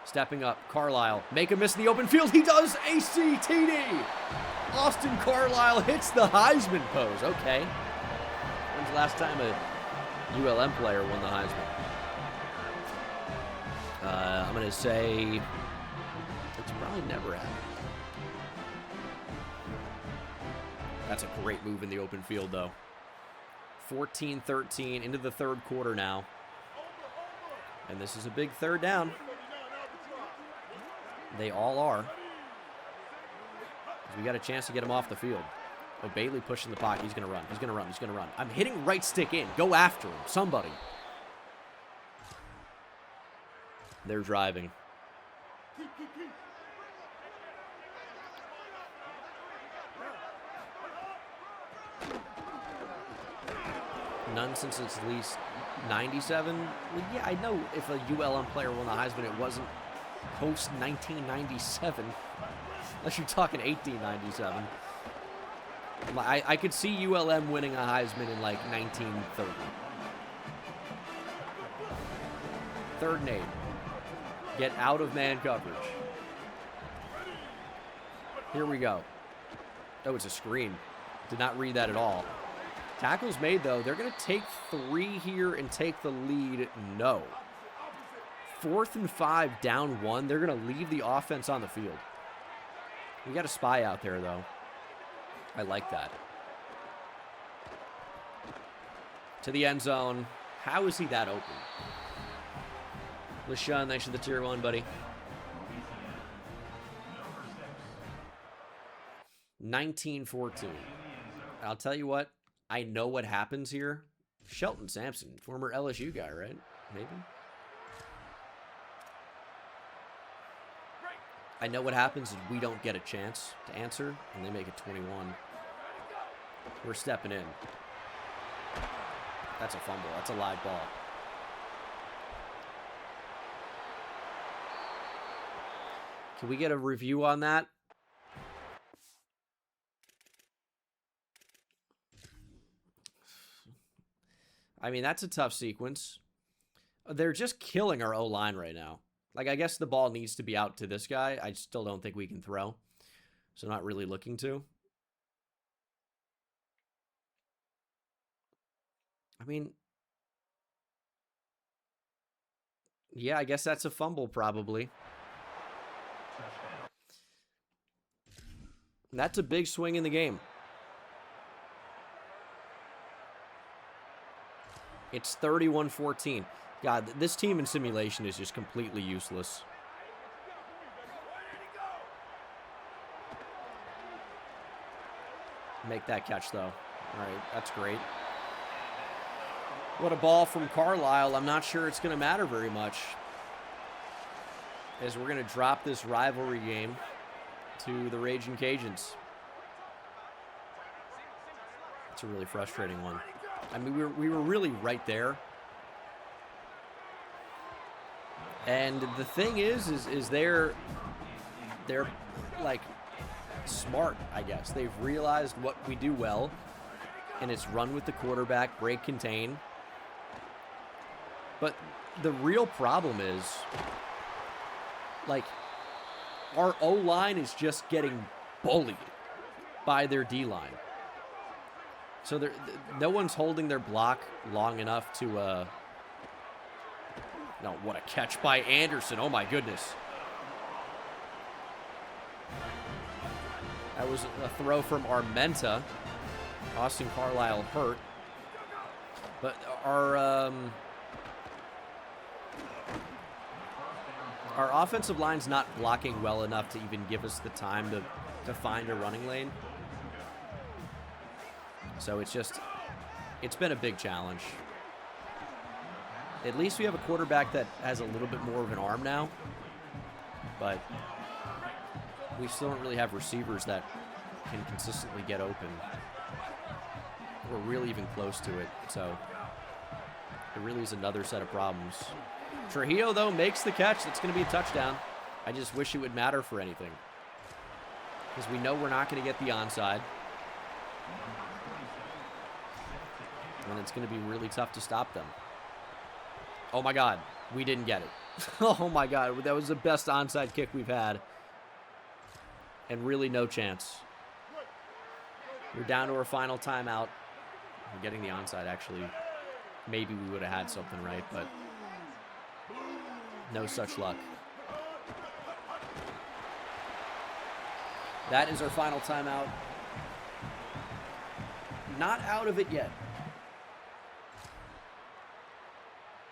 Stepping up, Carlisle. Make a miss in the open field. He does ACTD. Austin Carlisle hits the Heisman pose. Okay. When's the last time a ULM player won the Heisman? I'm going to say it's probably never happened. That's a great move in the open field, though. 14-13 into the 3rd quarter now. And this is a big 3rd down. They all are. We got a chance to get him off the field. Oh, Bailey pushing the pocket. He's going to run. He's going to run. He's going to run. I'm hitting right stick in. Go after him. Somebody. They're driving. None since it's at least 97. Well, yeah, I know if a ULM player won the Heisman, it wasn't post 1997. Unless you're talking 1897. I could see ULM winning a Heisman in like 1930. 3rd and 8. Get out of man coverage. Here we go. Oh, it's a screen. Did not read that at all. Tackles made, though. They're going to take 3 here and take the lead. No. 4th and 5, down 1. They're going to leave the offense on the field. We got a spy out there, though. I like that. To the end zone. How is he that open? LaShawn, thanks for the tier 1, buddy. 19-14. I'll tell you what. I know what happens here. Shelton Sampson, former LSU guy, right? Maybe? I know what happens is we don't get a chance to answer, and they make it 21. We're stepping in. That's a fumble. That's a live ball. Can we get a review on that? I mean, that's a tough sequence. They're just killing our O-line right now. Like, I guess the ball needs to be out to this guy. I still don't think we can throw. So not really looking to. I mean, yeah, I guess that's a fumble probably. That's a big swing in the game. It's 31-14. God, this team in simulation is just completely useless. Make that catch, though. All right, that's great. What a ball from Carlisle. I'm not sure it's going to matter very much. as we're going to drop this rivalry game to the Raging Cajuns. It's a really frustrating one. I mean, we were really right there. And the thing is they're like smart, I guess. They've realized what we do well, and it's run with the quarterback, break, contain. But the real problem is, like, our O-line is just getting bullied by their D-line. So no one's holding their block long enough to, no, what a catch by Anderson. Oh, my goodness. That was a throw from Armenta. Austin Carlisle hurt. But our offensive line's not blocking well enough to even give us the time to find a running lane. So it's been a big challenge. At least we have a quarterback that has a little bit more of an arm now. But we still don't really have receivers that can consistently get open. We're really even close to it. So it really is another set of problems. Trujillo, though, makes the catch. That's going to be a touchdown. I just wish it would matter for anything, because we know we're not going to get the onside. And it's going to be really tough to stop them. Oh, my God. We didn't get it. Oh, my God. That was the best onside kick we've had. And really no chance. We're down to our final timeout. We're getting the onside, actually. Maybe we would have had something right, but no such luck. That is our final timeout. Not out of it yet.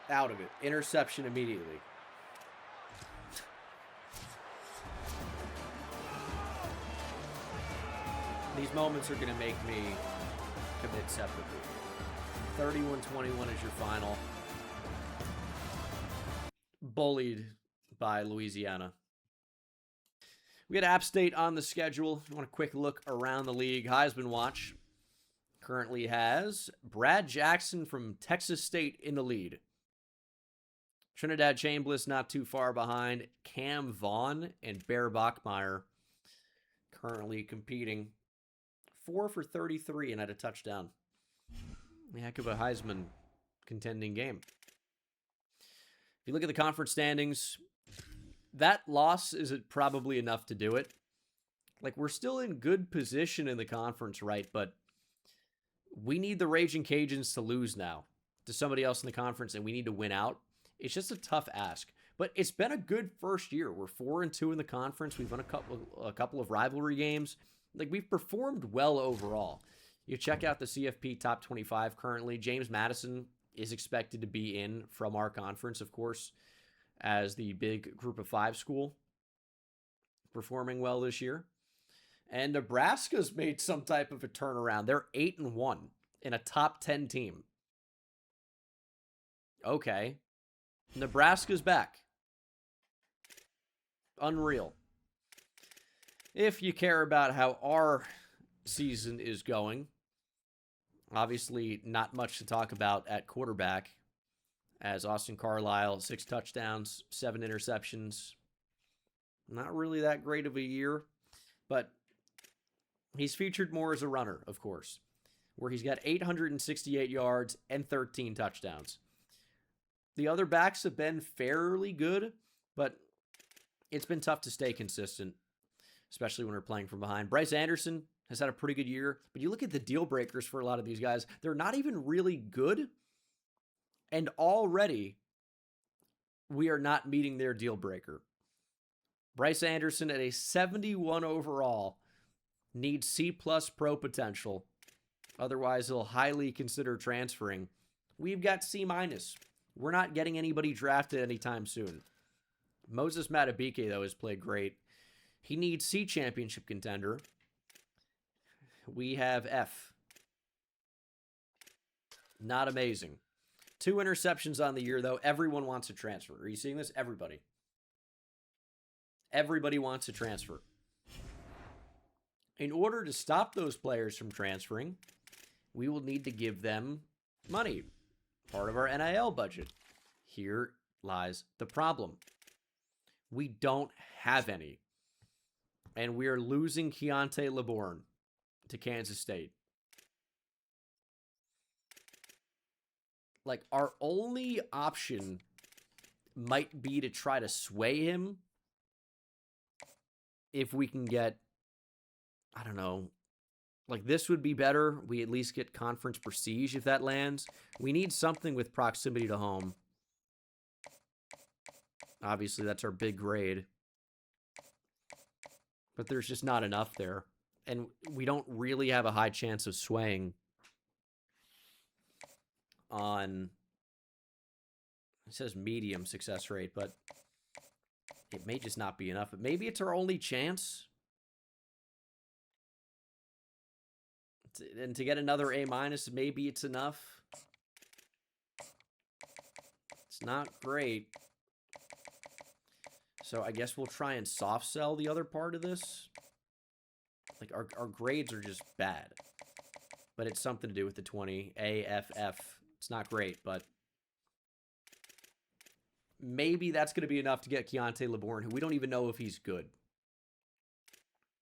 Out of it. Interception immediately. These moments are going to make me commit separately. 31-21 is your final. Bullied by Louisiana. We had App State on the schedule. I want a quick look around the league. Heisman Watch currently has Brad Jackson from Texas State in the lead. Trinidad Chambliss not too far behind. Cam Vaughn and Bear Bachmeier currently competing. 4 for 33 and had a touchdown. A heck of a Heisman contending game. If you look at the conference standings, that loss is probably enough to do it. Like, we're still in good position in the conference, right? But we need the Raging Cajuns to lose now to somebody else in the conference, and we need to win out. It's just a tough ask. But it's been a good first year. We're 4-2 in the conference. We've won a couple of rivalry games. Like, we've performed well overall. You check out the CFP Top 25 currently. James Madison is expected to be in from our conference, of course, as the big Group of 5 school, performing well this year. And Nebraska's made some type of a turnaround. They're 8-1 in a top 10 team. Okay. Nebraska's back. Unreal. If you care about how our season is going, obviously not much to talk about at quarterback, as Austin Carlisle, 6 touchdowns, 7 interceptions. Not really that great of a year, but he's featured more as a runner, of course, where he's got 868 yards and 13 touchdowns. The other backs have been fairly good, but it's been tough to stay consistent, especially when we're playing from behind. Bryce Anderson has had a pretty good year, but you look at the deal breakers for a lot of these guys, they're not even really good, and already we are not meeting their deal breaker. Bryce Anderson at a 71 overall needs C+ pro potential. Otherwise, he'll highly consider transferring. We've got C-. We're not getting anybody drafted anytime soon. Moses Matabike, though, has played great. He needs C championship contender. We have F. Not amazing. 2 interceptions on the year, though. Everyone wants to transfer. Are you seeing this? Everybody. Everybody wants to transfer. In order to stop those players from transferring, we will need to give them money. Part of our NIL budget. Here lies the problem. We don't have any. And we are losing Keontae LeBourne to Kansas State. Like, our only option might be to try to sway him if we can get, I don't know, like this would be better. We at least get conference prestige if that lands. We need something with proximity to home. Obviously, that's our big grade. But there's just not enough there. And we don't really have a high chance of swaying on, it says medium success rate, but it may just not be enough. But maybe it's our only chance. And to get another A-, maybe it's enough. It's not great. So I guess we'll try and soft sell the other part of this. Like, our grades are just bad. But it's something to do with the 20. A, F, F. It's not great, but maybe that's going to be enough to get Keontae LeBourne, who we don't even know if he's good.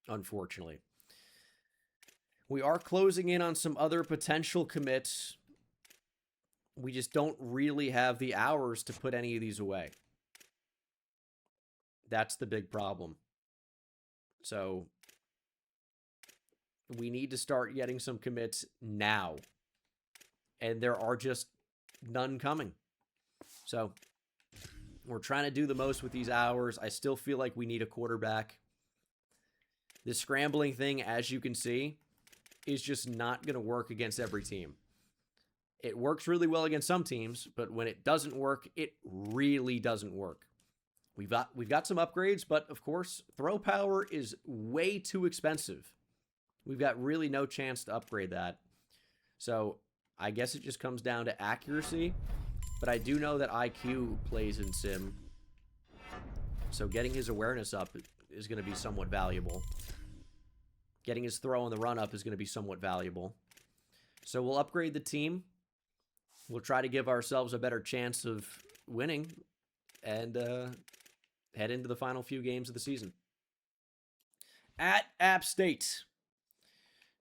Unfortunately. We are closing in on some other potential commits. We just don't really have the hours to put any of these away. That's the big problem. So we need to start getting some commits now. And there are just none coming. So we're trying to do the most with these hours. I still feel like we need a quarterback. This scrambling thing, as you can see, is just not going to work against every team. It works really well against some teams, but when it doesn't work, it really doesn't work. We've got some upgrades, but of course, throw power is way too expensive. We've got really no chance to upgrade that. So I guess it just comes down to accuracy, but I do know that IQ plays in Sim. So getting his awareness up is going to be somewhat valuable. Getting his throw on the run up is going to be somewhat valuable. So we'll upgrade the team. We'll try to give ourselves a better chance of winning and head into the final few games of the season. At App State.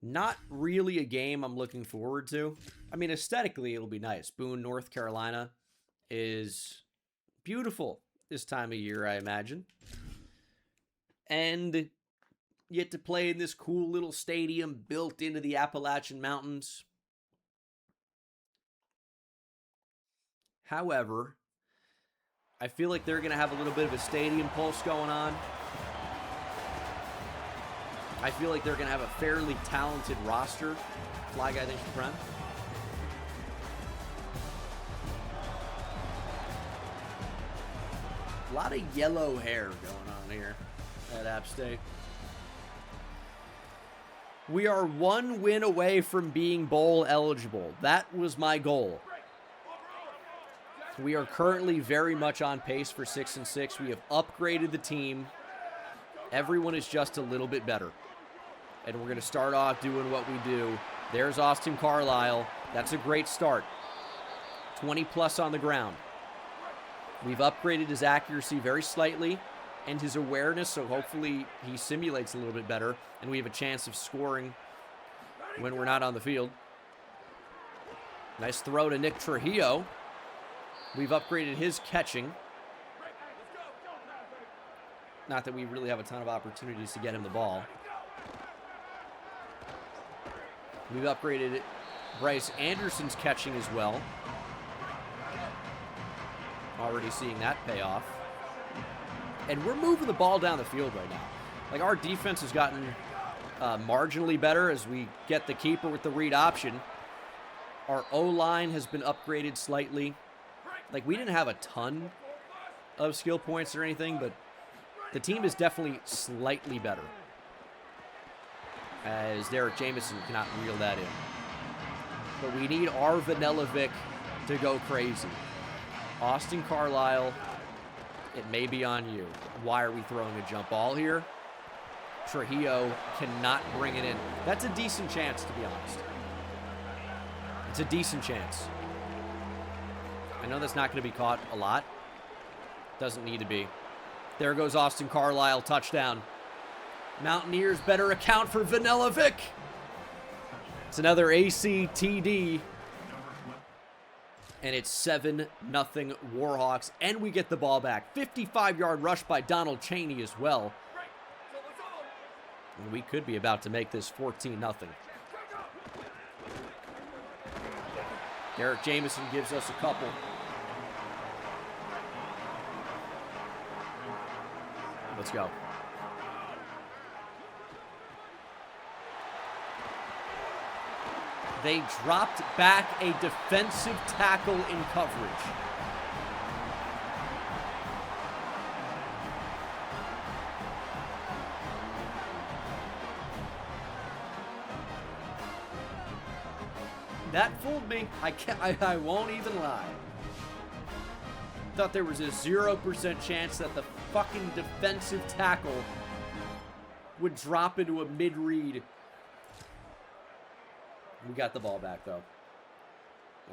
Not really a game I'm looking forward to. I mean, aesthetically, it'll be nice. Boone, North Carolina is beautiful this time of year, I imagine. And you get to play in this cool little stadium built into the Appalachian Mountains. However, I feel like they're going to have a little bit of a stadium pulse going on. I feel like they're going to have a fairly talented roster. Fly guy, thanks for Prime. A lot of yellow hair going on here at App State. We are one win away from being bowl eligible. That was my goal. We are currently very much on pace for 6-6. We have upgraded the team. Everyone is just a little bit better. And we're going to start off doing what we do. There's Austin Carlisle. That's a great start. 20 plus on the ground. We've upgraded his accuracy very slightly and his awareness, so hopefully he simulates a little bit better and we have a chance of scoring when we're not on the field. Nice throw to Nick Trujillo. We've upgraded his catching. Not that we really have a ton of opportunities to get him the ball. We've upgraded Bryce Anderson's catching as well. Already seeing that pay off. And we're moving the ball down the field right now. Like, our defense has gotten marginally better as we get the keeper with the read option. Our O-line has been upgraded slightly. Like, we didn't have a ton of skill points or anything, but the team is definitely slightly better. As Derek Jameson cannot reel that in. But we need our Vanilla Vic to go crazy. Austin Carlisle It may be on you. Why are we throwing a jump ball here? Trujillo cannot bring it in. That's a decent chance, to be honest. It's a decent chance. I know that's not going to be caught a lot. Doesn't need to be. There goes Austin Carlisle, touchdown. Mountaineers better account for Vanilla Vic. It's another ACTD. And it's 7-0 Warhawks. And we get the ball back. 55-yard rush by Donald Chaney as well. And we could be about to make this 14-0. Derek Jameson gives us a couple. Let's go. They dropped back a defensive tackle in coverage. That fooled me. I won't even lie. Thought there was a 0% chance that the fucking defensive tackle would drop into a mid-read. We got the ball back, though.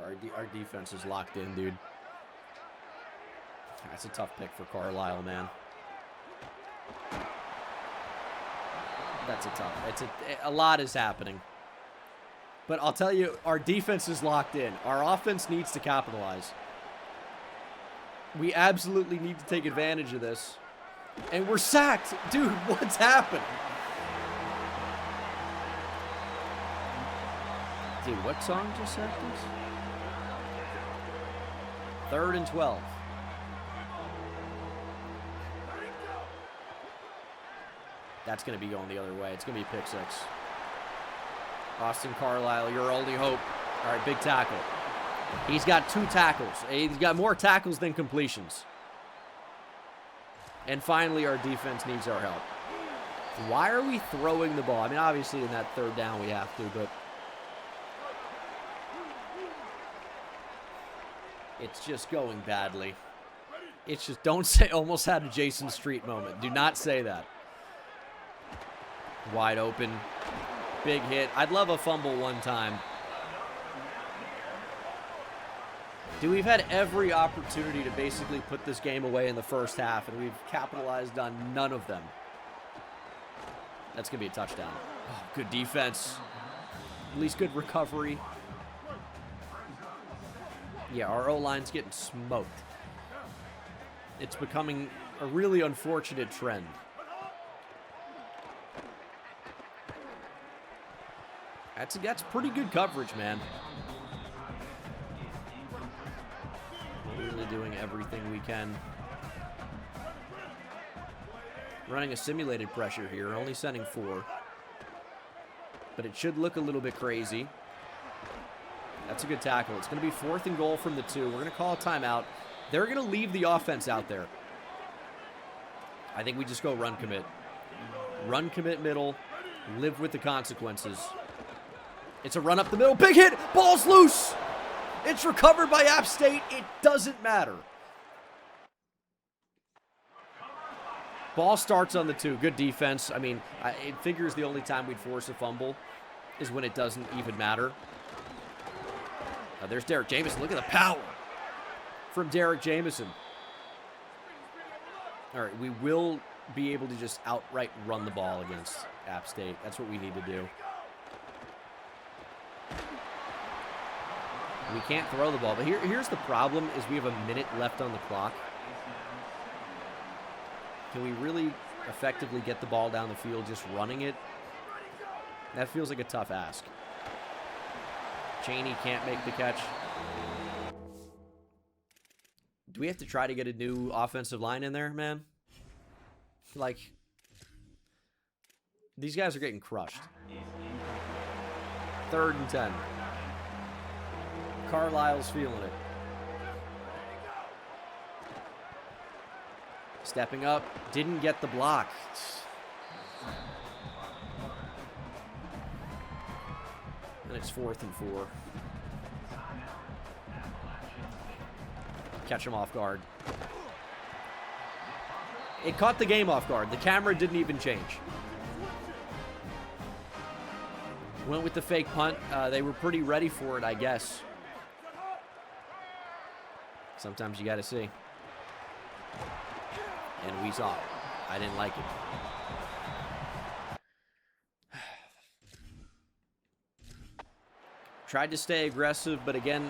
Our defense is locked in, dude. That's a tough pick for Carlisle, man. That's a tough. A lot is happening. But I'll tell you, our defense is locked in. Our offense needs to capitalize. We absolutely need to take advantage of this. And we're sacked. Dude, what's happened? Dude, what song just sacked us? 3rd and 12. That's going to be going the other way. It's going to be pick 6. Austin Carlisle, your only hope. All right, big tackle. He's got 2 tackles. He's got more tackles than completions. And finally, our defense needs our help. Why are we throwing the ball? I mean, obviously, in that 3rd down, we have to, but it's just going badly. It's just, don't say almost had a Jason Street moment. Do not say that. Wide open. Big hit. I'd love a fumble one time. Dude, we've had every opportunity to basically put this game away in the first half, and we've capitalized on none of them. That's going to be a touchdown. Oh, good defense. At least good recovery. Yeah, our O-line's getting smoked. It's becoming a really unfortunate trend. That's pretty good coverage, man. We're really doing everything we can. Running a simulated pressure here, only sending 4. But it should look a little bit crazy. That's a good tackle. It's going to be 4th and goal from the 2. We're going to call a timeout. They're going to leave the offense out there. I think we just go run commit. Run commit middle. Live with the consequences. It's a run up the middle. Big hit. Ball's loose. It's recovered by App State. It doesn't matter. Ball starts on the 2. Good defense. I mean, it figures the only time we'd force a fumble is when it doesn't even matter. There's Derek Jameson. Look at the power from Derek Jameson. All right, we will be able to just outright run the ball against App State. That's what we need to do. We can't throw the ball. But here's the problem is we have a minute left on the clock. Can we really effectively get the ball down the field just running it? That feels like a tough ask. Chaney can't make the catch. Do we have to try to get a new offensive line in there, man? Like, these guys are getting crushed. 3rd and 10. Carlisle's feeling it. Stepping up. Didn't get the block. And it's 4th and 4. Catch him off guard. It caught the game off guard. The camera didn't even change. Went with the fake punt. They were pretty ready for it, I guess. Sometimes you got to see. And we saw it. I didn't like it. Tried to stay aggressive, but again,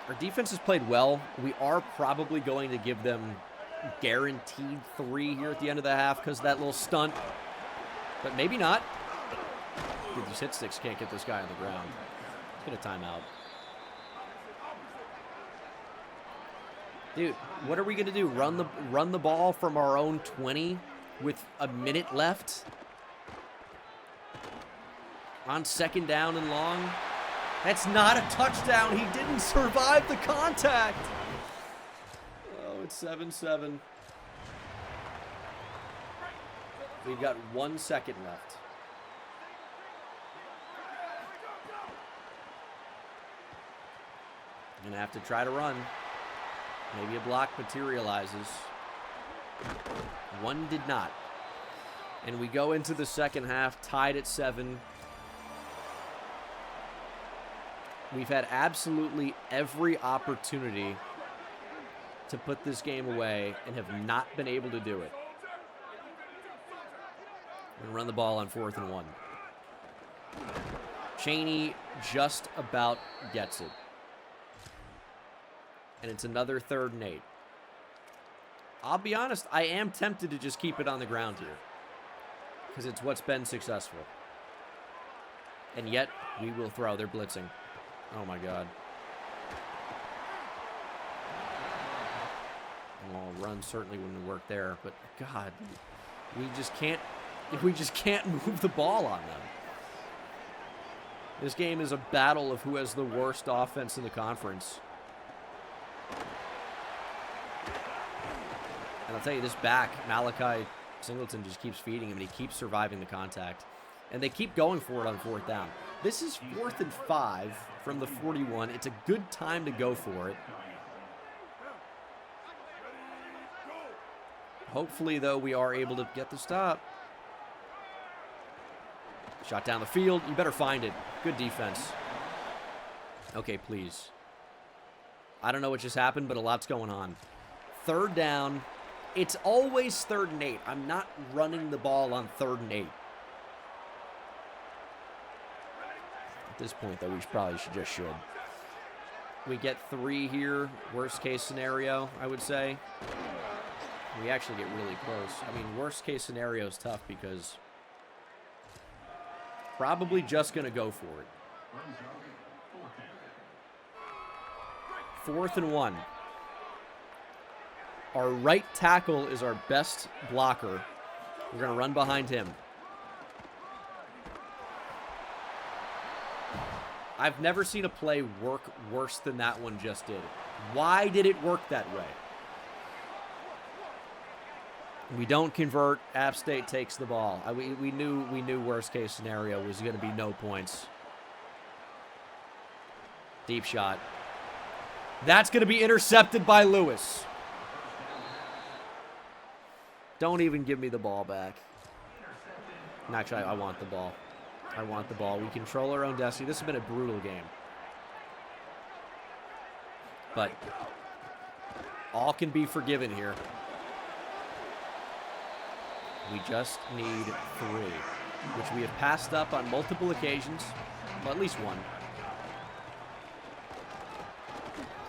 our defense has played well. We are probably going to give them guaranteed 3 here at the end of the half because of that little stunt. But maybe not. Dude, these hit sticks can't get this guy on the ground. Let's get a timeout. Dude, what are we going to do? Run the ball from our own 20 with a minute left? On second down and long? That's not a touchdown. He didn't survive the contact. Oh, it's 7-7. We've got 1 second left. Gonna have to try to run. Maybe a block materializes. One did not. And we go into the second half tied at 7. We've had absolutely every opportunity to put this game away and have not been able to do it. We're gonna run the ball on 4th and 1. Chaney just about gets it. And it's another 3rd and 8. I'll be honest, I am tempted to just keep it on the ground here. Because it's what's been successful. And yet, we will throw. They're blitzing. Oh my god. Well, run certainly wouldn't work there, but god, we just can't move the ball on them. This game is a battle of who has the worst offense in the conference. And I'll tell you, this back, Malachi Singleton, just keeps feeding him, and he keeps surviving the contact. And they keep going for it on 4th down. This is 4th and 5 from the 41. It's a good time to go for it. Hopefully, though, we are able to get the stop. Shot down the field. You better find it. Good defense. Okay, please. I don't know what just happened, but a lot's going on. 3rd down. It's always 3rd and 8. I'm not running the ball on 3rd and 8. At this point, though, we probably should. We get 3 here. Worst case scenario, I would say. We actually get really close. I mean, worst case scenario is tough because probably just going to go for it. 4th and 1. Our right tackle is our best blocker. We're going to run behind him. I've never seen a play work worse than that one just did. Why did it work that way? We don't convert. App State takes the ball. We knew worst case scenario was going to be no points. Deep shot. That's going to be intercepted by Lewis. Don't even give me the ball back. Actually, I want the ball. I want the ball. We control our own destiny. This has been a brutal game. But all can be forgiven here. We just need 3, which we have passed up on multiple occasions. Well, at least one.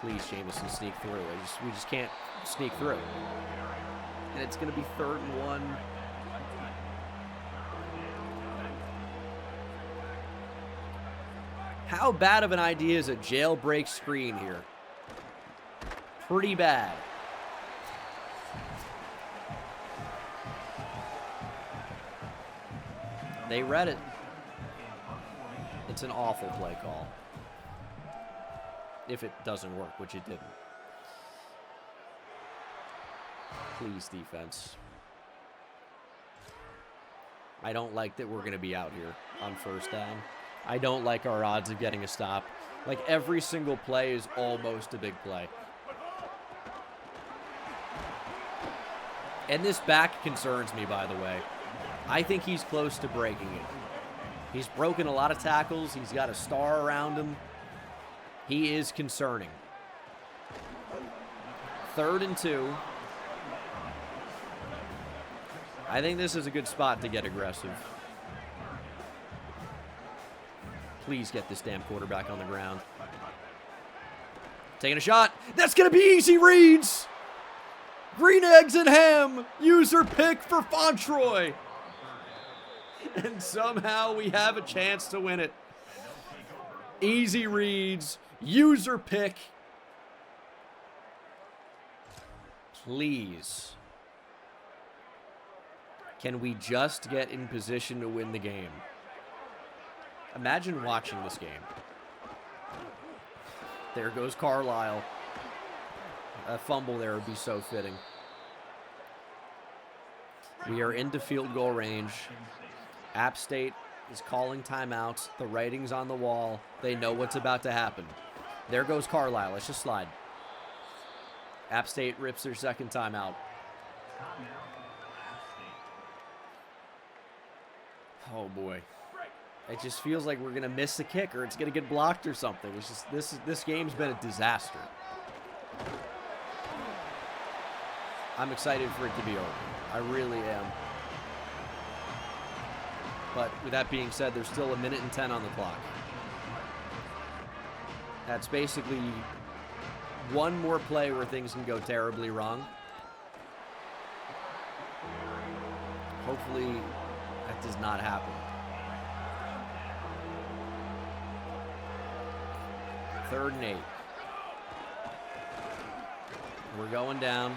Please, Jameson, sneak through. We just can't sneak through. And it's going to be 3rd and 1. How bad of an idea is a jailbreak screen here? Pretty bad. They read it. It's an awful play call. If it doesn't work, which it didn't. Please, defense. I don't like that we're going to be out here on 1st down. I don't like our odds of getting a stop. Like, every single play is almost a big play. And this back concerns me, by the way. I think he's close to breaking it. He's broken a lot of tackles. He's got a star around him. He is concerning. 3rd and 2. I think this is a good spot to get aggressive. Please get this damn quarterback on the ground. Taking a shot. That's going to be easy reads. Green eggs and ham. User pick for Fontroy. And somehow we have a chance to win it. Easy reads. User pick. Please. Can we just get in position to win the game? Imagine watching this game. There goes Carlisle. A fumble there would be so fitting. We are into field goal range. App State is calling timeouts. The writing's on the wall. They know what's about to happen. There goes Carlisle. Let's just slide. App State rips their second timeout. Oh boy. It just feels like we're going to miss a kick or it's going to get blocked or something. It's just this game's been a disaster. I'm excited for it to be over. I really am. But with that being said, there's still 1:10 on the clock. That's basically one more play where things can go terribly wrong. Hopefully that does not happen. 3rd and 8. We're going down.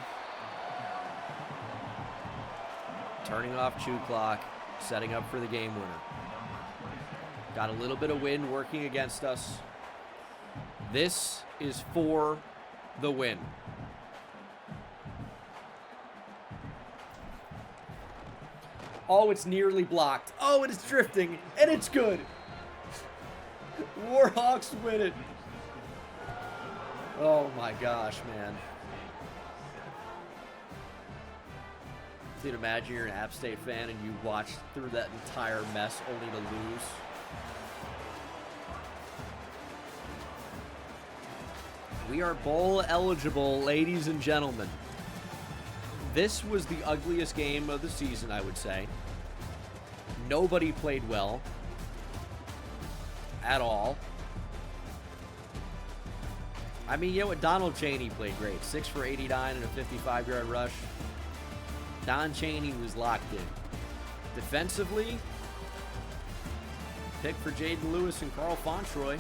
Turning off chew clock. Setting up for the game winner. Got a little bit of wind working against us. This is for the win. Oh, it's nearly blocked. Oh, it is drifting, and it's good. Warhawks win it. Oh my gosh, man. Dude, imagine you're an App State fan and you watched through that entire mess only to lose. We are bowl eligible, ladies and gentlemen. This was the ugliest game of the season, I would say. Nobody played well. At all. I mean, you know what? Donald Chaney played great. 6 for 89 and a 55-yard rush. Don Chaney was locked in. Defensively, pick for Jaden Lewis and Carl Fontroy.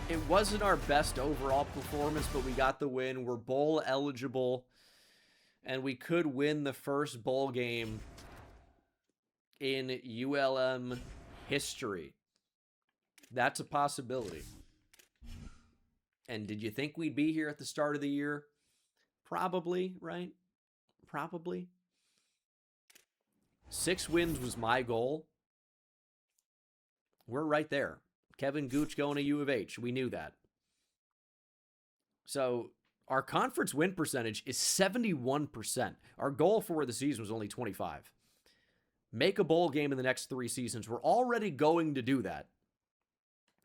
It wasn't our best overall performance, but we got the win. We're bowl eligible, and we could win the first bowl game in ULM history. That's a possibility. And did you think we'd be here at the start of the year? Probably, right? Probably. 6 wins was my goal. We're right there. Kevin Gooch going to U of H. We knew that. So our conference win percentage is 71%. Our goal for the season was only 25. Make a bowl game in the next 3 seasons. We're already going to do that.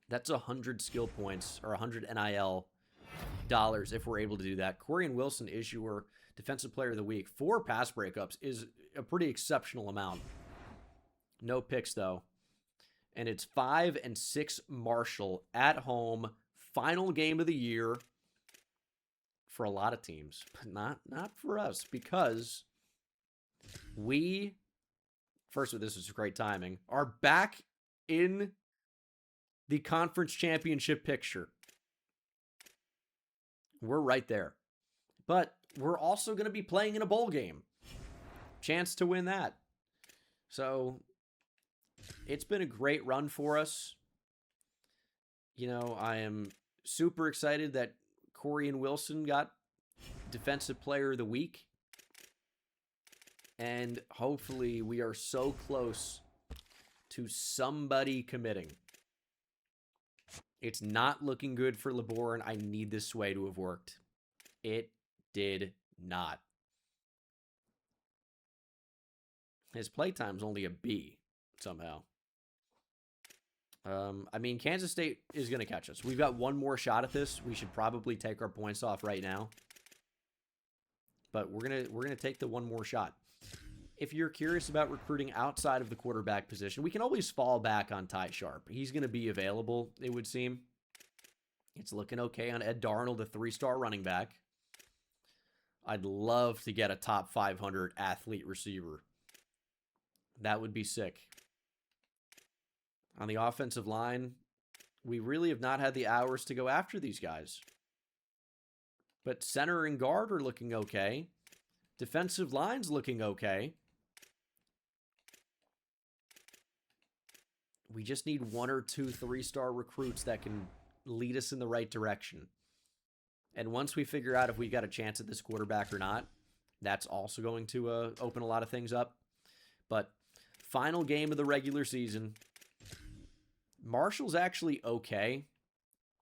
That's 100 skill points or 100 NIL dollars if we're able to do that. Corian Wilson, issuer, defensive player of the week. 4 pass breakups is a pretty exceptional amount. No picks though. And it's 5 and 6 Marshall at home. Final game of the year for a lot of teams, but not for us, because we, first of all, this is great timing, are back in the conference championship picture. We're right there. But we're also going to be playing in a bowl game. Chance to win that. So it's been a great run for us. You know, I am super excited that Corian Wilson got Defensive Player of the Week. And hopefully we are so close to somebody committing. It's not looking good for LeBourne. I need this sway to have worked. It did not. His playtime's only a B somehow. I mean, Kansas State is going to catch us. We've got one more shot at this. We should probably take our points off right now. But we're gonna take the one more shot. If you're curious about recruiting outside of the quarterback position, we can always fall back on Ty Sharp. He's going to be available, it would seem. It's looking okay on Ed Darnold, a 3-star running back. I'd love to get a top 500 athlete receiver. That would be sick. On the offensive line, we really have not had the hours to go after these guys. But center and guard are looking okay. Defensive line's looking okay. We just need 1 or 2 3-star recruits that can lead us in the right direction. And once we figure out if we got a chance at this quarterback or not, that's also going to open a lot of things up. But final game of the regular season. Marshall's actually okay,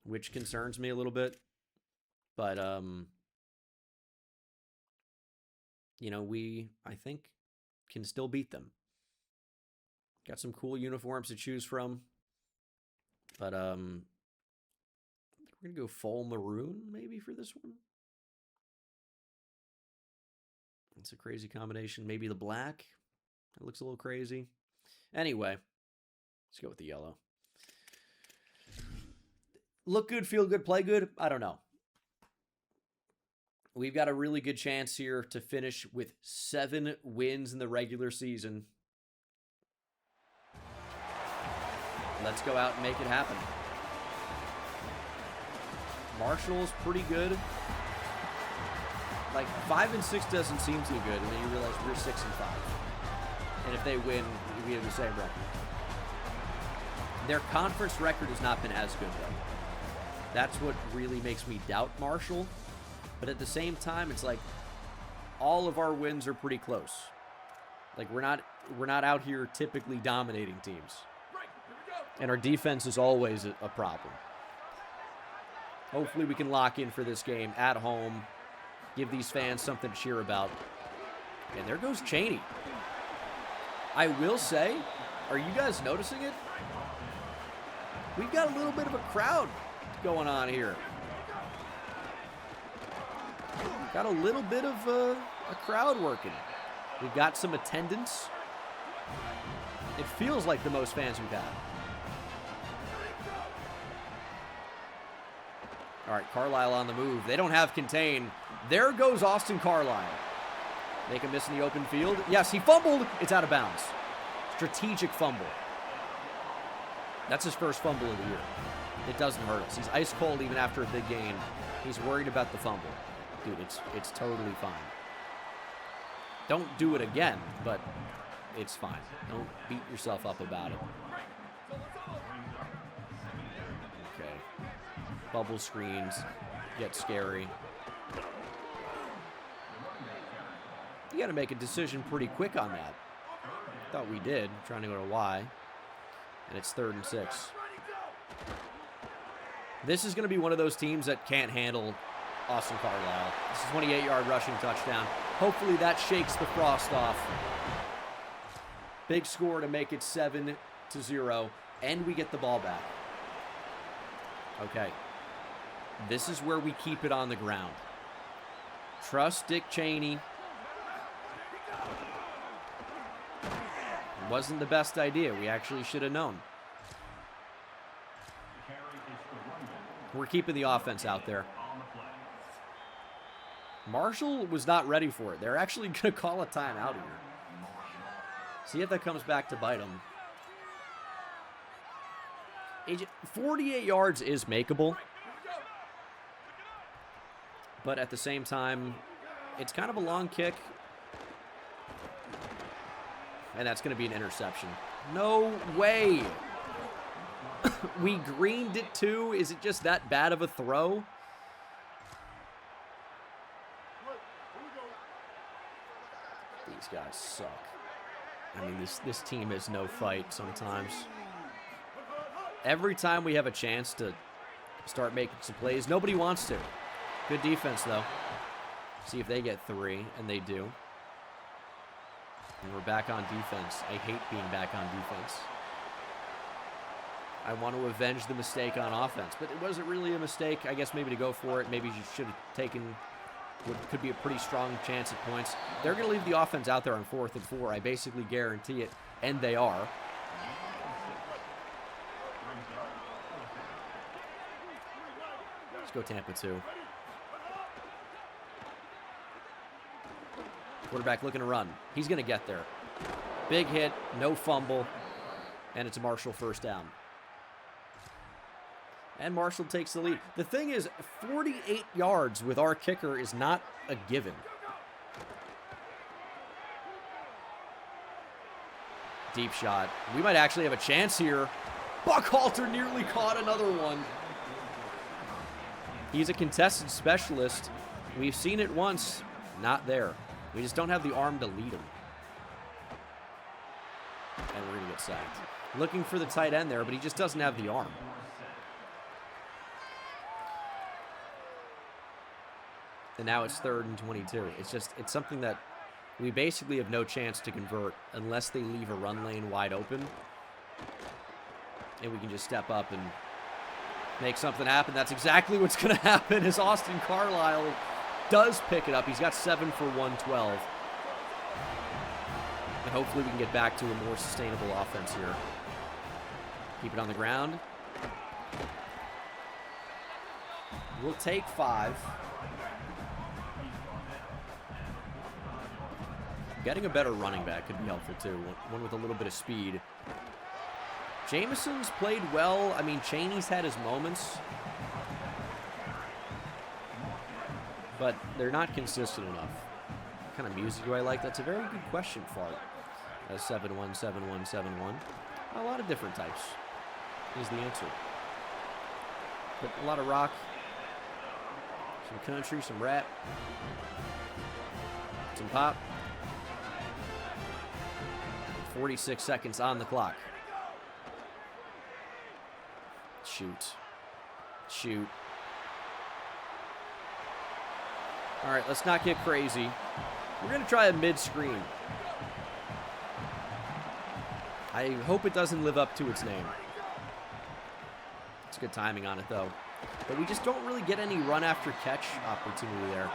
which concerns me a little bit. But, you know, we, I think, can still beat them. Got some cool uniforms to choose from. But, I think we're going to go full maroon, maybe, for this one. It's a crazy combination. Maybe the black. That looks a little crazy. Anyway, let's go with the yellow. Look good, feel good, play good? I don't know. We've got a really good chance here to finish with 7 wins in the regular season. Let's go out and make it happen. Marshall's pretty good. Like, 5-6 doesn't seem too good, and then you realize we're 6-5. And if they win, we have the same record. Their conference record has not been as good, though. That's what really makes me doubt Marshall. But at the same time, it's like all of our wins are pretty close. Like, we're not out here typically dominating teams. And our defense is always a problem. Hopefully we can lock in for this game at home. Give these fans something to cheer about. And there goes Chaney. I will say, are you guys noticing it? We've got a little bit of a crowd going on here. Got a little bit of a crowd working. We've got some attendance. It feels like the most fans we've had. All right, Carlisle on the move. They don't have contain. There goes Austin Carlisle. Make a miss in the open field. Yes, he fumbled. It's out of bounds. Strategic fumble. That's his first fumble of the year. It doesn't hurt us. He's ice cold even after a big game. He's worried about the fumble. Dude, it's totally fine. Don't do it again, but it's fine. Don't beat yourself up about it. Okay. Bubble screens get scary. You got to make a decision pretty quick on that. Thought we did. Trying to go to Y. And it's 3rd and 6. This is going to be one of those teams that can't handle Austin Carlisle. This is a 28-yard rushing touchdown. Hopefully that shakes the frost off. Big score to make it 7-0. And we get the ball back. Okay. This is where we keep it on the ground. Trust Dick Chaney. It wasn't the best idea. We actually should have known. We're keeping the offense out there. Marshall was not ready for it. They're actually going to call a timeout here. See if that comes back to bite them. 48 yards is makeable. But at the same time, it's kind of a long kick. And that's going to be an interception. No way. We greened it too. Is it just that bad of a throw? These guys suck. I mean, this team has no fight sometimes. Every time we have a chance to start making some plays, nobody wants to. Good defense, though. See if they get 3, and they do. And we're back on defense. I hate being back on defense. I want to avenge the mistake on offense, but it wasn't really a mistake. I guess maybe to go for it. Maybe you should have taken what could be a pretty strong chance at points. They're going to leave the offense out there on 4th and 4. I basically guarantee it, and they are. Let's go Tampa 2. Quarterback looking to run. He's going to get there. Big hit, no fumble, and it's a Marshall first down. And Marshall takes the lead. The thing is, 48 yards with our kicker is not a given. Deep shot. We might actually have a chance here. Buckhalter nearly caught another one. He's a contested specialist. We've seen it once. Not there. We just don't have the arm to lead him. And we're going to get sacked. Looking for the tight end there, but he just doesn't have the arm. And now it's 3rd and 22. It's something that we basically have no chance to convert unless they leave a run lane wide open. And we can just step up and make something happen. That's exactly what's going to happen as Austin Carlisle does pick it up. He's got 7 for 112. And hopefully we can get back to a more sustainable offense here. Keep it on the ground. We'll take 5. Getting a better running back could be helpful too. One with a little bit of speed. Jameson's played well. I mean, Chaney's had his moments. But they're not consistent enough. What kind of music do I like? That's a very good question, Fart. 7-1, 7-1, 7-1. A lot of different types is the answer. But a lot of rock, some country, some rap, some pop. 46 seconds on the clock. Shoot. Shoot. All right, let's not get crazy. We're going to try a mid-screen. I hope it doesn't live up to its name. It's good timing on it, though. But we just don't really get any run-after-catch opportunity there.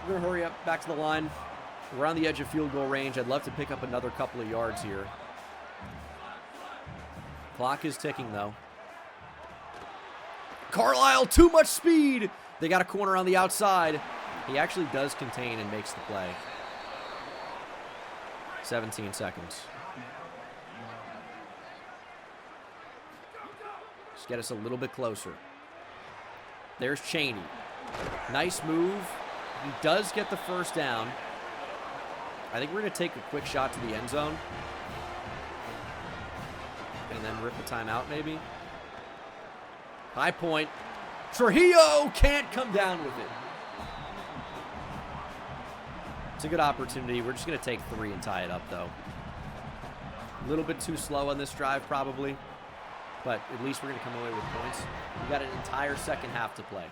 We're going to hurry up back to the line. We're on the edge of field goal range. I'd love to pick up another couple of yards here. Clock is ticking, though. Carlisle, too much speed. They got a corner on the outside. He actually does contain and makes the play. 17 seconds. Just get us a little bit closer. There's Chaney. Nice move. He does get the first down. I think we're going to take a quick shot to the end zone. And then rip a timeout, maybe. High point. Trujillo can't come down with it. It's a good opportunity. We're just going to take 3 and tie it up, though. A little bit too slow on this drive, probably. But at least we're going to come away with points. We've got an entire second half to play.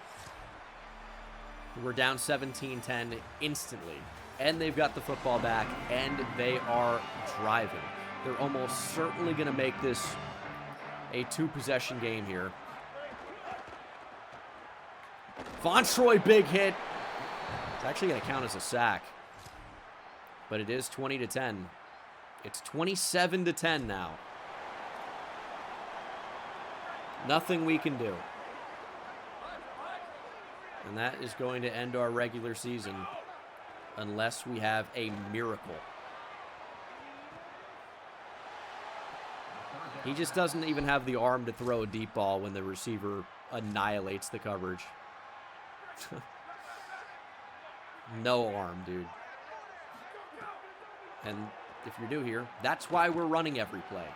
We're down 17-10 instantly. And they've got the football back, and they are driving. They're almost certainly going to make this a 2-possession game here. Vontroy, big hit. It's actually going to count as a sack. But it is 20-10. It's 27-10 now. Nothing we can do. And that is going to end our regular season unless we have a miracle. He just doesn't even have the arm to throw a deep ball when the receiver annihilates the coverage. No arm, dude. And if you're new here, that's why we're running every play.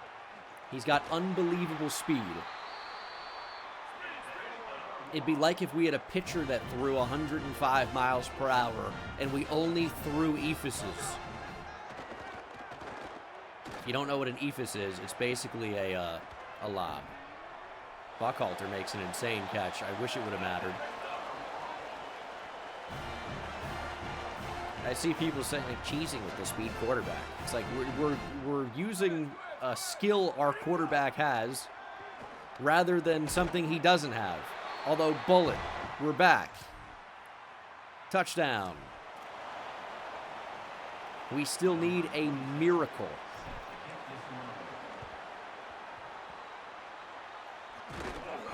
He's got unbelievable speed. It'd be like if we had a pitcher that threw 105 miles per hour and we only threw ephises. If you don't know what an ephus is, it's basically a lob. Buckhalter makes an insane catch. I wish it would have mattered. I see people saying like cheesing with the speed quarterback. It's like we're using a skill our quarterback has rather than something he doesn't have. Although, bullet, we're back. Touchdown. We still need a miracle.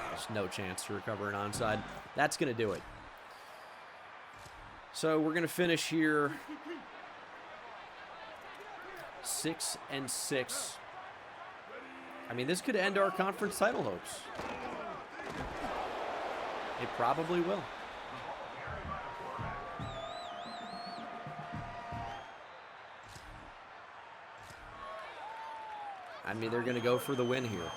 There's no chance to recover an onside. That's going to do it. So we're going to finish here 6-6. I mean, this could end our conference title hopes. It probably will. I mean, they're going to go for the win here.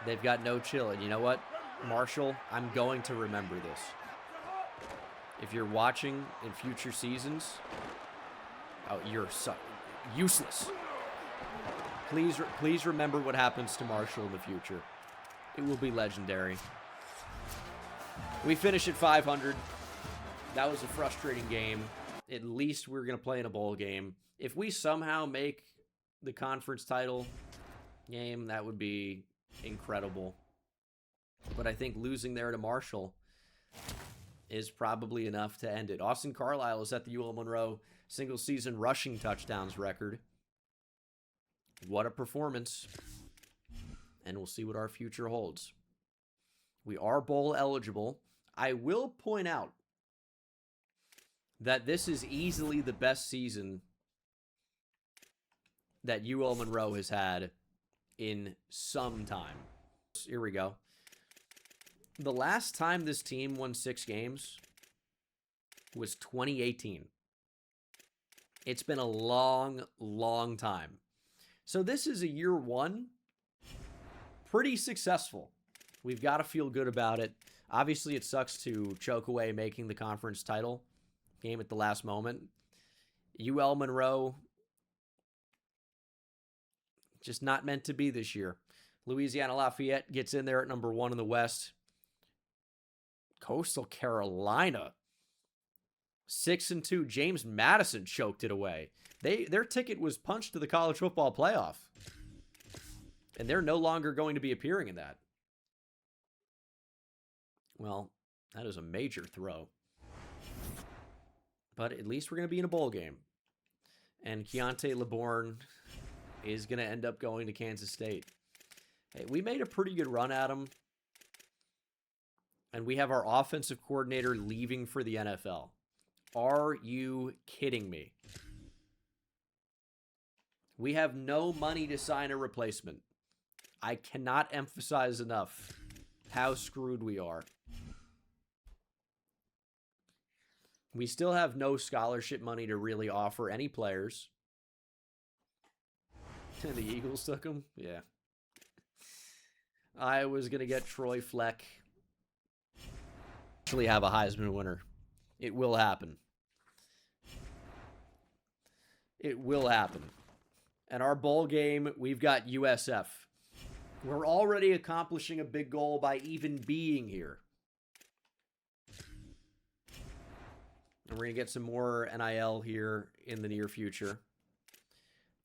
They've got no chill. And you know what, Marshall? I'm going to remember this. If you're watching in future seasons, oh, you're so useless. Please remember what happens to Marshall in the future. It will be legendary. We finish at 500. That was a frustrating game. At least we're going to play in a bowl game. If we somehow make the conference title game, that would be incredible. But I think losing there to Marshall is probably enough to end it. Austin Carlisle is at the UL Monroe single-season rushing touchdowns record. What a performance. And we'll see what our future holds. We are bowl eligible. I will point out that this is easily the best season that UL Monroe has had in some time. Here we go. The last time this team won 6 games was 2018. It's been a long, long time. So this is a year 1. Pretty successful. We've got to feel good about it. Obviously, it sucks to choke away making the conference title game at the last moment. UL Monroe, just not meant to be this year. Louisiana Lafayette gets in there at number 1 in the West. Coastal Carolina, 6-2. James Madison choked it away. Their ticket was punched to the college football playoff. And they're no longer going to be appearing in that. Well, that is a major throw. But at least we're going to be in a bowl game. And Keontae LeBourne is going to end up going to Kansas State. Hey, we made a pretty good run at him. And we have our offensive coordinator leaving for the NFL. Are you kidding me? We have no money to sign a replacement. I cannot emphasize enough how screwed we are. We still have no scholarship money to really offer any players. And the Eagles took him? Yeah. I was going to get Troy Fleck. Actually have a Heisman winner. It will happen. It will happen. And our bowl game, we've got USF. We're already accomplishing a big goal by even being here. And we're going to get some more NIL here in the near future.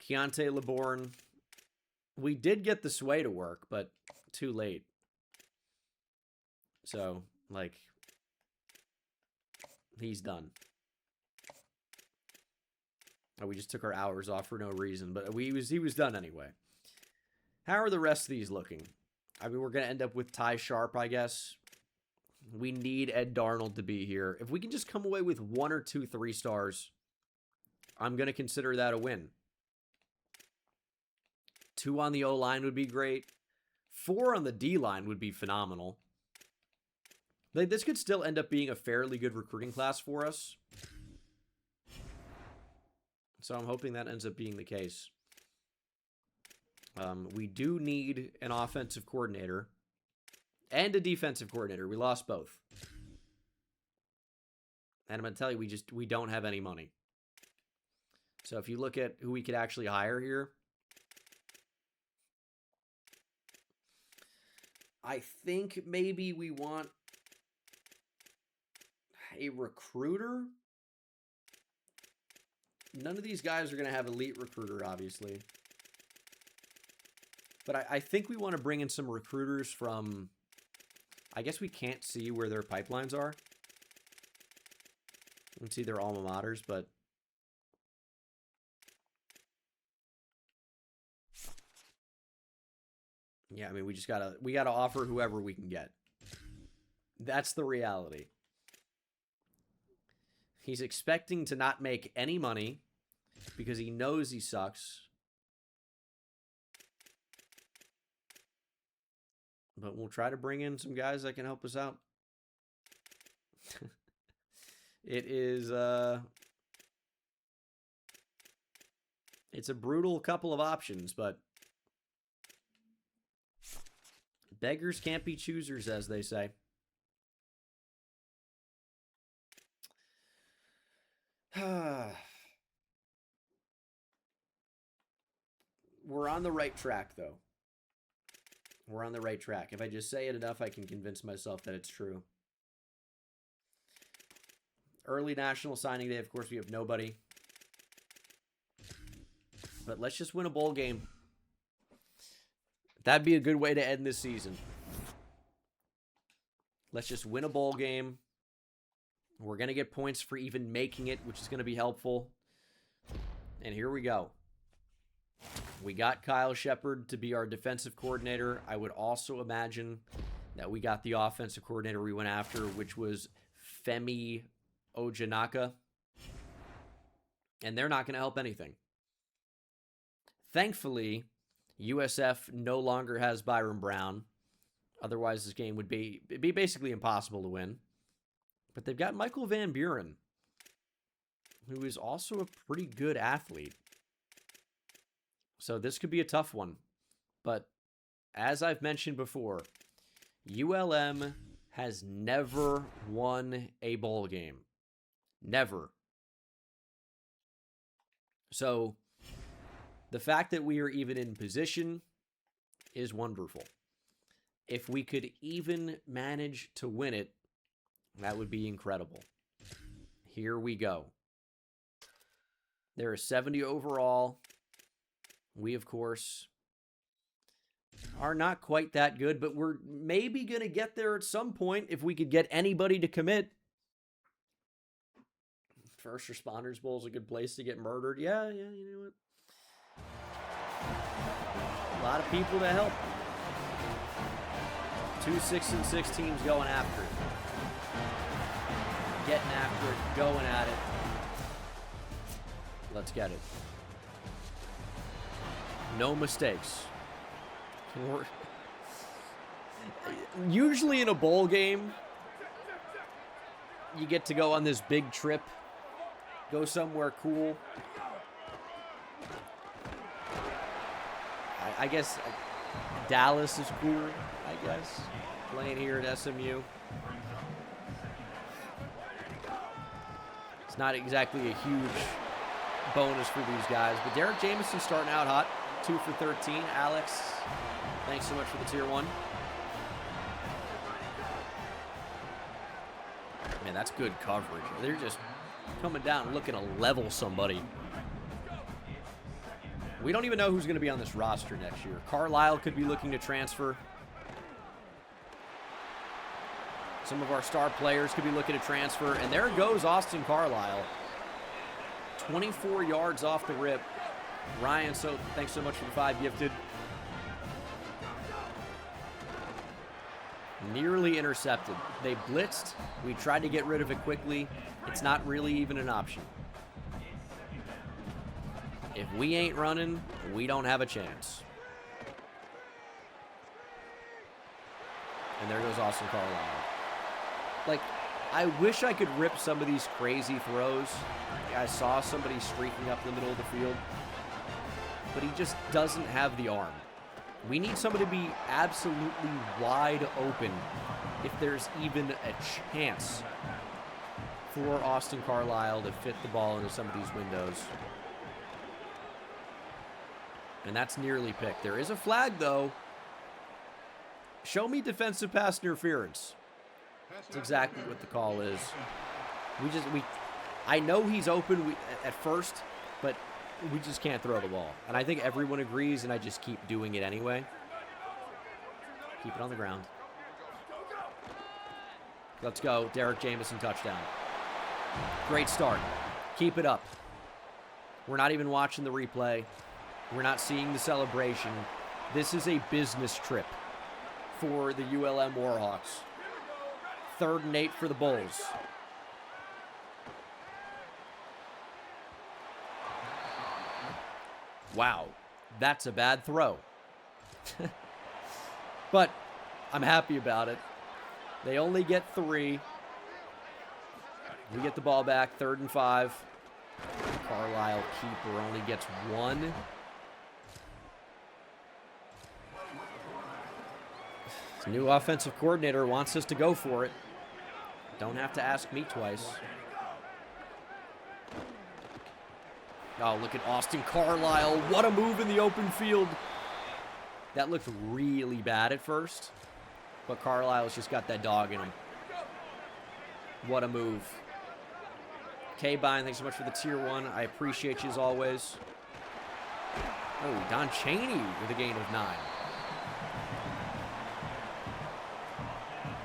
Keontae LeBourne. We did get the sway to work, but too late. So, like, he's done. Oh, we just took our hours off for no reason, but he was done anyway. How are the rest of these looking? I mean, we're going to end up with Ty Sharp, I guess. We need Ed Darnold to be here. If we can just come away with 1 or 2 3-stars, I'm going to consider that a win. 2 on the O-line would be great. 4 on the D-line would be phenomenal. Like, this could still end up being a fairly good recruiting class for us. So I'm hoping that ends up being the case. We do need an offensive coordinator and a defensive coordinator. We lost both. And I'm going to tell you, we don't have any money. So if you look at who we could actually hire here, I think maybe we want a recruiter None of these guys are going to have elite recruiter, obviously. But I think we want to bring in some recruiters from... I guess we can't see where their pipelines are. We can see their alma maters, but... yeah, I mean, we gotta offer whoever we can get. That's the reality. He's expecting to not make any money because he knows he sucks. But we'll try to bring in some guys that can help us out. It is, it's a brutal couple of options, but beggars can't be choosers, as they say. We're on the right track, though. We're on the right track. If I just say it enough, I can convince myself that it's true. Early National Signing Day, of course, we have nobody. But let's just win a bowl game. That'd be a good way to end this season. Let's just win a bowl game. We're going to get points for even making it, which is going to be helpful. And here we go. We got Kyle Shepard to be our defensive coordinator. I would also imagine that we got the offensive coordinator we went after, which was Femi Ojanaka. And they're not going to help anything. Thankfully, USF no longer has Byron Brown. Otherwise, this game would be basically impossible to win. But they've got Michael Van Buren, who is also a pretty good athlete. So this could be a tough one. But as I've mentioned before, ULM has never won a bowl game. Never. So the fact that we are even in position is wonderful. If we could even manage to win it, that would be incredible. Here we go. There are 70 overall. We, of course, are not quite that good, but we're maybe going to get there at some point if we could get anybody to commit. First Responders Bowl is a good place to get murdered. Yeah, you know what? A lot of people to help. 2 6-6 teams going after it. Getting after it, going at it. Let's get it. No mistakes. Usually in a bowl game, you get to go on this big trip. Go somewhere cool. I guess Dallas is cooler, I guess. Playing here at SMU. It's not exactly a huge bonus for these guys. But Derek Jameson starting out hot. 2 for 13. Alex, thanks so much for the tier 1. Man, that's good coverage. They're just coming down looking to level somebody. We don't even know who's going to be on this roster next year. Carlisle could be looking to transfer. Some of our star players could be looking to transfer. And there goes Austin Carlisle. 24 yards off the rip. Ryan, so thanks so much for the 5 gifted. Nearly intercepted. They blitzed. We tried to get rid of it quickly. It's not really even an option. If we ain't running, we don't have a chance. And there goes Austin Carlisle. Like, I wish I could rip some of these crazy throws. I saw somebody streaking up the middle of the field. But he just doesn't have the arm. We need somebody to be absolutely wide open if there's even a chance for Austin Carlisle to fit the ball into some of these windows. And that's nearly picked. There is a flag, though. Show me defensive pass interference. That's exactly what the call is. I know he's open at first. But we just can't throw the ball. And I think everyone agrees, and I just keep doing it anyway. Keep it on the ground. Let's go. Derek Jamison touchdown. Great start. Keep it up. We're not even watching the replay. We're not seeing the celebration. This is a business trip for the ULM Warhawks. 3rd and 8 for the Bulls. Wow, that's a bad throw. But I'm happy about it. They only get 3. We get the ball back, 3rd and 5. Carlisle keeper only gets 1. This new offensive coordinator wants us to go for it. Don't have to ask me twice. Oh, look at Austin Carlisle. What a move in the open field. That looked really bad at first, but Carlisle's just got that dog in him. What a move. K-Bine, thanks so much for the tier 1. I appreciate you as always. Oh, Don Chaney with a gain of 9.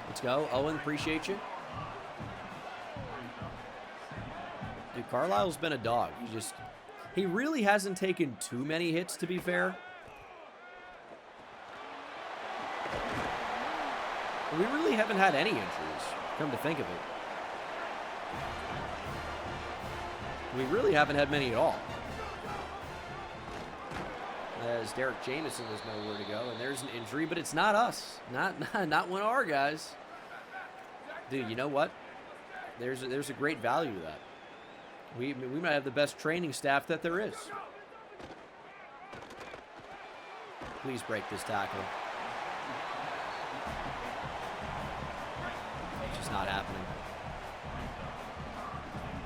Let's go. Owen, appreciate you. Dude, Carlisle's been a dog. He really hasn't taken too many hits, to be fair. We really haven't had any injuries, come to think of it. We really haven't had many at all. As Derek Jamison has nowhere to go, and there's an injury, but it's not us. Not one of our guys. Dude, you know what? There's a great value to that. We might have the best training staff that there is. Please break this tackle. It's just not happening.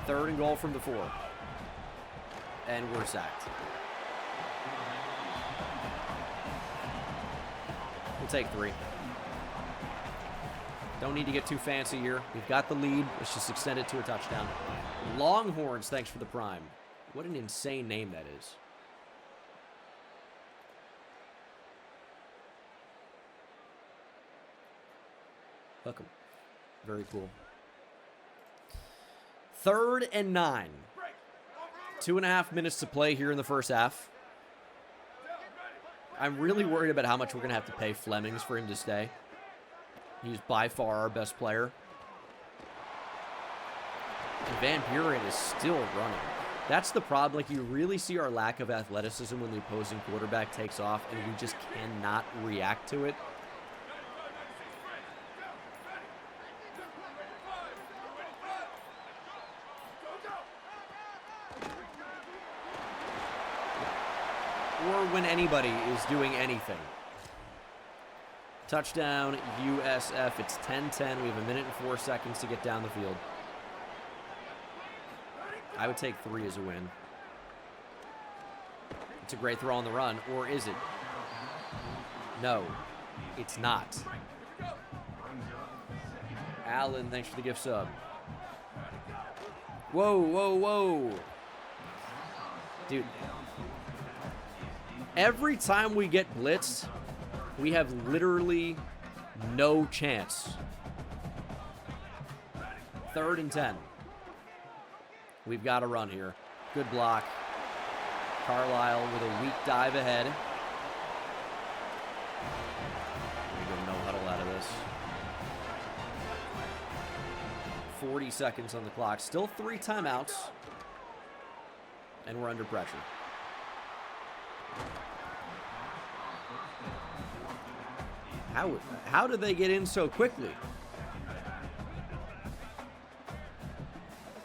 3rd and goal from the 4. And we're sacked. We'll take 3. Don't need to get too fancy here. We've got the lead. Let's just extend it to a touchdown. Longhorns, thanks for the prime. What an insane name that is. Hook 'em. Very cool. 3rd and 9. 2.5 minutes to play here in the first half. I'm really worried about how much we're going to have to pay Flemings for him to stay. He's by far our best player. And Van Buren is still running. That's the problem. Like, you really see our lack of athleticism when the opposing quarterback takes off, and we just cannot react to it. Or when anybody is doing anything. Touchdown, USF. It's 10-10. We have 1 minute and 4 seconds to get down the field. I would take 3 as a win. It's a great throw on the run, or is it? No, it's not. Allen, thanks for the gift sub. Whoa, whoa, whoa. Dude. Every time we get blitzed, we have literally no chance. 3rd and 10. We've got to run here. Good block. Carlisle with a weak dive ahead. We go no huddle out of this. 40 seconds on the clock. Still 3 timeouts. And we're under pressure. How did they get in so quickly?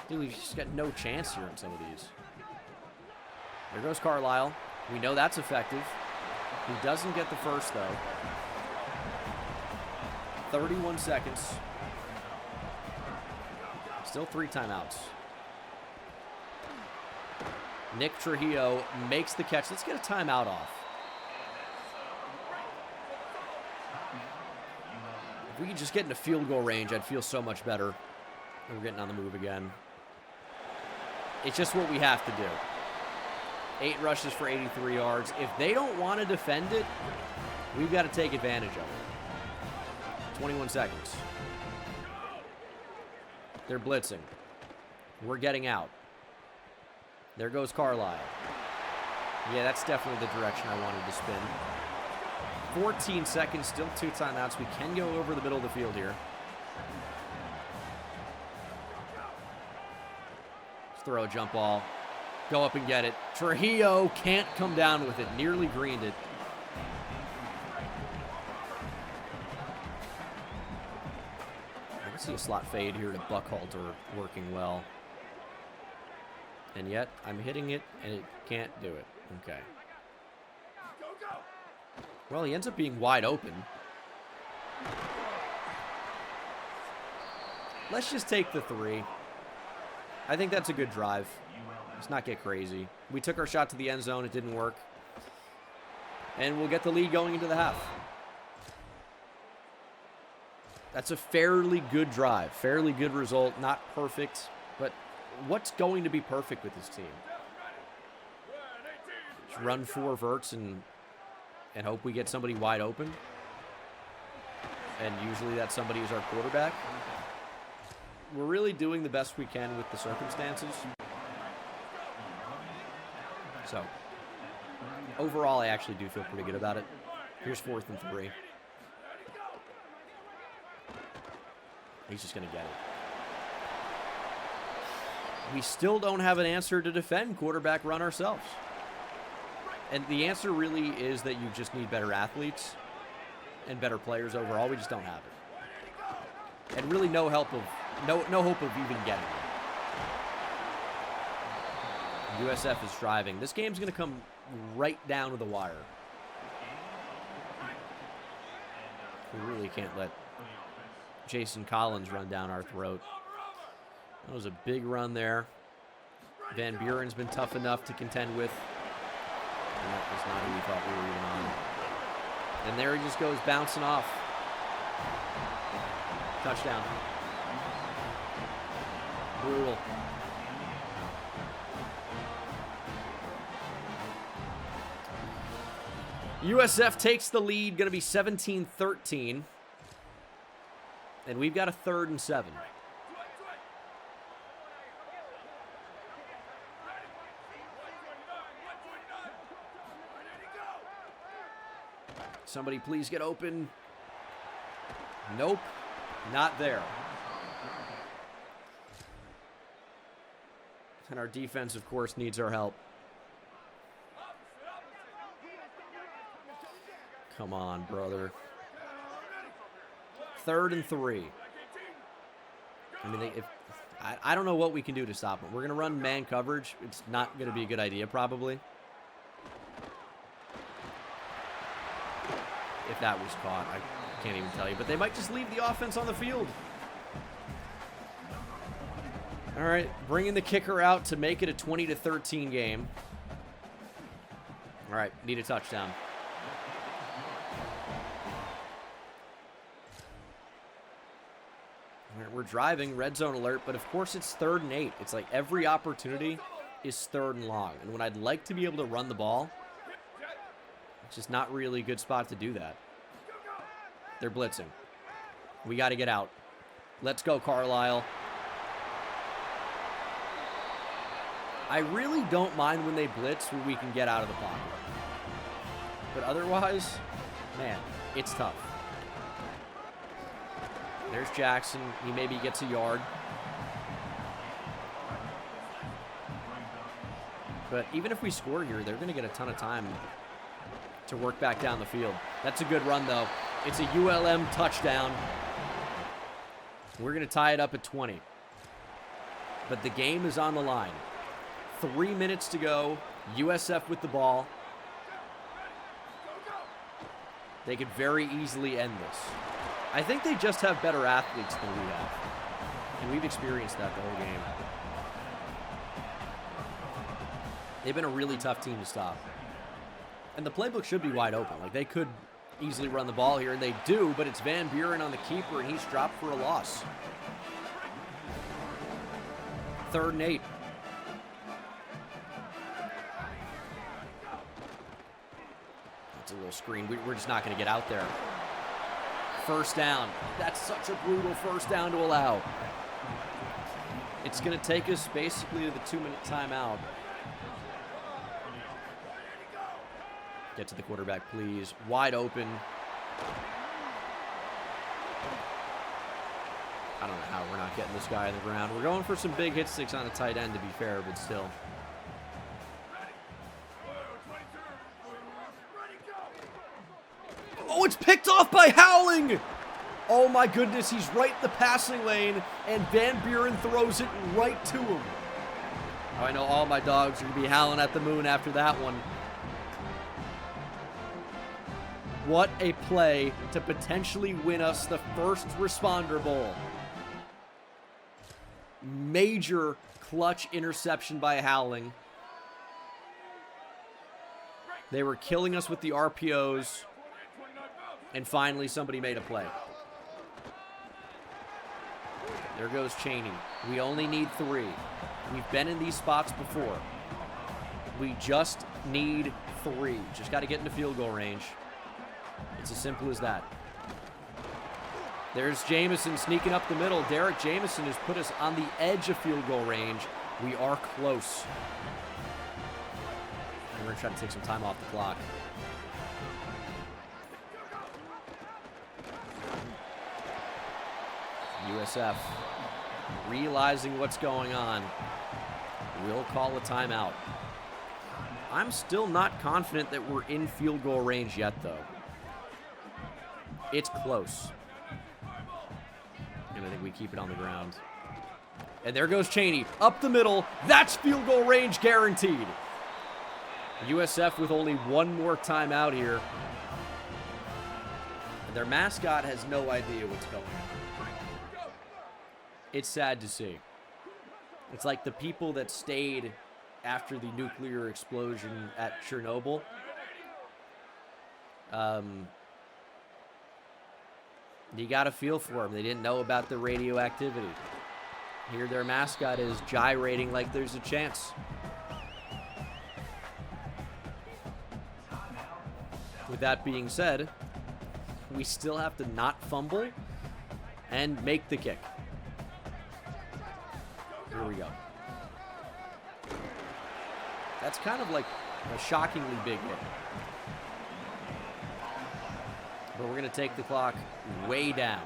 Dude, we've just got no chance here on some of these. There goes Carlisle. We know that's effective. He doesn't get the first, though. 31 seconds. Still 3 timeouts. Nick Trujillo makes the catch. Let's get a timeout off. If we could just get into field goal range, I'd feel so much better. And we're getting on the move again. It's just what we have to do. 8 rushes for 83 yards. If they don't want to defend it, we've got to take advantage of it. 21 seconds. They're blitzing. We're getting out. There goes Carlisle. Yeah, that's definitely the direction I wanted to spin. 14 seconds, still 2 timeouts. We can go over the middle of the field here. Let's throw a jump ball. Go up and get it. Trujillo can't come down with it. Nearly greened it. I can see a slot fade here to Buckhalter working well. And yet, I'm hitting it, and it can't do it. Okay. Well, he ends up being wide open. Let's just take the 3. I think that's a good drive. Let's not get crazy. We took our shot to the end zone. It didn't work. And we'll get the lead going into the half. That's a fairly good drive. Fairly good result. Not perfect. But what's going to be perfect with this team? Just run 4 verts and hope we get somebody wide open. And usually that somebody is our quarterback. We're really doing the best we can with the circumstances. So, overall, I actually do feel pretty good about it. Here's 4th and 3. He's just going to get it. We still don't have an answer to defend quarterback run ourselves. And the answer really is that you just need better athletes and better players overall. We just don't have it. And really no hope of even getting it. USF is driving. This game's going to come right down to the wire. We really can't let Jason Collins run down our throat. That was a big run there. Van Buren's been tough enough to contend with. And that was not who we thought we were even on. And there he just goes bouncing off. Touchdown. Brutal. USF takes the lead. Going to be 17-13. And we've got a 3rd and 7. Somebody please get open. Nope, not there. And our defense, of course, needs our help. Come on, brother. 3rd and 3. I mean, I don't know what we can do to stop them. We're going to run man coverage. It's not going to be a good idea, probably. If that was caught, I can't even tell you. But they might just leave the offense on the field. All right, bringing the kicker out to make it a 20-13 game. All right, need a touchdown. All right, we're driving, red zone alert, but of course it's 3rd and 8. It's like every opportunity is 3rd and long. And when I'd like to be able to run the ball, it's just not really a good spot to do that. They're blitzing. We got to get out. Let's go, Carlisle. I really don't mind when they blitz when we can get out of the pocket. But otherwise, man, it's tough. There's Jackson. He maybe gets a yard. But even if we score here, they're going to get a ton of time to work back down the field. That's a good run, though. It's a ULM touchdown. We're going to tie it up at 20. But the game is on the line. 3 minutes to go. USF with the ball. They could very easily end this. I think they just have better athletes than we have. And we've experienced that the whole game. They've been a really tough team to stop. And the playbook should be wide open. Like, they could easily run the ball here, and they do, but it's Van Buren on the keeper, and he's dropped for a loss. 3rd and 8. It's a little screen. We're just not going to get out there. First down. That's such a brutal first down to allow. It's going to take us basically to the 2-minute timeout. Get to the quarterback, please. Wide open. I don't know how we're not getting this guy on the ground. We're going for some big hit sticks on the tight end, to be fair, but still. Oh, it's picked off by Howling! Oh my goodness, he's right in the passing lane, and Van Buren throws it right to him. Oh, I know all my dogs are going to be howling at the moon after that one. What a play to potentially win us the first responder bowl. Major clutch interception by Howling. They were killing us with the RPOs. And finally, somebody made a play. There goes Chaney. We only need 3. We've been in these spots before. We just need 3. Just got to get into field goal range. It's as simple as that. There's Jameson sneaking up the middle. Derek Jameson has put us on the edge of field goal range. We are close. And we're going to try to take some time off the clock. USF, realizing what's going on, will call a timeout. I'm still not confident that we're in field goal range yet, though. It's close. And I think we keep it on the ground. And there goes Chaney, up the middle. That's field goal range guaranteed. USF with only one more timeout here. And their mascot has no idea what's going on. It's sad to see. It's like the people that stayed after the nuclear explosion at Chernobyl. You got to feel for them. They didn't know about the radioactivity. Here their mascot is gyrating like there's a chance. With that being said, we still have to not fumble and make the kick. Here we go. That's kind of like a shockingly big hit. But we're going to take the clock way down.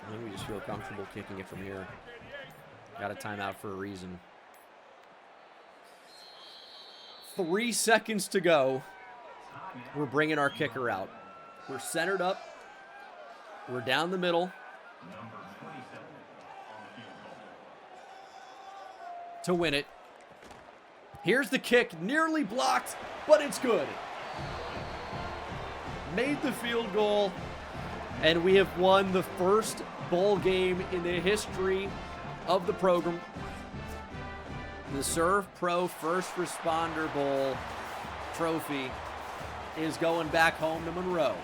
I think we just feel comfortable kicking it from here. Got a timeout for a reason. 3 seconds to go. We're bringing our kicker out. We're centered up. We're down the middle. To win it. Here's the kick, nearly blocked, but it's good. Made the field goal, and we have won the first bowl game in the history of the program. The Serve Pro First Responder Bowl trophy is going back home to Monroe.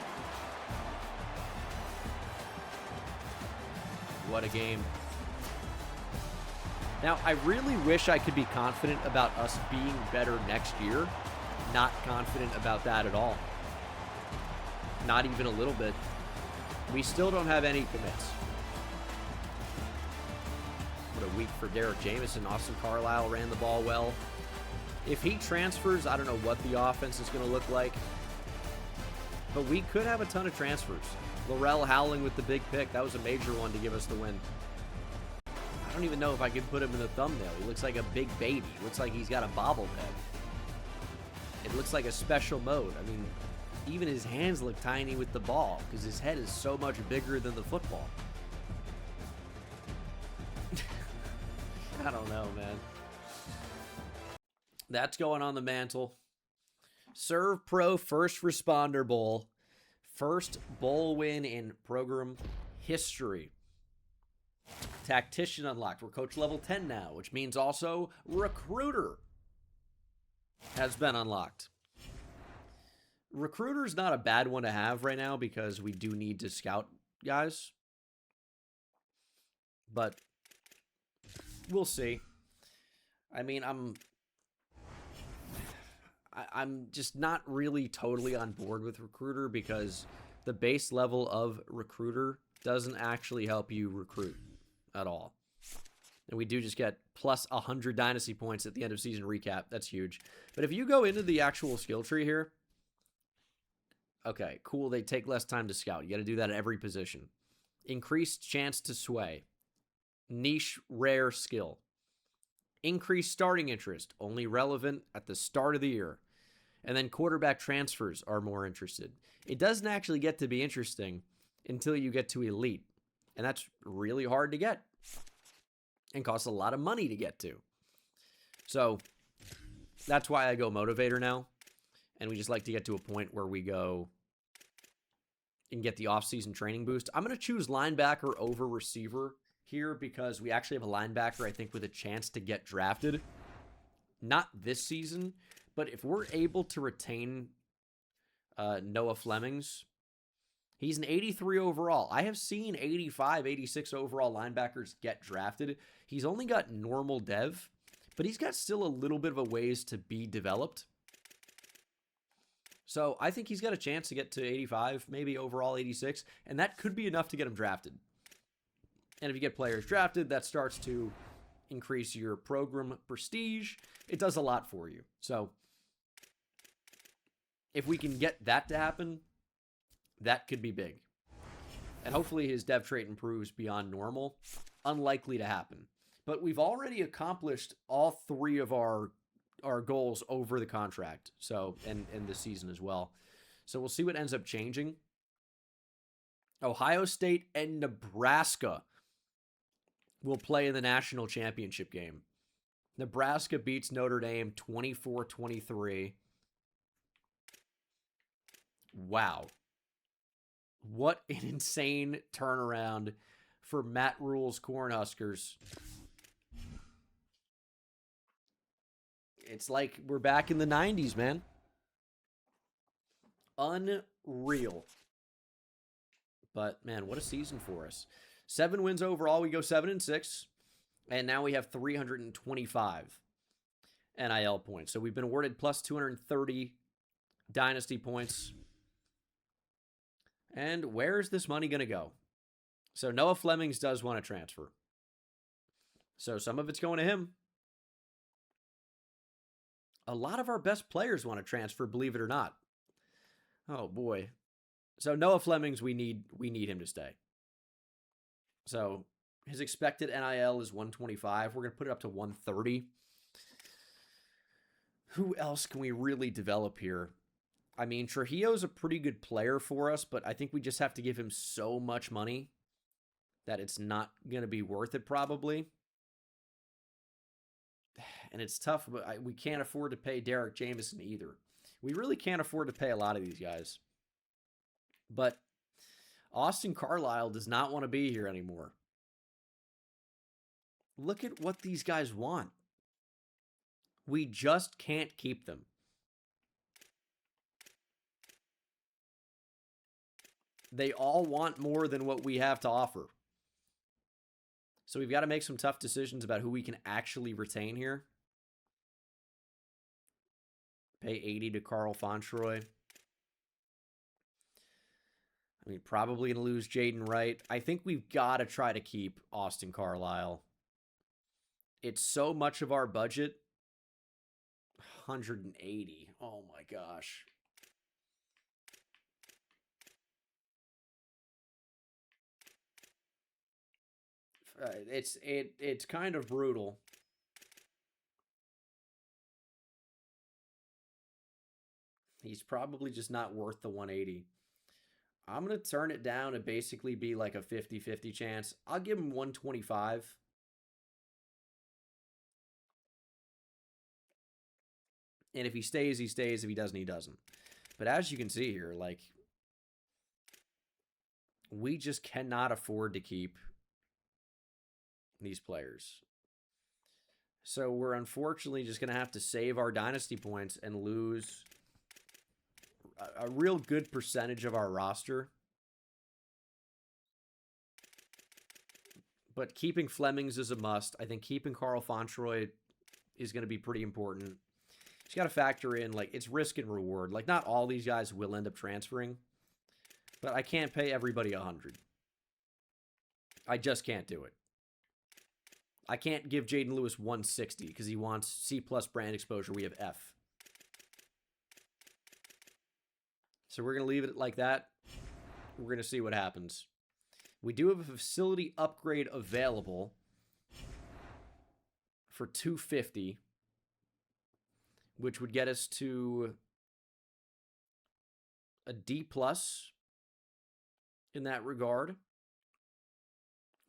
What a game. Now, I really wish I could be confident about us being better next year. Not confident about that at all. Not even a little bit. We still don't have any commits. What a week for Derek Jameson. Austin Carlisle ran the ball well. If he transfers, I don't know what the offense is going to look like. But we could have a ton of transfers. Laurel Howling with the big pick. That was a major one to give us the win. I don't even know if I could put him in the thumbnail. He looks like a big baby. Looks like he's got a bobblehead. It looks like a special mode. I mean, even his hands look tiny with the ball because his head is so much bigger than the football. I don't know, man. That's going on the mantle. Serve Pro First Responder Bowl. First bowl win in program history. Tactician unlocked. We're coach level 10 now, which means also recruiter has been unlocked. Recruiter's not a bad one to have right now because we do need to scout guys. But we'll see. I mean, I'm just not really totally on board with recruiter because the base level of recruiter doesn't actually help you recruit at all. And we do just get plus 100 dynasty points at the end of season recap. That's huge. But if you go into the actual skill tree here, okay, cool. They take less time to scout. You got to do that at every position. Increased chance to sway. Niche rare skill. Increased starting interest, only relevant at the start of the year. And then quarterback transfers are more interested. It doesn't actually get to be interesting until you get to elite. And that's really hard to get. And costs a lot of money to get to. So that's why I go motivator now. And we just like to get to a point where we go and get the off-season training boost. I'm going to choose linebacker over receiver here because we actually have a linebacker, I think, with a chance to get drafted. Not this season, but if we're able to retain Noah Flemings, he's an 83 overall. I have seen 85, 86 overall linebackers get drafted. He's only got normal dev, but he's got still a little bit of a ways to be developed. So I think he's got a chance to get to 85, maybe overall 86, and that could be enough to get him drafted. And if you get players drafted, that starts to increase your program prestige. It does a lot for you. So if we can get that to happen, that could be big. And hopefully his dev trait improves beyond normal. Unlikely to happen. But we've already accomplished all three of our goals over the contract. So, and this season as well. So we'll see what ends up changing. Ohio State and Nebraska will play in the national championship game. Nebraska beats Notre Dame 24-23. Wow. What an insane turnaround for Matt Rule's Cornhuskers. It's like we're back in the 90s, man. Unreal. But, man, what a season for us. 7 wins overall. We go 7-6. And now we have 325 NIL points. So we've been awarded plus 230 dynasty points. And where is this money going to go? So Noah Flemings does want to transfer. So some of it's going to him. A lot of our best players want to transfer, believe it or not. Oh, boy. So Noah Flemings, we need him to stay. So his expected NIL is 125. We're going to put it up to 130. Who else can we really develop here? I mean, Trujillo's a pretty good player for us, but I think we just have to give him so much money that it's not going to be worth it probably. And it's tough, but we can't afford to pay Derek Jameson either. We really can't afford to pay a lot of these guys. But Austin Carlisle does not want to be here anymore. Look at what these guys want. We just can't keep them. They all want more than what we have to offer. So we've got to make some tough decisions about who we can actually retain here. Pay 80 to Carl Fontroy. I mean, probably going to lose Jaden Wright. I think we've got to try to keep Austin Carlisle. It's so much of our budget. 180. Oh my gosh. It's kind of brutal. He's probably just not worth the 180. I'm going to turn it down and basically be like a 50-50 chance. I'll give him 125. And if he stays, he stays. If he doesn't, he doesn't. But as you can see here, like, we just cannot afford to keep these players. So we're unfortunately just going to have to save our dynasty points and lose a real good percentage of our roster. But keeping Flemings is a must. I think keeping Carl Fontroy is going to be pretty important. you got to factor in, like, it's risk and reward. Like, not all these guys will end up transferring, but I can't pay everybody 100. I just can't do it. I can't give Jaden Lewis 160 because he wants C+ brand exposure. We have F. So we're going to leave it like that. We're going to see what happens. We do have a facility upgrade available for 250, which would get us to a D+ in that regard.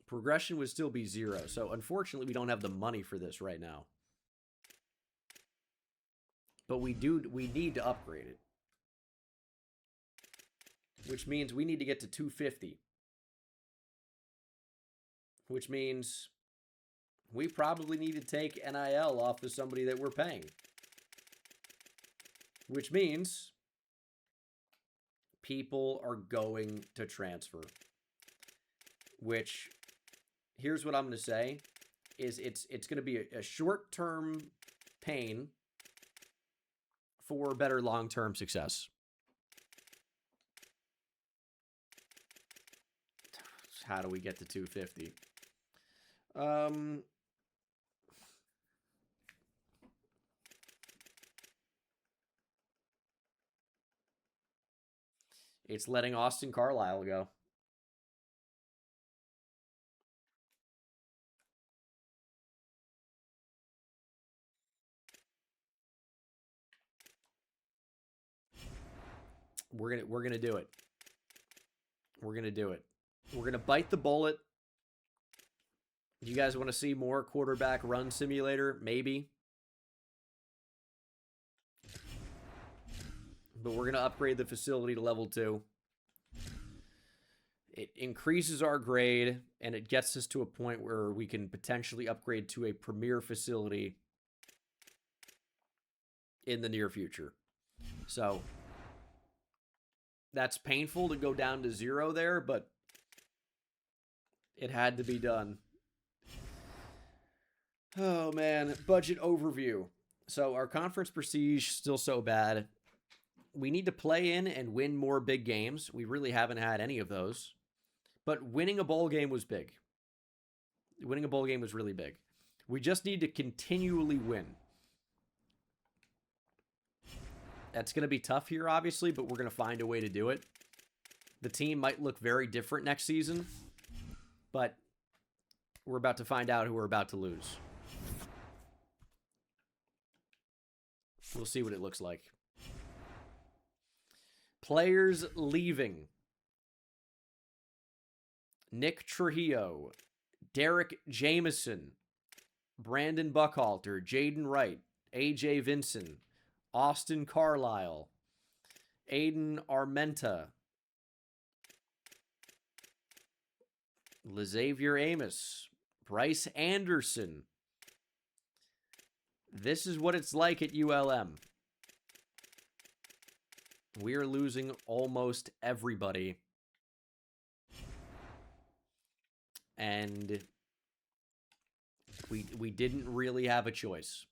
Progression would still be 0. So unfortunately, we don't have the money for this right now. But we need to upgrade it. Which means we need to get to 250. Which means we probably need to take NIL off of somebody that we're paying. Which means people are going to transfer. Which, here's what I'm going to say, is it's going to be a short-term pain for better long-term success. How do we get to 250? It's letting Austin Carlisle go. We're gonna do it. We're gonna do it. We're gonna bite the bullet. Do you guys want to see more quarterback run simulator? Maybe. But we're gonna upgrade the facility to level 2. It increases our grade, and it gets us to a point where we can potentially upgrade to a premier facility in the near future. So that's painful to go down to 0 there, but it had to be done. Oh, man. Budget overview. So our conference prestige still so bad. We need to play in and win more big games. We really haven't had any of those. But winning a bowl game was big. Winning a bowl game was really big. We just need to continually win. That's going to be tough here, obviously, but we're going to find a way to do it. The team might look very different next season, but we're about to find out who we're about to lose. We'll see what it looks like. Players leaving. Nick Trujillo, Derek Jameson, Brandon Buckhalter, Jaden Wright, AJ Vinson, Austin Carlisle, Aiden Armenta, LaXavier Amos, Bryce Anderson. This is what it's like at ULM. We are losing almost everybody. And we didn't really have a choice.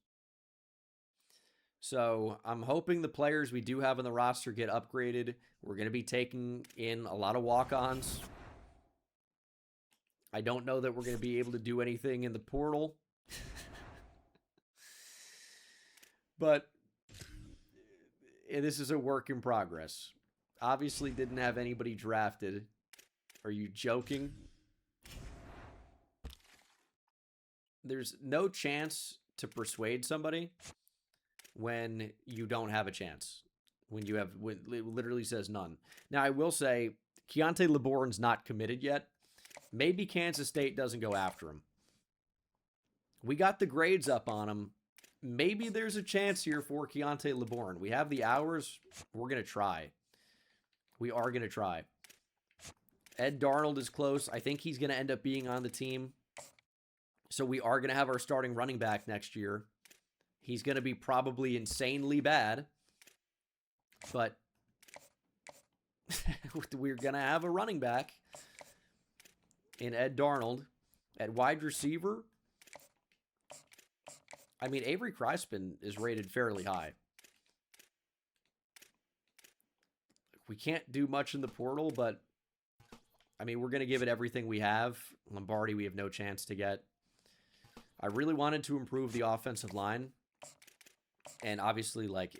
So I'm hoping the players we do have on the roster get upgraded. We're going to be taking in a lot of walk-ons. I don't know that we're going to be able to do anything in the portal. But this is a work in progress. Obviously didn't have anybody drafted. Are you joking? There's no chance to persuade somebody when you don't have a chance. When you have, it literally says none. Now, I will say, Keontae LeBourne's not committed yet. Maybe Kansas State doesn't go after him. We got the grades up on him. Maybe there's a chance here for Keontae LeBourne. We have the hours. We're going to try. We are going to try. Ed Darnold is close. I think he's going to end up being on the team. So we are going to have our starting running back next year. He's going to be probably insanely bad. But we're going to have a running back in Ed Darnold. At wide receiver, I mean, Avery Crispin is rated fairly high. We can't do much in the portal, but I mean, we're going to give it everything we have. Lombardi, we have no chance to get. I really wanted to improve the offensive line. And obviously, like,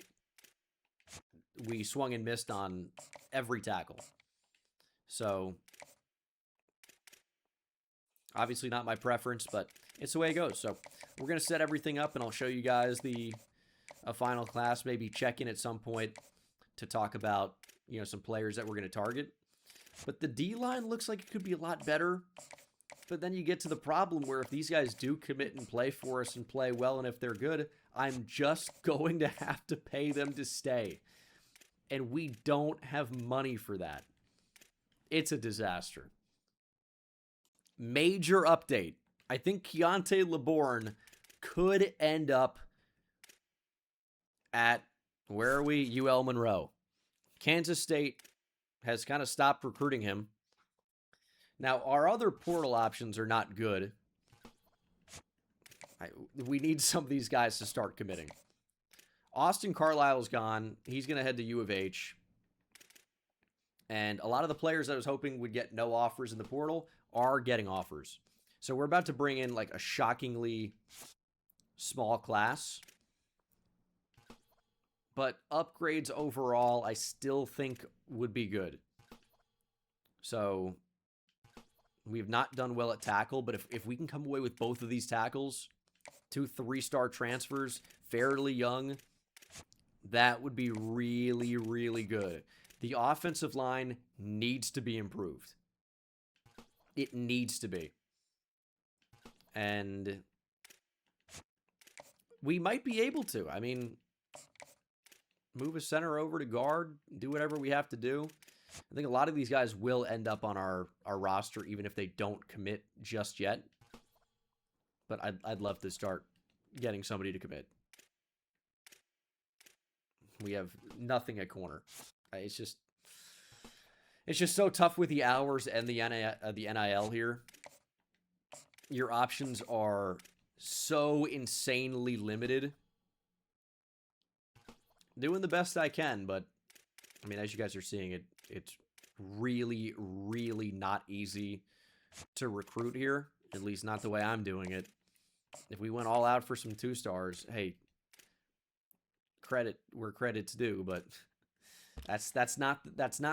we swung and missed on every tackle. So, obviously not my preference, but it's the way it goes. So, we're going to set everything up, and I'll show you guys a final class, maybe check in at some point to talk about, you know, some players that we're going to target. But the D-line looks like it could be a lot better. But then you get to the problem where if these guys do commit and play for us and play well, and if they're good, I'm just going to have to pay them to stay. And we don't have money for that. It's a disaster. Major update. I think Keontae LeBourne could end up at, where are we? UL Monroe. Kansas State has kind of stopped recruiting him. Now, our other portal options are not good. We need some of these guys to start committing. Austin Carlisle's gone. He's going to head to U of H. And a lot of the players I was hoping would get no offers in the portal are getting offers. So we're about to bring in like a shockingly small class. But upgrades overall, I still think would be good. So we've not done well at tackle, but if we can come away with both of these tackles, 2 3-star transfers, fairly young, that would be really, really good. The offensive line needs to be improved. It needs to be. And we might be able to. I mean, move a center over to guard, do whatever we have to do. I think a lot of these guys will end up on our roster, even if they don't commit just yet. But I'd love to start getting somebody to commit. We have nothing at corner. It's just so tough with the hours and the NIL here. Your options are so insanely limited. Doing the best I can, but I mean, as you guys are seeing, it's really, really not easy to recruit here. At least not the way I'm doing it. If we went all out for some 2-stars, hey, credit where credit's due, but that's not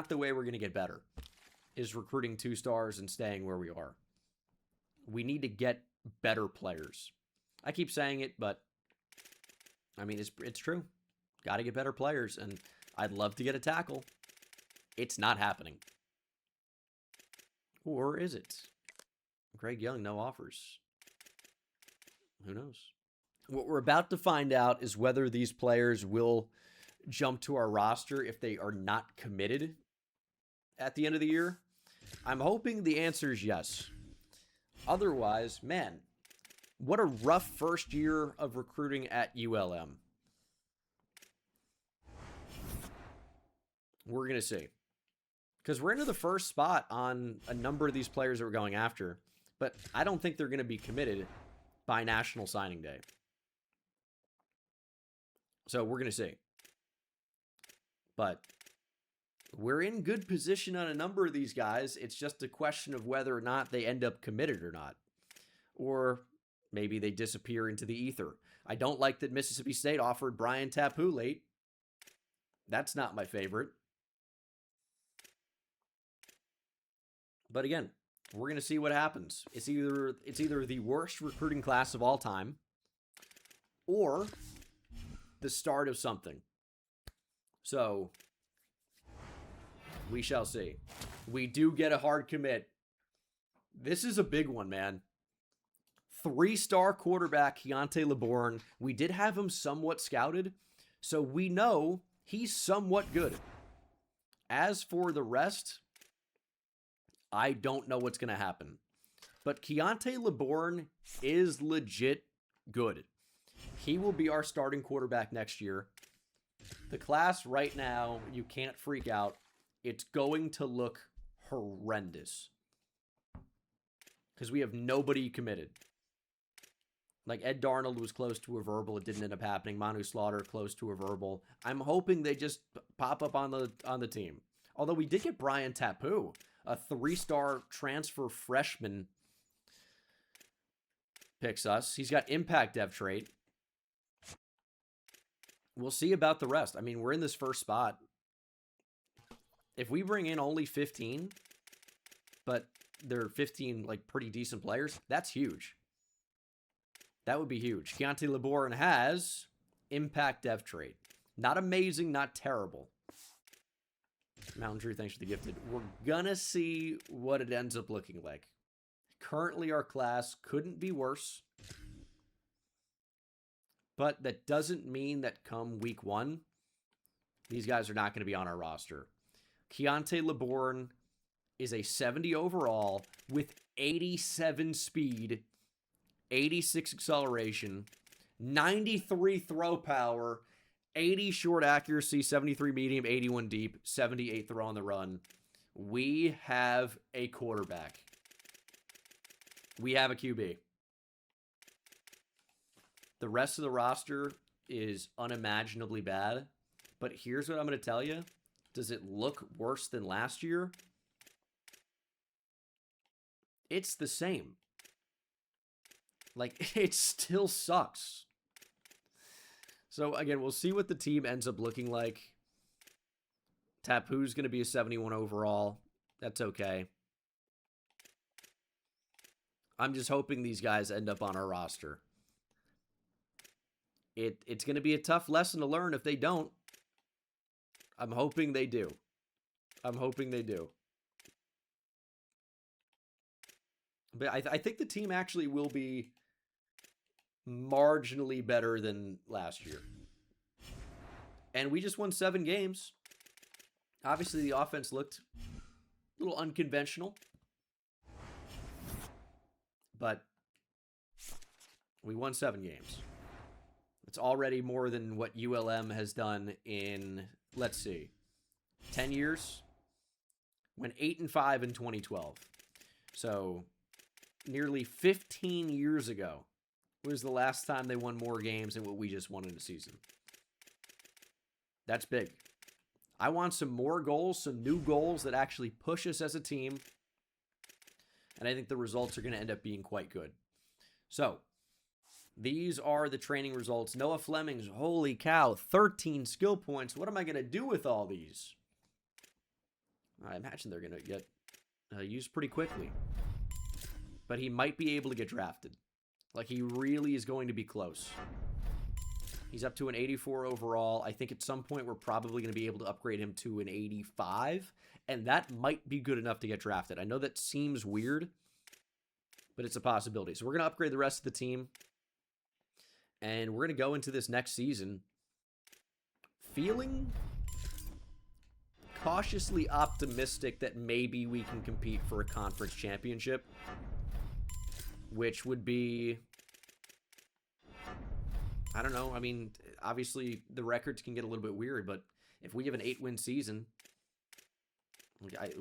the way we're going to get better. Is recruiting 2-stars and staying where we are. We need to get better players. I keep saying it, but I mean, it's true. Got to get better players, and I'd love to get a tackle. It's not happening. Or is it? Greg Young, no offers. Who knows? What we're about to find out is whether these players will jump to our roster if they are not committed at the end of the year. I'm hoping the answer is yes. Otherwise, man, what a rough first year of recruiting at ULM. We're going to see. Because we're into the first spot on a number of these players that we're going after. But I don't think they're going to be committed by National Signing Day. So we're going to see. But we're in good position on a number of these guys. It's just a question of whether or not they end up committed or not. Or maybe they disappear into the ether. I don't like that Mississippi State offered Brian Tapu late. That's not my favorite. But again, we're going to see what happens. It's either the worst recruiting class of all time or the start of something. So we shall see. We do get a hard commit. This is a big one, man. 3-star quarterback Keontae LeBourne. We did have him somewhat scouted, so we know he's somewhat good. As for the rest, I don't know what's going to happen. But Keontae LeBourne is legit good. He will be our starting quarterback next year. The class right now, you can't freak out. It's going to look horrendous. Because we have nobody committed. Like Ed Darnold was close to a verbal. It didn't end up happening. Manu Slaughter close to a verbal. I'm hoping they just pop up on the team. Although we did get Brian Tapu, a 3-star transfer freshman, picks us. He's got impact dev trait. We'll see about the rest. I mean, we're in this first spot. If we bring in only 15, but they're 15 like pretty decent players, that's huge. That would be huge. Keontae LeBourne has impact dev trait. Not amazing, not terrible. Mountain Drew, thanks for the gifted. We're gonna see what it ends up looking like. Currently, our class couldn't be worse. But that doesn't mean that come week 1, these guys are not going to be on our roster. Keontae LeBourne is a 70 overall with 87 speed, 86 acceleration, 93 throw power, 80 short accuracy, 73 medium, 81 deep, 78 throw on the run. We have a quarterback. We have a QB. The rest of the roster is unimaginably bad. But here's what I'm going to tell you. Does it look worse than last year? It's the same. Like, it still sucks. So, again, we'll see what the team ends up looking like. Tapu's going to be a 71 overall. That's okay. I'm just hoping these guys end up on our roster. It's going to be a tough lesson to learn if they don't. I'm hoping they do. I'm hoping they do. But I think the team actually will be marginally better than last year. And we just won 7 games. Obviously, the offense looked a little unconventional. But we won 7 games. It's already more than what ULM has done in, let's see, 10 years. Went 8-5 in 2012. So nearly 15 years ago was the last time they won more games than what we just won in a season. That's big. I want some more goals, some new goals that actually push us as a team. And I think the results are going to end up being quite good. So these are the training results. Noah Fleming's, holy cow, 13 skill points. What am I going to do with all these? I imagine they're going to get used pretty quickly. But he might be able to get drafted. Like, he really is going to be close. He's up to an 84 overall. I think at some point we're probably going to be able to upgrade him to an 85. And that might be good enough to get drafted. I know that seems weird, but it's a possibility. So we're going to upgrade the rest of the team. And we're going to go into this next season feeling cautiously optimistic that maybe we can compete for a conference championship, which would be, I don't know. I mean, obviously the records can get a little bit weird, but if we have an 8-win season,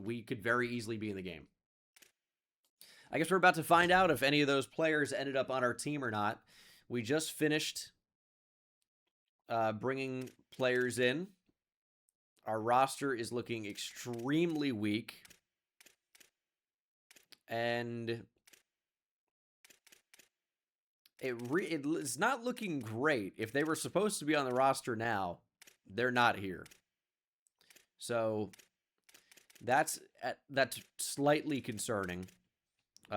we could very easily be in the game. I guess we're about to find out if any of those players ended up on our team or not. We just finished bringing players in. Our roster is looking extremely weak. And it's not looking great. If they were supposed to be on the roster now, they're not here. So that's slightly concerning.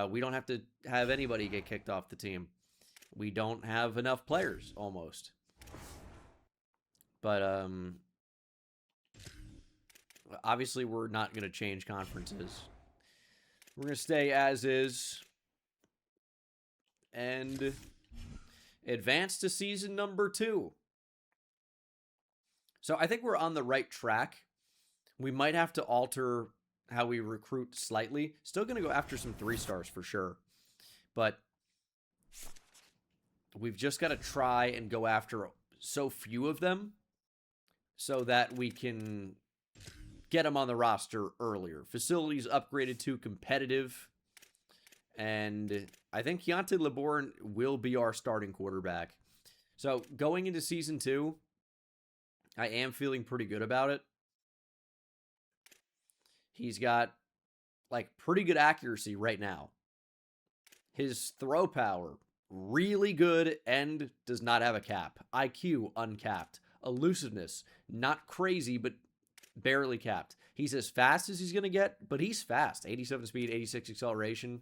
We don't have to have anybody get kicked off the team. We don't have enough players, almost. But obviously we're not going to change conferences. We're going to stay as is and advance to season number 2. So I think we're on the right track. We might have to alter how we recruit slightly. Still going to go after some 3-stars for sure. But we've just got to try and go after so few of them so that we can get them on the roster earlier. Facilities upgraded to competitive. And I think Keontae LeBourne will be our starting quarterback. So going into season 2, I am feeling pretty good about it. He's got, like, pretty good accuracy right now. His throw power, really good and does not have a cap. IQ, uncapped. Elusiveness, not crazy, but barely capped. He's as fast as he's going to get, but he's fast. 87 speed, 86 acceleration.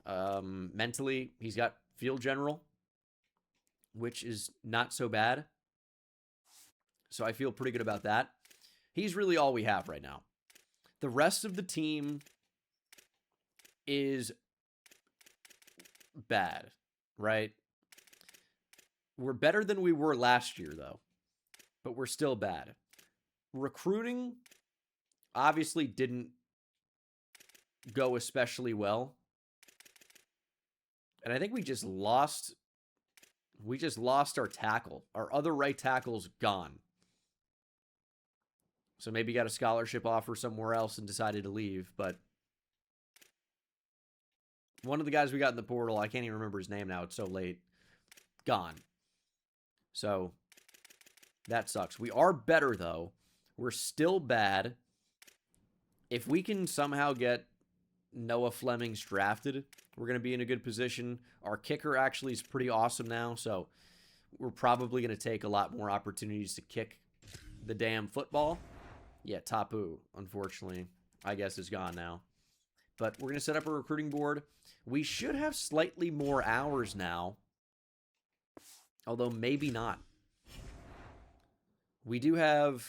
Mentally, he's got field general, which is not so bad. So I feel pretty good about that. He's really all we have right now. The rest of the team is bad, right? We're better than we were last year, though, but we're still bad. Recruiting obviously didn't go especially well. And I think we just lost our tackle. Our other right tackle's gone. So maybe got a scholarship offer somewhere else and decided to leave, but one of the guys we got in the portal, I can't even remember his name now, it's so late, gone. So that sucks. We are better, though. We're still bad. If we can somehow get Noah Flemings drafted, we're going to be in a good position. Our kicker actually is pretty awesome now, so we're probably going to take a lot more opportunities to kick the damn football. Yeah, Tapu, unfortunately, I guess is gone now. But we're going to set up a recruiting board. We should have slightly more hours now, although maybe not. We do have,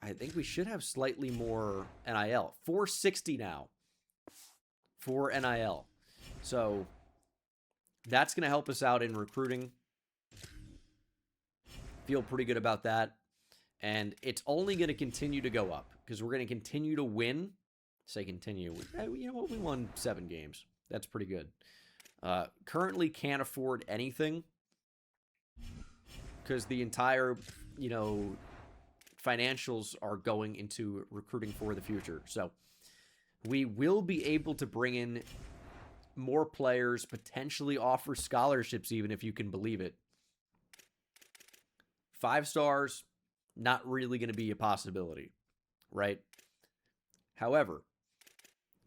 I think we should have slightly more NIL. 460 now for NIL. So that's going to help us out in recruiting. Feel pretty good about that. And it's only going to continue to go up because we're going to continue to win. Say continue. You know what? We won 7 games. That's pretty good. Currently can't afford anything because the entire, financials are going into recruiting for the future. So we will be able to bring in more players, potentially offer scholarships even, if you can believe it. 5 stars, not really going to be a possibility, right? However,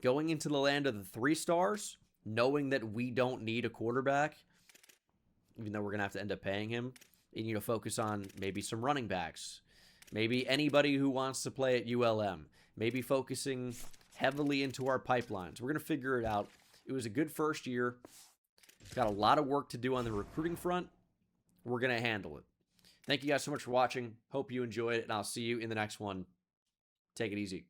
going into the land of the 3 stars, knowing that we don't need a quarterback, even though we're going to have to end up paying him, and, focus on maybe some running backs, maybe anybody who wants to play at ULM, maybe focusing heavily into our pipelines. We're going to figure it out. It was a good first year. Got a lot of work to do on the recruiting front. We're going to handle it. Thank you guys so much for watching. Hope you enjoyed it, and I'll see you in the next one. Take it easy.